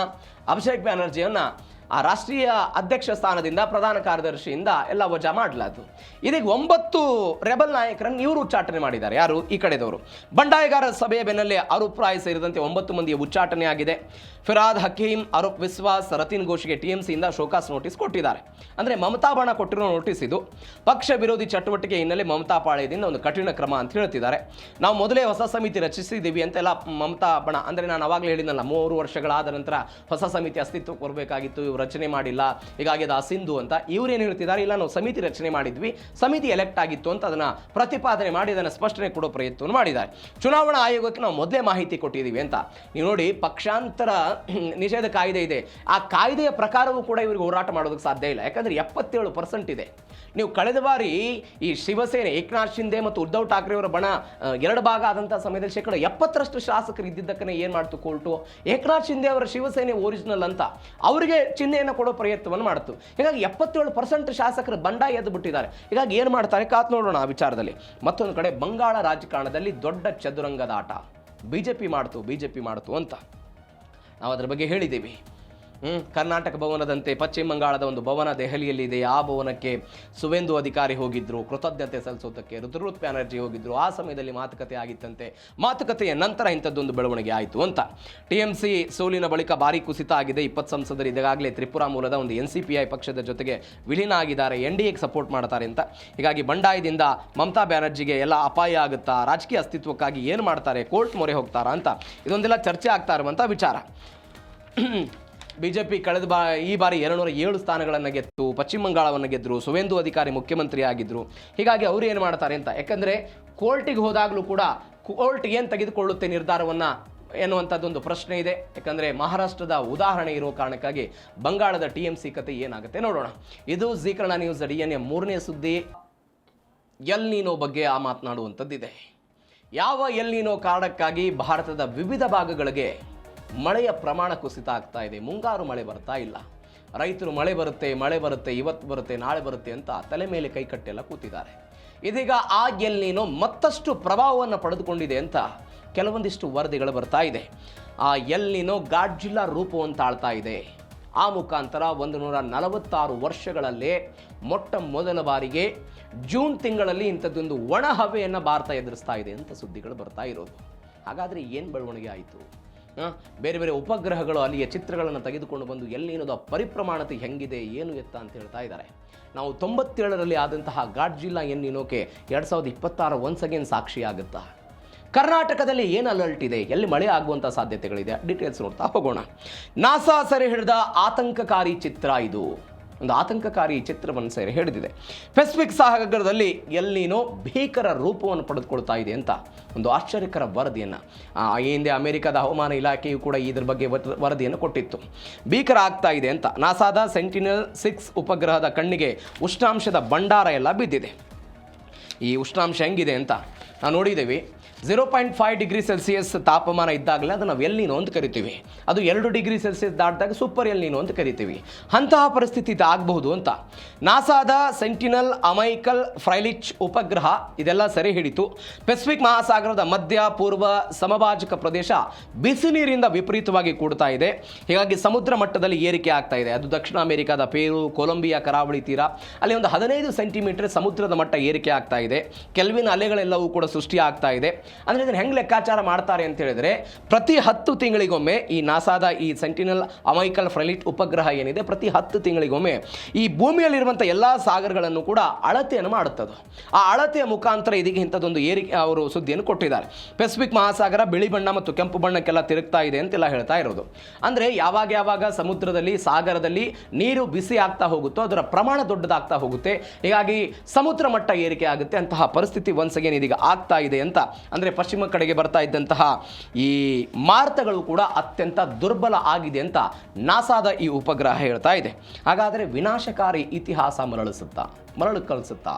ಅಭಿಷೇಕ್ ಬ್ಯಾನರ್ಜಿಯನ್ನು ಆ ರಾಷ್ಟ್ರೀಯ ಅಧ್ಯಕ್ಷ ಸ್ಥಾನದಿಂದ, ಪ್ರಧಾನ ಕಾರ್ಯದರ್ಶಿಯಿಂದ ಎಲ್ಲ ವಜಾ ಮಾಡಲಾಯಿತು. ಇದೀಗ 9 ರೆಬಲ್ ನಾಯಕರನ್ನು ಇವರು ಉಚ್ಚಾಟನೆ ಮಾಡಿದ್ದಾರೆ. ಯಾರು? ಈ ಕಡೆದವರು. ಬಂಡಾಯಗಾರರ ಸಭೆಯ ಬೆನ್ನಲ್ಲೇ ಅರೂಪ್ ರಾಯ್ ಸೇರಿದಂತೆ 9 ಮಂದಿಯ ಉಚ್ಚಾಟನೆ ಆಗಿದೆ. ಫಿರಾದ್ ಹಕೀಂ, ಅರೂಪ್ ವಿಶ್ವಾಸ್, ರತೀನ್ ಘೋಷ್ಗೆ TMCಯಿಂದ ಶೋಕಾಸ್ ನೋಟಿಸ್ ಕೊಟ್ಟಿದ್ದಾರೆ. ಅಂದರೆ ಮಮತಾ ಬಣ ಕೊಟ್ಟಿರೋ ನೋಟಿಸ್ ಇದು. ಪಕ್ಷ ವಿರೋಧಿ ಚಟುವಟಿಕೆ ಹಿನ್ನೆಲೆ ಮಮತಾ ಪಾಳ್ಯದಿಂದ ಒಂದು ಕಠಿಣ ಕ್ರಮ ಅಂತ ಹೇಳ್ತಿದ್ದಾರೆ. ನಾವು ಮೊದಲೇ ಹೊಸ ಸಮಿತಿ ರಚಿಸಿದ್ದೀವಿ ಅಂತೆಲ್ಲ ಮಮತಾ ಬಣ, ಅಂದರೆ ನಾನು ಅವಾಗಲೇ ಹೇಳಿದ್ನಲ್ಲ, 3 ವರ್ಷಗಳಾದ ನಂತರ ಹೊಸ ಸಮಿತಿ ಅಸ್ತಿತ್ವಕ್ಕೆ ಬರಬೇಕಾಗಿತ್ತು, ಇವರು ರಚನೆ ಮಾಡಿಲ್ಲ, ಹೀಗಾಗಿ ಅದು ಅಸಿಂಧು ಅಂತ. ಇವ್ರೇನು ಹೇಳ್ತಿದ್ದಾರೆ, ಇಲ್ಲ ನಾವು ಸಮಿತಿ ರಚನೆ ಮಾಡಿದ್ವಿ, ಸಮಿತಿ ಎಲೆಕ್ಟ್ ಆಗಿತ್ತು ಅಂತ ಅದನ್ನು ಪ್ರತಿಪಾದನೆ ಮಾಡಿ ಅದನ್ನು ಸ್ಪಷ್ಟನೆ ಕೊಡೋ ಪ್ರಯತ್ನವನ್ನು ಮಾಡಿದ್ದಾರೆ. ಚುನಾವಣಾ ಆಯೋಗಕ್ಕೆ ನಾವು ಮೊದಲೇ ಮಾಹಿತಿ ಕೊಟ್ಟಿದ್ದೀವಿ ಅಂತ. ನೀವು ನೋಡಿ, ಪಕ್ಷಾಂತರ ನಿಷೇಧ ಕಾಯ್ದೆ ಇದೆ. ಆ ಕಾಯ್ದೆಯ ಪ್ರಕಾರವೂ ಕೂಡ ಇವರಿಗೆ ಹೋರಾಟ ಮಾಡೋದಕ್ಕೆ ಸಾಧ್ಯ ಇಲ್ಲ. ಯಾಕಂದರೆ 77% ಇದೆ. ನೀವು ಕಳೆದ ಬಾರಿ ಈ ಶಿವಸೇನೆ, ಏಕನಾಥ್ ಶಿಂದೆ ಮತ್ತು ಉದ್ಧವ್ ಠಾಕ್ರೆ ಅವರ ಬಣ 2 ಭಾಗ ಆದಂಥ ಸಮಯದಲ್ಲಿ 70% ಶಾಸಕರು ಇದ್ದಿದ್ದಕ್ಕನೇ ಏನು ಮಾಡ್ತು ಕೋರ್ಟು, ಏಕನಾಥ್ ಶಿಂದೆ ಅವರ ಶಿವಸೇನೆ ಒರಿಜಿನಲ್ ಅಂತ ಅವರಿಗೆ ಚಿಹ್ನೆಯನ್ನು ಕೊಡೋ ಪ್ರಯತ್ನವನ್ನು ಮಾಡ್ತು. ಹೀಗಾಗಿ 77% ಶಾಸಕರು ಬಂಡಾಯ ಎದ್ದು ಬಿಟ್ಟಿದ್ದಾರೆ. ಹೀಗಾಗಿ ಏನು ಮಾಡ್ತಾರೆ ಕಾತ್ ನೋಡೋಣ ಆ ವಿಚಾರದಲ್ಲಿ. ಮತ್ತೊಂದು ಕಡೆ ಬಂಗಾಳ ರಾಜಕಾರಣದಲ್ಲಿ ದೊಡ್ಡ ಚದುರಂಗದ ಆಟ BJP ಮಾಡ್ತು ಅಂತ ನಾವು ಅದರ ಬಗ್ಗೆ ಹೇಳಿದ್ದೀವಿ. ಕರ್ನಾಟಕ ಭವನದಂತೆ ಪಶ್ಚಿಮ ಬಂಗಾಳದ ಒಂದು ಭವನ ದೆಹಲಿಯಲ್ಲಿದೆ. ಆ ಭವನಕ್ಕೆ ಸುವೇಂದು ಅಧಿಕಾರಿ ಹೋಗಿದ್ರು ಕೃತಜ್ಞತೆ ಸಲ್ಲಿಸೋದಕ್ಕೆ, ರುದ್ರೂತ್ ಬ್ಯಾನರ್ಜಿ ಹೋಗಿದ್ರು. ಆ ಸಮಯದಲ್ಲಿ ಮಾತುಕತೆ ಆಗಿತ್ತಂತೆ. ಮಾತುಕತೆಯ ನಂತರ ಇಂಥದ್ದೊಂದು ಬೆಳವಣಿಗೆ ಆಯಿತು ಅಂತ. TMC ಸೋಲಿನ ಬಳಿಕ ಭಾರಿ ಕುಸಿತ ಆಗಿದೆ. 20 ಸಂಸದರು ಈಗಾಗಲೇ ತ್ರಿಪುರಾ ಮೂಲದ ಒಂದು NCPI ಪಕ್ಷದ ಜೊತೆಗೆ ವಿಲೀನ ಆಗಿದ್ದಾರೆ, NDAಗೆ ಸಪೋರ್ಟ್ ಮಾಡ್ತಾರೆ ಅಂತ. ಹೀಗಾಗಿ ಬಂಡಾಯದಿಂದ ಮಮತಾ ಬ್ಯಾನರ್ಜಿಗೆ ಎಲ್ಲ ಅಪಾಯ ಆಗುತ್ತಾ, ರಾಜಕೀಯ ಅಸ್ತಿತ್ವಕ್ಕಾಗಿ ಏನು ಮಾಡ್ತಾರೆ, ಕೋರ್ಟ್ ಮೊರೆ ಹೋಗ್ತಾರಾ ಅಂತ ಇದೊಂದೆಲ್ಲ ಚರ್ಚೆ ಆಗ್ತಾ ಇರುವಂಥ ವಿಚಾರ. BJP ಈ ಬಾರಿ 207 ಸ್ಥಾನಗಳನ್ನು ಗೆದ್ದು ಪಶ್ಚಿಮ ಬಂಗಾಳವನ್ನು ಗೆದ್ದರು. ಸುವೇಂದು ಅಧಿಕಾರಿ ಮುಖ್ಯಮಂತ್ರಿ ಆಗಿದ್ದರು. ಹೀಗಾಗಿ ಅವರು ಏನು ಮಾಡ್ತಾರೆ ಅಂತ, ಯಾಕಂದರೆ ಕೋರ್ಟಿಗೆ ಹೋದಾಗಲೂ ಕೂಡ ಕೋರ್ಟ್ ಏನು ತೆಗೆದುಕೊಳ್ಳುತ್ತೆ ನಿರ್ಧಾರವನ್ನು ಎನ್ನುವಂಥದ್ದೊಂದು ಪ್ರಶ್ನೆ ಇದೆ. ಯಾಕಂದರೆ ಮಹಾರಾಷ್ಟ್ರದ ಉದಾಹರಣೆ ಇರೋ ಕಾರಣಕ್ಕಾಗಿ ಬಂಗಾಳದ TMC ಕತೆ ಏನಾಗುತ್ತೆ ನೋಡೋಣ. ಇದು ಜೀ ಕನ್ನಡ ನ್ಯೂಸ್ DNA 3ನೇ ಸುದ್ದಿ. ಎಲ್ ನೀನೋ ಬಗ್ಗೆ ಮಾತನಾಡುವಂಥದ್ದಿದೆ. ಯಾವ ಎಲ್ ನೀನೋ ಕಾರಣಕ್ಕಾಗಿ ಭಾರತದ ವಿವಿಧ ಭಾಗಗಳಿಗೆ ಮಳೆಯ ಪ್ರಮಾಣ ಕುಸಿತ ಆಗ್ತಾ ಇದೆ. ಮುಂಗಾರು ಮಳೆ ಬರ್ತಾ ಇಲ್ಲ. ರೈತರು ಮಳೆ ಬರುತ್ತೆ, ಇವತ್ತು ಬರುತ್ತೆ, ನಾಳೆ ಬರುತ್ತೆ ಅಂತ ತಲೆ ಮೇಲೆ ಕೈಕಟ್ಟೆಲ್ಲ ಕೂತಿದ್ದಾರೆ. ಇದೀಗ ಆ ಎಲ್ ನೀನೋ ಮತ್ತಷ್ಟು ಪ್ರಭಾವವನ್ನು ಪಡೆದುಕೊಂಡಿದೆ ಅಂತ ಕೆಲವೊಂದಿಷ್ಟು ವರದಿಗಳು ಬರ್ತಾ ಇದೆ. ಆ ಎಲ್ ನೀನೋ ಗಾಡ್ಜಿಲ್ಲಾ ರೂಪವನ್ನು ತಾಳ್ತಾ ಇದೆ. ಆ ಮುಖಾಂತರ 146 ವರ್ಷಗಳಲ್ಲೇ ಮೊಟ್ಟ ಮೊದಲ ಬಾರಿಗೆ ಜೂನ್ ತಿಂಗಳಲ್ಲಿ ಇಂಥದ್ದೊಂದು ಒಣ ಹವೆಯನ್ನು ಭಾರತ ಎದುರಿಸ್ತಾ ಇದೆ ಅಂತ ಸುದ್ದಿಗಳು ಬರ್ತಾ ಇರೋದು. ಹಾಗಾದರೆ ಏನು ಬೆಳವಣಿಗೆ ಆಯಿತು? ಬೇರೆ ಬೇರೆ ಉಪಗ್ರಹಗಳು ಅಲ್ಲಿಯ ಚಿತ್ರಗಳನ್ನು ತೆಗೆದುಕೊಂಡು ಬಂದು ಎಲ್ ನೀನೋದ ಪರಿಪ್ರಮಾಣತೆ ಹೆಂಗಿದೆ, ಏನು ಎತ್ತ ಅಂತ ಹೇಳ್ತಾ ಇದ್ದಾರೆ. ನಾವು 97ರಲ್ಲಿ ಆದಂತಹ ಗಾಡ್ಜಿಲ್ಲಾ ಎಲ್ ನೀನೋಕೆ 2026 ಒನ್ಸ್ ಅಗೇನ್ ಸಾಕ್ಷಿಯಾಗುತ್ತಾ? ಕರ್ನಾಟಕದಲ್ಲಿ ಏನು ಅಲರ್ಟ್ ಇದೆ, ಎಲ್ಲಿ ಮಳೆ ಆಗುವಂಥ ಸಾಧ್ಯತೆಗಳಿದೆ, ಡೀಟೇಲ್ಸ್ ನೋಡ್ತಾ ಹೋಗೋಣ. ನಾಸಾ ಸೆರೆ ಹಿಡಿದ ಆತಂಕಕಾರಿ ಚಿತ್ರ ಇದು. ಒಂದು ಆತಂಕಕಾರಿ ಚಿತ್ರವನ್ನು ಸೆರೆ ಹಿಡಿದಿದೆ. ಪೆಸಿಫಿಕ್ ಸಾಗರದಲ್ಲಿ ಎಲ್ ನೀನೋ ಭೀಕರ ರೂಪವನ್ನು ಪಡೆದುಕೊಳ್ತಾ ಇದೆ ಅಂತ ಒಂದು ಆಶ್ಚರ್ಯಕರ ವರದಿಯನ್ನು ಈ ಹಿಂದೆ ಅಮೆರಿಕದ ಹವಾಮಾನ ಇಲಾಖೆಯು ಕೂಡ ಇದ್ರ ಬಗ್ಗೆ ವರದಿಯನ್ನು ಕೊಟ್ಟಿತ್ತು. ಭೀಕರ ಆಗ್ತಾ ಇದೆ ಅಂತ. ನಾಸಾದ ಸೆಂಟಿನೆಲ್-6 ಉಪಗ್ರಹದ ಕಣ್ಣಿಗೆ ಉಷ್ಣಾಂಶದ ಭಂಡಾರ ಎಲ್ಲ ಬಿದ್ದಿದೆ. ಈ ಉಷ್ಣಾಂಶ ಹೆಂಗಿದೆ ಅಂತ ನಾವು ನೋಡಿದ್ದೇವೆ. 0.5 ಡಿಗ್ರಿ ಸೆಲ್ಸಿಯಸ್ ತಾಪಮಾನ ಇದ್ದಾಗಲೇ ಅದನ್ನು ನಾವು ಎಲ್ ನೀನೋ ಅಂತ ಕರಿತೀವಿ. ಅದು 2 ಡಿಗ್ರಿ ಸೆಲ್ಸಿಯಸ್ ದಾಟಿದಾಗ ಸೂಪರ್ ಎಲ್ ನೀನೋ ಅಂತ ಕರಿತೀವಿ. ಅಂತಹ ಪರಿಸ್ಥಿತಿ ಆಗಬಹುದು ಅಂತ ನಾಸಾದ ಸೆಂಟಿನಲ್ ಅಮೈಕಲ್ ಫ್ರೈಲಿಚ್ ಉಪಗ್ರಹ ಇದೆಲ್ಲ ಸೆರೆ ಹಿಡಿತು. ಪೆಸಿಫಿಕ್ ಮಹಾಸಾಗರದ ಮಧ್ಯ ಪೂರ್ವ ಸಮಭಾಜಕ ಪ್ರದೇಶ ಬಿಸಿ ನೀರಿಂದ ವಿಪರೀತವಾಗಿ ಕೂಡ್ತಾ ಇದೆ. ಹೀಗಾಗಿ ಸಮುದ್ರ ಮಟ್ಟದಲ್ಲಿ ಏರಿಕೆ ಆಗ್ತಾ ಇದೆ. ಅದು ದಕ್ಷಿಣ ಅಮೆರಿಕದ ಪೇರು, ಕೊಲಂಬಿಯಾ ಕರಾವಳಿ ತೀರ ಅಲ್ಲಿ ಒಂದು 15 ಸೆಂಟಿಮೀಟರ್ ಸಮುದ್ರದ ಮಟ್ಟ ಏರಿಕೆ ಆಗ್ತಾ ಇದೆ. ಕೆಲ್ವಿನ್ ಅಲೆಗಳೆಲ್ಲವೂ ಕೂಡ ಸೃಷ್ಟಿ ಆಗ್ತಾ ಇದೆ. ಅಂದರೆ ಇದನ್ನು ಹೆಂಗೆ ಲೆಕ್ಕಾಚಾರ ಮಾಡ್ತಾರೆ ಅಂತ ಹೇಳಿದ್ರೆ, ಪ್ರತಿ 10 ತಿಂಗಳಿಗೊಮ್ಮೆ ಈ ನಾಸಾದ ಈ ಸೆಂಟಿನಲ್ ಅಮೈಕಲ್ ಫ್ರೈಲಿಟ್ ಉಪಗ್ರಹ ಏನಿದೆ, ಪ್ರತಿ 10 ತಿಂಗಳಿಗೊಮ್ಮೆ ಈ ಭೂಮಿಯಲ್ಲಿರುವಂಥ ಎಲ್ಲ ಸಾಗರಗಳನ್ನು ಕೂಡ ಅಳತೆಯನ್ನು ಮಾಡುತ್ತದೆ. ಆ ಅಳತೆಯ ಮುಖಾಂತರ ಇದೀಗ ಇಂಥದ್ದೊಂದು ಏರಿಕೆ ಅವರು ಸುದ್ದಿಯನ್ನು ಕೊಟ್ಟಿದ್ದಾರೆ. ಪೆಸಿಫಿಕ್ ಮಹಾಸಾಗರ ಬಿಳಿ ಬಣ್ಣ ಮತ್ತು ಕೆಂಪು ಬಣ್ಣಕ್ಕೆಲ್ಲ ತಿರುಗ್ತಾ ಇದೆ ಅಂತೆಲ್ಲ ಹೇಳ್ತಾ ಇರೋದು. ಅಂದರೆ ಯಾವಾಗ ಸಮುದ್ರದಲ್ಲಿ ಸಾಗರದಲ್ಲಿ ನೀರು ಬಿಸಿ ಆಗ್ತಾ ಹೋಗುತ್ತೋ ಅದರ ಪ್ರಮಾಣ ದೊಡ್ಡದಾಗ್ತಾ ಹೋಗುತ್ತೆ. ಹೀಗಾಗಿ ಸಮುದ್ರ ಮಟ್ಟ ಏರಿಕೆ ಆಗುತ್ತೆ. ಅಂತಹ ಪರಿಸ್ಥಿತಿ ಒನ್ಸ್ ಅಗೇನ್ ಇದೀಗ ಆಗ್ತಾ ಇದೆ ಅಂತ. ಅಂದರೆ ಪಶ್ಚಿಮ ಕಡೆಗೆ ಬರ್ತಾ ಇದ್ದಂತಹ ಈ ಮಾರುತಗಳು ಕೂಡ ಅತ್ಯಂತ ದುರ್ಬಲ ಆಗಿದೆ ಅಂತ ನಾಸಾದ ಈ ಉಪಗ್ರಹ ಹೇಳ್ತಾ ಇದೆ. ಹಾಗಾದರೆ ವಿನಾಶಕಾರಿ ಇತಿಹಾಸ ಮರಳು ಕಳಿಸುತ್ತಾ?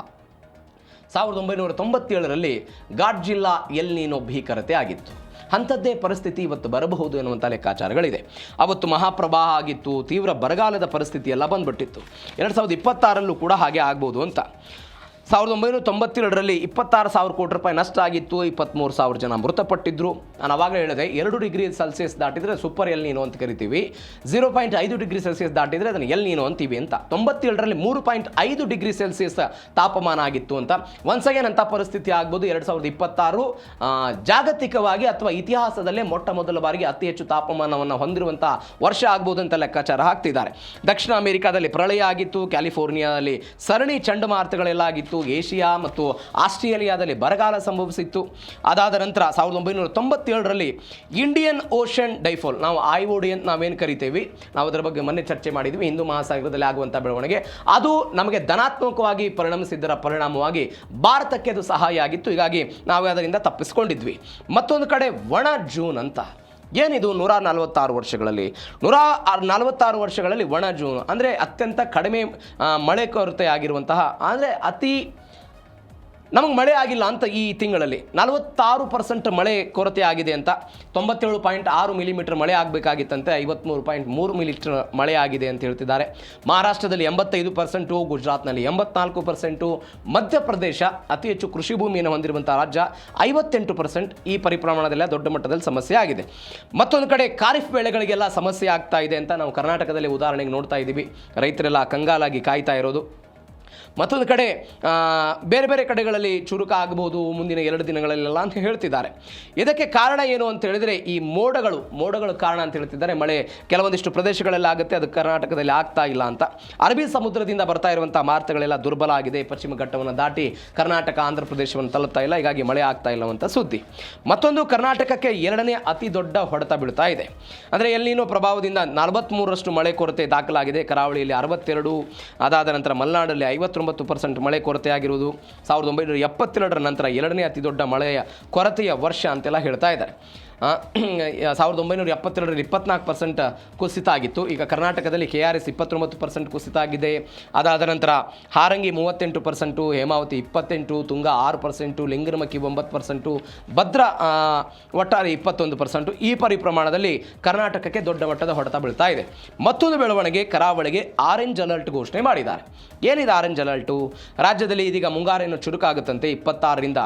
1997ರಲ್ಲಿ ಗಾಡ್ಜಿಲ್ಲಾ ಎಲ್ ನೀನೋ ಭೀಕರತೆ ಆಗಿತ್ತು. ಅಂಥದ್ದೇ ಪರಿಸ್ಥಿತಿ ಇವತ್ತು ಬರಬಹುದು ಎನ್ನುವಂಥ ಲೆಕ್ಕಾಚಾರಗಳಿದೆ. ಅವತ್ತು ಮಹಾಪ್ರವಾಹ ಆಗಿತ್ತು, ತೀವ್ರ ಬರಗಾಲದ ಪರಿಸ್ಥಿತಿ ಎಲ್ಲ ಬಂದ್ಬಿಟ್ಟಿತ್ತು. 2026ರಲ್ಲೂ ಕೂಡ ಹಾಗೆ ಆಗ್ಬೋದು ಅಂತ. 1997ರಲ್ಲಿ 26,000 ಕೋಟಿ ರೂಪಾಯಿ ನಷ್ಟ ಆಗಿತ್ತು. 23,000 ಜನ ಮೃತಪಟ್ಟಿದ್ದರು. ನಾನು ಅವಾಗಲೇ ಹೇಳಿದೆ, 2 ಡಿಗ್ರಿ ಸೆಲ್ಸಿಯಸ್ ದಾಟಿದರೆ ಸೂಪರ್ ಎಲ್ ನೀನೋ ಅಂತ ಕರಿತೀವಿ. 0.5 ಡಿಗ್ರಿ ಸೆಲ್ಸಿಯಸ್ ದಾಟಿದರೆ ಅದನ್ನು ಎಲ್ ನೀನೋ ಅಂತೀವಿ ಅಂತ. 97ರಲ್ಲಿ 3.5 ಡಿಗ್ರಿ ಸೆಲ್ಸಿಯಸ್ ತಾಪಮಾನ ಆಗಿತ್ತು ಅಂತ. ಒನ್ಸ್ ಅಗೇನ್ ಅಂಥ ಪರಿಸ್ಥಿತಿ ಆಗ್ಬೋದು. 2026 ಜಾಗತಿಕವಾಗಿ ಅಥವಾ ಇತಿಹಾಸದಲ್ಲೇ ಮೊಟ್ಟ ಮೊದಲ ಬಾರಿಗೆ ಅತಿ ಹೆಚ್ಚು ತಾಪಮಾನವನ್ನು ಹೊಂದಿರುವಂಥ ವರ್ಷ ಆಗ್ಬೋದು ಅಂತ ಲೆಕ್ಕಾಚಾರ ಹಾಕ್ತಿದ್ದಾರೆ. ದಕ್ಷಿಣ ಅಮೆರಿಕಾದಲ್ಲಿ ಪ್ರಳಯ ಆಗಿತ್ತು. ಕ್ಯಾಲಿಫೋರ್ನಿಯಾದಲ್ಲಿ ಸರಣಿ ಚಂಡಮಾರುತಗಳೆಲ್ಲ ಆಗಿತ್ತು. ಏಷ್ಯಾ ಮತ್ತು ಆಸ್ಟ್ರೇಲಿಯಾದಲ್ಲಿ ಬರಗಾಲ ಸಂಭವಿಸಿತ್ತು. ಅದಾದ ನಂತರ 1997ರಲ್ಲಿ ಇಂಡಿಯನ್ ಓಷನ್ ಡೈಫಾಲ್, ನಾವು IOD ಅಂತ ನಾವೇನು ಕರಿತೇವೆ, ನಾವು ಅದರ ಬಗ್ಗೆ ಮೊನ್ನೆ ಚರ್ಚೆ ಮಾಡಿದ್ವಿ. ಹಿಂದೂ ಮಹಾಸಾಗರದಲ್ಲಿ ಆಗುವಂಥ ಬೆಳವಣಿಗೆ ಅದು ನಮಗೆ ಧನಾತ್ಮಕವಾಗಿ ಪರಿಣಮಿಸಿದ್ದರ ಪರಿಣಾಮವಾಗಿ ಭಾರತಕ್ಕೆ ಅದು ಸಹಾಯ ಆಗಿತ್ತು. ಹೀಗಾಗಿ ನಾವು ಅದರಿಂದ ತಪ್ಪಿಸ್ಕೊಂಡಿದ್ವಿ. ಮತ್ತೊಂದು ಕಡೆ ಒಣ ಜೂನ್ ಅಂತ ಏನಿದು 146 ವರ್ಷಗಳಲ್ಲಿ 146 ವರ್ಷಗಳಲ್ಲಿ ಒಣ ಜೂನ್ ಅಂದರೆ ಅತ್ಯಂತ ಕಡಿಮೆ ಮಳೆ ಕೊರತೆ ಆಗಿರುವಂತಹ, ಅಂದರೆ ಅತಿ ನಮಗೆ ಮಳೆ ಆಗಿಲ್ಲ ಅಂತ ಈ ತಿಂಗಳಲ್ಲಿ 46% ಮಳೆ ಕೊರತೆ ಆಗಿದೆ ಅಂತ. 97.6 ಮಿಲಿಮೀಟರ್ ಮಳೆ ಆಗಬೇಕಾಗಿತ್ತಂತೆ, 53.3 ಮಿಲಿಮೀಟರ್ ಮಳೆ ಆಗಿದೆ ಅಂತ ಹೇಳ್ತಿದ್ದಾರೆ. ಮಹಾರಾಷ್ಟ್ರದಲ್ಲಿ 85%, ಗುಜರಾತ್ನಲ್ಲಿ 84%, ಮಧ್ಯಪ್ರದೇಶ ಅತಿ ಹೆಚ್ಚು ಕೃಷಿ ಭೂಮಿಯನ್ನು ಹೊಂದಿರುವಂಥ ರಾಜ್ಯ 58%. ಈ ಪರಿಪ್ರಮಾಣದಲ್ಲ ದೊಡ್ಡ ಮಟ್ಟದಲ್ಲಿ ಸಮಸ್ಯೆ ಆಗಿದೆ. ಮತ್ತೊಂದು ಕಡೆ ಖಾರಿಫ್ ಬೆಳೆಗಳಿಗೆಲ್ಲ ಸಮಸ್ಯೆ ಆಗ್ತಾ ಇದೆ ಅಂತ ನಾವು ಕರ್ನಾಟಕದಲ್ಲಿ ಉದಾಹರಣೆಗೆ ನೋಡ್ತಾ ಇದ್ದೀವಿ. ರೈತರೆಲ್ಲ ಕಂಗಾಲಾಗಿ ಕಾಯ್ತಾ ಇರೋದು. ಮತ್ತೊಂದು ಕಡೆ ಬೇರೆ ಬೇರೆ ಕಡೆಗಳಲ್ಲಿ ಚುರುಕ ಆಗಬಹುದು ಮುಂದಿನ 2 ದಿನಗಳಲ್ಲೆಲ್ಲ ಅಂತ ಹೇಳ್ತಿದ್ದಾರೆ. ಇದಕ್ಕೆ ಕಾರಣ ಏನು ಅಂತ ಹೇಳಿದರೆ ಈ ಮೋಡಗಳು ಕಾರಣ ಅಂತ ಹೇಳ್ತಿದ್ದಾರೆ. ಮಳೆ ಕೆಲವೊಂದಿಷ್ಟು ಪ್ರದೇಶಗಳೆಲ್ಲ ಆಗುತ್ತೆ, ಅದು ಕರ್ನಾಟಕದಲ್ಲಿ ಆಗ್ತಾ ಇಲ್ಲ ಅಂತ. ಅರಬ್ಬಿ ಸಮುದ್ರದಿಂದ ಬರ್ತಾ ಇರುವಂಥ ಮಾರುತಗಳೆಲ್ಲ ದುರ್ಬಲ ಆಗಿದೆ, ಪಶ್ಚಿಮ ಘಟ್ಟವನ್ನು ದಾಟಿ ಕರ್ನಾಟಕ ಆಂಧ್ರ ಪ್ರದೇಶವನ್ನು ತಲುಪ್ತಾ ಇಲ್ಲ, ಹೀಗಾಗಿ ಮಳೆ ಆಗ್ತಾ ಇಲ್ಲ ಅಂತ ಸುದ್ದಿ. ಮತ್ತೊಂದು, ಕರ್ನಾಟಕಕ್ಕೆ 2ನೇ ಅತಿ ದೊಡ್ಡ ಹೊಡೆತ ಬೀಳ್ತಾ ಇದೆ. ಅಂದರೆ ಎಲ್ನಿನೋ ಪ್ರಭಾವದಿಂದ 43ರಷ್ಟು ಮಳೆ ಕೊರತೆ ದಾಖಲಾಗಿದೆ. ಕರಾವಳಿಯಲ್ಲಿ 62, ಅದಾದ ನಂತರ ಮಲೆನಾಡಲ್ಲಿ 59% ಮಳೆ ಕೊರತೆಯಾಗಿರುವುದು. 1972 ನಂತರ 2ನೇ ಅತಿ ದೊಡ್ಡ ಮಳೆಯ ಕೊರತೆಯ ವರ್ಷ ಅಂತೆಲ್ಲ ಹೇಳ್ತಾ ಇದ್ದಾರೆ. 1972ರಲ್ಲಿ 24% ಕುಸಿತ ಆಗಿತ್ತು. ಈಗ ಕರ್ನಾಟಕದಲ್ಲಿ KRS 29% ಕುಸಿತ ಆಗಿದೆ. ಅದಾದ ನಂತರ ಹಾರಂಗಿ 38%, ಹೇಮಾವತಿ 28%, ತುಂಗಾ 6%, ಲಿಂಗನಮಕ್ಕಿ 9%, ಭದ್ರಾ ಒಟ್ಟಾರೆ 21%. ಈ ಪರಿಪ್ರಮಾಣದಲ್ಲಿ ಕರ್ನಾಟಕಕ್ಕೆ ದೊಡ್ಡ ಮಟ್ಟದ ಹೊಡೆತ ಬೀಳ್ತಾ ಇದೆ. ಮತ್ತೊಂದು ಬೆಳವಣಿಗೆ, ಕರಾವಳಿಗೆ ಆರೆಂಜ್ ಅಲರ್ಟ್ ಘೋಷಣೆ ಮಾಡಿದ್ದಾರೆ. ಏನಿದೆ ಆರೆಂಜ್ ಅಲರ್ಟು? ರಾಜ್ಯದಲ್ಲಿ ಇದೀಗ ಮುಂಗಾರೇನು ಚುರುಕಾಗುತ್ತಂತೆ. 26ರಿಂದ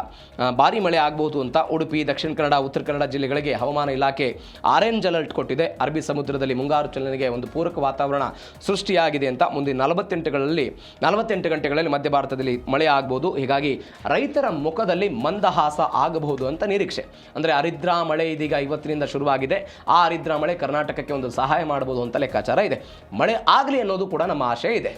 ಭಾರಿ ಮಳೆ ಆಗಬಹುದು ಅಂತ ಉಡುಪಿ, ದಕ್ಷಿಣ ಕನ್ನಡ, ಉತ್ತರ ಕನ್ನಡ ಜಿಲ್ಲೆಗಳಿಗೆ ಹವಾಮಾನ ಇಲಾಖೆ ಆರೆಂಜ್ ಅಲರ್ಟ್ ಕೊಟ್ಟಿದೆ. ಅರಬ್ಬಿ ಸಮುದ್ರದಲ್ಲಿ ಮುಂಗಾರು ಚಲನೆಗೆ ಒಂದು ಪೂರಕ ವಾತಾವರಣ ಸೃಷ್ಟಿಯಾಗಿದೆ ಅಂತ. ಮುಂದಿನ 48 ಗಂಟೆಗಳಲ್ಲಿ ಮಧ್ಯ ಭಾರತದಲ್ಲಿ ಮಳೆ ಆಗಬಹುದು. ಹೀಗಾಗಿ ರೈತರ ಮುಖದಲ್ಲಿ ಮಂದಹಾಸ ಆಗಬಹುದು ಅಂತ ನಿರೀಕ್ಷೆ. ಅಂದರೆ ಹರಿದ್ರಾ ಮಳೆ ಇದೀಗ ಇವತ್ತಿನಿಂದ ಶುರುವಾಗಿದೆ. ಆ ಹರಿದ್ರಾ ಮಳೆ ಕರ್ನಾಟಕಕ್ಕೆ ಒಂದು ಸಹಾಯ ಮಾಡಬಹುದು ಅಂತ ಲೆಕ್ಕಾಚಾರ ಇದೆ. ಮಳೆ ಆಗಲಿ ಅನ್ನೋದು ಕೂಡ ನಮ್ಮ ಆಶೆ ಇದೆ.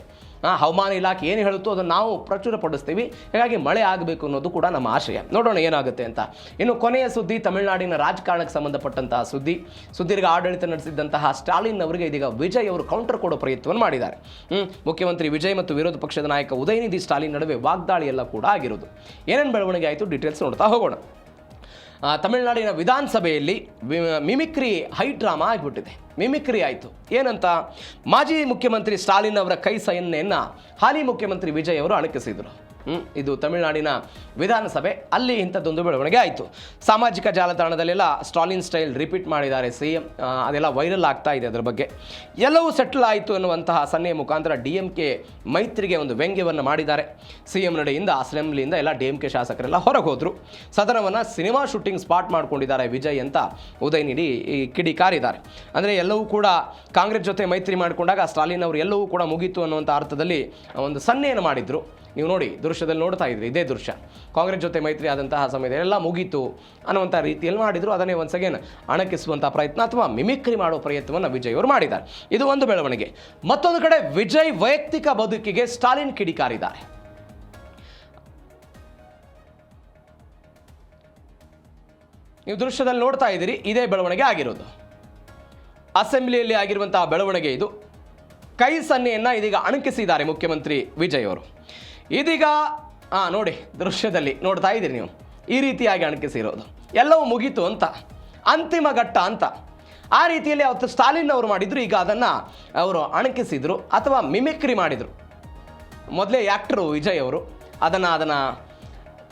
ಹವಾಮಾನ ಇಲಾಖೆ ಏನು ಹೇಳುತ್ತೋ ಅದನ್ನು ನಾವು ಪ್ರಚುರಪಡಿಸ್ತೀವಿ. ಹೀಗಾಗಿ ಮಳೆ ಆಗಬೇಕು ಅನ್ನೋದು ಕೂಡ ನಮ್ಮ ಆಶಯ. ನೋಡೋಣ ಏನಾಗುತ್ತೆ ಅಂತ. ಇನ್ನು ಕೊನೆಯ ಸುದ್ದಿ, ತಮಿಳುನಾಡಿನ ರಾಜಕಾರಣಕ್ಕೆ ಸಂಬಂಧಪಟ್ಟಂತಹ ಸುದೀರ್ಘ ಆಡಳಿತ ನಡೆಸಿದ್ದಂತಹ ಸ್ಟಾಲಿನ್ ಅವರಿಗೆ ಇದೀಗ ವಿಜಯ್ ಅವರು ಕೌಂಟರ್ ಕೊಡೋ ಪ್ರಯತ್ನವನ್ನು ಮಾಡಿದ್ದಾರೆ. ಮುಖ್ಯಮಂತ್ರಿ ವಿಜಯ್ ಮತ್ತು ವಿರೋಧ ಪಕ್ಷದ ನಾಯಕ ಉದಯನಿಧಿ ಸ್ಟಾಲಿನ್ ನಡುವೆ ವಾಗ್ದಾಳಿ ಎಲ್ಲ ಕೂಡ ಆಗಿರೋದು. ಏನೇನು ಬೆಳವಣಿಗೆ ಆಯಿತು, ಡೀಟೇಲ್ಸ್ ನೋಡ್ತಾ ಹೋಗೋಣ. ತಮಿಳುನಾಡಿನ ವಿಧಾನಸಭೆಯಲ್ಲಿ ಮಿಮಿಕ್ರಿ ಹೈ ಡ್ರಾಮಾ ಆಗಿಬಿಟ್ಟಿದೆ. ಮಿಮಿಕ್ರಿ ಆಯಿತು. ಏನಂತ? ಮಾಜಿ ಮುಖ್ಯಮಂತ್ರಿ ಸ್ಟಾಲಿನ್ ಅವರ ಕೈ ಸನ್ನೆಯನ್ನು ಹಾಲಿ ಮುಖ್ಯಮಂತ್ರಿ ವಿಜಯ್ ಅವರು ಅಣಕಿಸಿದರು. ಇದು ತಮಿಳುನಾಡಿನ ವಿಧಾನಸಭೆ, ಅಲ್ಲಿ ಇಂಥದ್ದೊಂದು ಬೆಳವಣಿಗೆ ಆಯಿತು. ಸಾಮಾಜಿಕ ಜಾಲತಾಣದಲ್ಲೆಲ್ಲ ಸ್ಟಾಲಿನ್ ಸ್ಟೈಲ್ ರಿಪೀಟ್ ಮಾಡಿದ್ದಾರೆ CM, ಅದೆಲ್ಲ ವೈರಲ್ ಆಗ್ತಾ ಇದೆ. ಅದರ ಬಗ್ಗೆ ಎಲ್ಲವೂ ಸೆಟ್ಲ್ ಆಯಿತು ಅನ್ನುವಂತಹ ಸನ್ನೆಯ ಮುಖಾಂತರ DMK ಮೈತ್ರಿಗೆ ಒಂದು ವ್ಯಂಗ್ಯವನ್ನು ಮಾಡಿದ್ದಾರೆ. CM ನಡೆಯಿಂದ ಅಸೆಂಬ್ಲಿಯಿಂದ ಎಲ್ಲ DMK ಶಾಸಕರೆಲ್ಲ ಹೊರಗೆ ಹೋದರು. ಸದನವನ್ನು ಸಿನಿಮಾ ಶೂಟಿಂಗ್ ಸ್ಪಾಟ್ ಮಾಡ್ಕೊಂಡಿದ್ದಾರೆ ವಿಜಯ್ ಅಂತ ಉದಯನಿಧಿ ಕಿಡಿಕಾರಿದ್ದಾರೆ. ಅಂದರೆ ಎಲ್ಲವೂ ಕೂಡ ಕಾಂಗ್ರೆಸ್ ಜೊತೆ ಮೈತ್ರಿ ಮಾಡಿಕೊಂಡಾಗ ಸ್ಟಾಲಿನ್ ಅವರು ಎಲ್ಲವೂ ಕೂಡ ಮುಗೀತು ಅನ್ನುವಂಥ ಅರ್ಥದಲ್ಲಿ ಒಂದು ಸನ್ನೆಯನ್ನು ಮಾಡಿದರು. ನೀವು ನೋಡಿ, ದೃಶ್ಯದಲ್ಲಿ ನೋಡ್ತಾ ಇದ್ರಿ, ಇದೇ ದೃಶ್ಯ. ಕಾಂಗ್ರೆಸ್ ಜೊತೆ ಮೈತ್ರಿ ಆದಂತಹ ಸಮಯದಲ್ಲಿ ಎಲ್ಲ ಮುಗೀತು ಅನ್ನುವಂಥ ರೀತಿಯಲ್ಲಿ ಮಾಡಿದರು. ಅದನ್ನೇ ಒನ್ಸ್ ಅಗೇನ್ ಅಣಕಿಸುವಂಥ ಪ್ರಯತ್ನ ಅಥವಾ ಮಿಮಿಕ್ರಿ ಮಾಡೋ ಪ್ರಯತ್ನವನ್ನು ವಿಜಯ್ ಅವರು ಮಾಡಿದ್ದಾರೆ. ಇದು ಒಂದು ಬೆಳವಣಿಗೆ. ಮತ್ತೊಂದು ಕಡೆ ವಿಜಯ್ ವೈಯಕ್ತಿಕ ಬದುಕಿಗೆ ಸ್ಟಾಲಿನ್ ಕಿಡಿಕಾರಿದ್ದಾರೆ. ನೀವು ದೃಶ್ಯದಲ್ಲಿ ನೋಡ್ತಾ ಇದ್ದೀರಿ, ಇದೇ ಬೆಳವಣಿಗೆ ಆಗಿರೋದು. ಅಸೆಂಬ್ಲಿಯಲ್ಲಿ ಆಗಿರುವಂತಹ ಬೆಳವಣಿಗೆ ಇದು. ಕೈ ಸನ್ನೆಯನ್ನು ಇದೀಗ ಅಣಕಿಸಿದ್ದಾರೆ ಮುಖ್ಯಮಂತ್ರಿ ವಿಜಯ್ ಅವರು. ಇದೀಗ ನೋಡಿ, ದೃಶ್ಯದಲ್ಲಿ ನೋಡ್ತಾ ಇದ್ದೀರಿ ನೀವು, ಈ ರೀತಿಯಾಗಿ ಅಣಕಿಸಿರೋದು. ಎಲ್ಲವೂ ಮುಗೀತು ಅಂತ, ಅಂತಿಮ ಘಟ್ಟ ಅಂತ ಆ ರೀತಿಯಲ್ಲಿ ಅವತ್ತು ಸ್ಟಾಲಿನ್ ಅವರು ಮಾಡಿದ್ರು. ಈಗ ಅದನ್ನು ಅವರು ಅಣಕಿಸಿದ್ರು ಅಥವಾ ಮಿಮಿಕ್ರಿ ಮಾಡಿದರು. ಮೊದಲೇ ಆ್ಯಕ್ಟರು ವಿಜಯ್ ಅವರು ಅದನ್ನು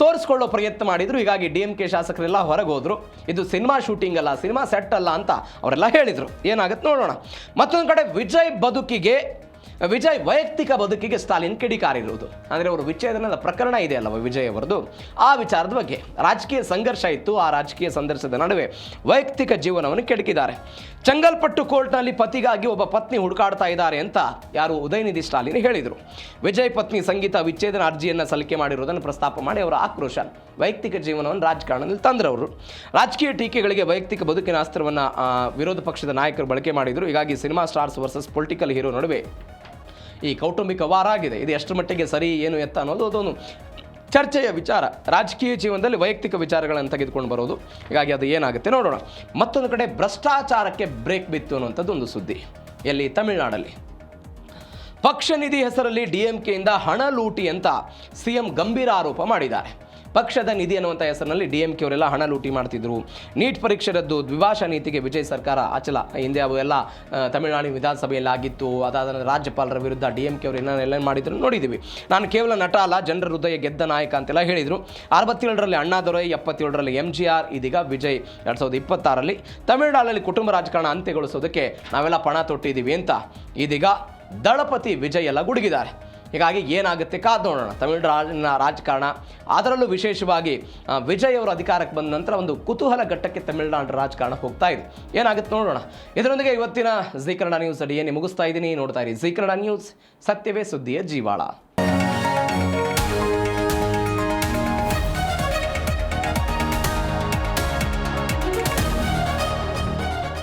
ತೋರಿಸ್ಕೊಳ್ಳೋ ಪ್ರಯತ್ನ ಮಾಡಿದರು. ಹೀಗಾಗಿ DMK ಶಾಸಕರೆಲ್ಲ ಹೊರಗೆ ಹೋದರು. ಇದು ಸಿನಿಮಾ ಶೂಟಿಂಗ್ ಅಲ್ಲ, ಸಿನಿಮಾ ಸೆಟ್ ಅಲ್ಲ ಅಂತ ಅವರೆಲ್ಲ ಹೇಳಿದರು. ಏನಾಗುತ್ತೆ ನೋಡೋಣ. ಮತ್ತೊಂದು ಕಡೆ ವಿಜಯ್ ವೈಯಕ್ತಿಕ ಬದುಕಿಗೆ ಸ್ಟಾಲಿನ್ ಕಿಡಿಕಾರಿರುವುದು. ಅಂದರೆ ಅವರು ವಿಚ್ಛೇದನದ ಪ್ರಕರಣ ಇದೆ ಅಲ್ಲವ ವಿಜಯ್ ಅವರದು, ಆ ವಿಚಾರದ ಬಗ್ಗೆ ರಾಜಕೀಯ ಸಂಘರ್ಷ ಇತ್ತು. ಆ ರಾಜಕೀಯ ಸಂಘರ್ಷದ ನಡುವೆ ವೈಯಕ್ತಿಕ ಜೀವನವನ್ನು ಕೆಡಕಿದ್ದಾರೆ. ಚಂಗಲ್ಪಟ್ಟು ಕೋರ್ಟ್ನಲ್ಲಿ ಪತಿಗಾಗಿ ಒಬ್ಬ ಪತ್ನಿ ಹುಡುಕಾಡ್ತಾ ಇದ್ದಾರೆ ಅಂತ ಯಾರು ಉದಯನಿಧಿ ಸ್ಟಾಲಿನ್ ಹೇಳಿದರು. ವಿಜಯ್ ಪತ್ನಿ ಸಂಗೀತ ವಿಚ್ಛೇದನ ಅರ್ಜಿಯನ್ನು ಸಲ್ಲಿಕೆ ಮಾಡಿರುವುದನ್ನು ಪ್ರಸ್ತಾಪ ಮಾಡಿ ಅವರ ಆಕ್ರೋಶ, ವೈಯಕ್ತಿಕ ಜೀವನವನ್ನು ರಾಜಕಾರಣದಲ್ಲಿ ತಂದ್ರವರು. ರಾಜಕೀಯ ಟೀಕೆಗಳಿಗೆ ವೈಯಕ್ತಿಕ ಬದುಕಿನ ಅಸ್ತ್ರವನ್ನು ವಿರೋಧ ಪಕ್ಷದ ನಾಯಕರು ಬಳಕೆ ಮಾಡಿದರು. ಹೀಗಾಗಿ cinema stars versus political hero ನಡುವೆ ಈ ಕೌಟುಂಬಿಕ ವಾರ ಆಗಿದೆ. ಇದು ಎಷ್ಟು ಮಟ್ಟಿಗೆ ಸರಿ ಏನು ಎತ್ತ ಅನ್ನೋದು ಅದೊಂದು ಚರ್ಚೆಯ ವಿಚಾರ. ರಾಜಕೀಯ ಜೀವನದಲ್ಲಿ ವೈಯಕ್ತಿಕ ವಿಚಾರಗಳನ್ನು ತೆಗೆದುಕೊಂಡು ಬರೋದು. ಹೀಗಾಗಿ ಅದು ಏನಾಗುತ್ತೆ ನೋಡೋಣ. ಮತ್ತೊಂದು ಕಡೆ ಭ್ರಷ್ಟಾಚಾರಕ್ಕೆ ಬ್ರೇಕ್ ಬಿತ್ತು ಅನ್ನುವಂಥದ್ದು ಒಂದು ಸುದ್ದಿ. ಎಲ್ಲಿ? ತಮಿಳುನಾಡಲ್ಲಿ. ಪಕ್ಷ ನಿಧಿ ಹೆಸರಲ್ಲಿ DMKಯಿಂದ ಹಣ ಲೂಟಿ ಅಂತ CM ಗಂಭೀರ ಆರೋಪ ಮಾಡಿದ್ದಾರೆ. ಪಕ್ಷದ ನಿಧಿ ಅನ್ನುವಂಥ ಹೆಸರಿನಲ್ಲಿ DMK ಅವರೆಲ್ಲ ಹಣ ಲೂಟಿ ಮಾಡ್ತಿದ್ರು. ನೀಟ್ ಪರೀಕ್ಷೆ ರದ್ದು, ದ್ವಿಭಾಷಾ ನೀತಿಗೆ ವಿಜಯ್ ಸರ್ಕಾರ ಅಚಲ. ಹಿಂದೆ ಅವು ಎಲ್ಲ ತಮಿಳುನಾಡು ವಿಧಾನಸಭೆಯಲ್ಲಿ ಆಗಿತ್ತು. ಅದಾದ ರಾಜ್ಯಪಾಲರ ವಿರುದ್ಧ DMK ಅವರು ಏನೇನೆಲ್ಲ ಮಾಡಿದ್ರು ನೋಡಿದ್ದೀವಿ. ನಾನು ಕೇವಲ ನಟ ಅಲ್ಲ, ಜನರ ಹೃದಯ ಗೆದ್ದ ನಾಯಕ ಅಂತೆಲ್ಲ ಹೇಳಿದರು. 67ರಲ್ಲಿ ಅಣ್ಣಾದೊರೈ, 77ರಲ್ಲಿ MGR, ಇದೀಗ ವಿಜಯ್ 2026ರಲ್ಲಿ ತಮಿಳುನಾಡಲ್ಲಿ ಕುಟುಂಬ ರಾಜಕಾರಣ ಅಂತ್ಯಗೊಳಿಸೋದಕ್ಕೆ ನಾವೆಲ್ಲ ಪಣ ತೊಟ್ಟಿದ್ದೀವಿ ಅಂತ ಇದೀಗ ದಳಪತಿ ವಿಜಯ್ ಎಲ್ಲ ಗುಡುಗಿದ್ದಾರೆ. ಹೀಗಾಗಿ ಏನಾಗುತ್ತೆ ಕಾದು ನೋಡೋಣ. ತಮಿಳುನಾಡಿನ ರಾಜಕಾರಣ, ಅದರಲ್ಲೂ ವಿಶೇಷವಾಗಿ ವಿಜಯ್ ಅವರು ಅಧಿಕಾರಕ್ಕೆ ಬಂದ ನಂತರ ಒಂದು ಕುತೂಹಲ ಘಟ್ಟಕ್ಕೆ ತಮಿಳುನಾಡು ರಾಜಕಾರಣ ಹೋಗ್ತಾ ಇದೆ. ಏನಾಗುತ್ತೆ ನೋಡೋಣ. ಇದರೊಂದಿಗೆ ಇವತ್ತಿನ ಜೀ ಕನ್ನಡ ನ್ಯೂಸ್ ಅಡಿಯೇ ಮುಗಿಸ್ತಾ ಇದ್ದೀನಿ. ನೋಡ್ತಾ ಇರಿ ಜೀ ಕನ್ನಡ ನ್ಯೂಸ್, ಸತ್ಯವೇ ಸುದ್ದಿಯ ಜೀವಾಳ.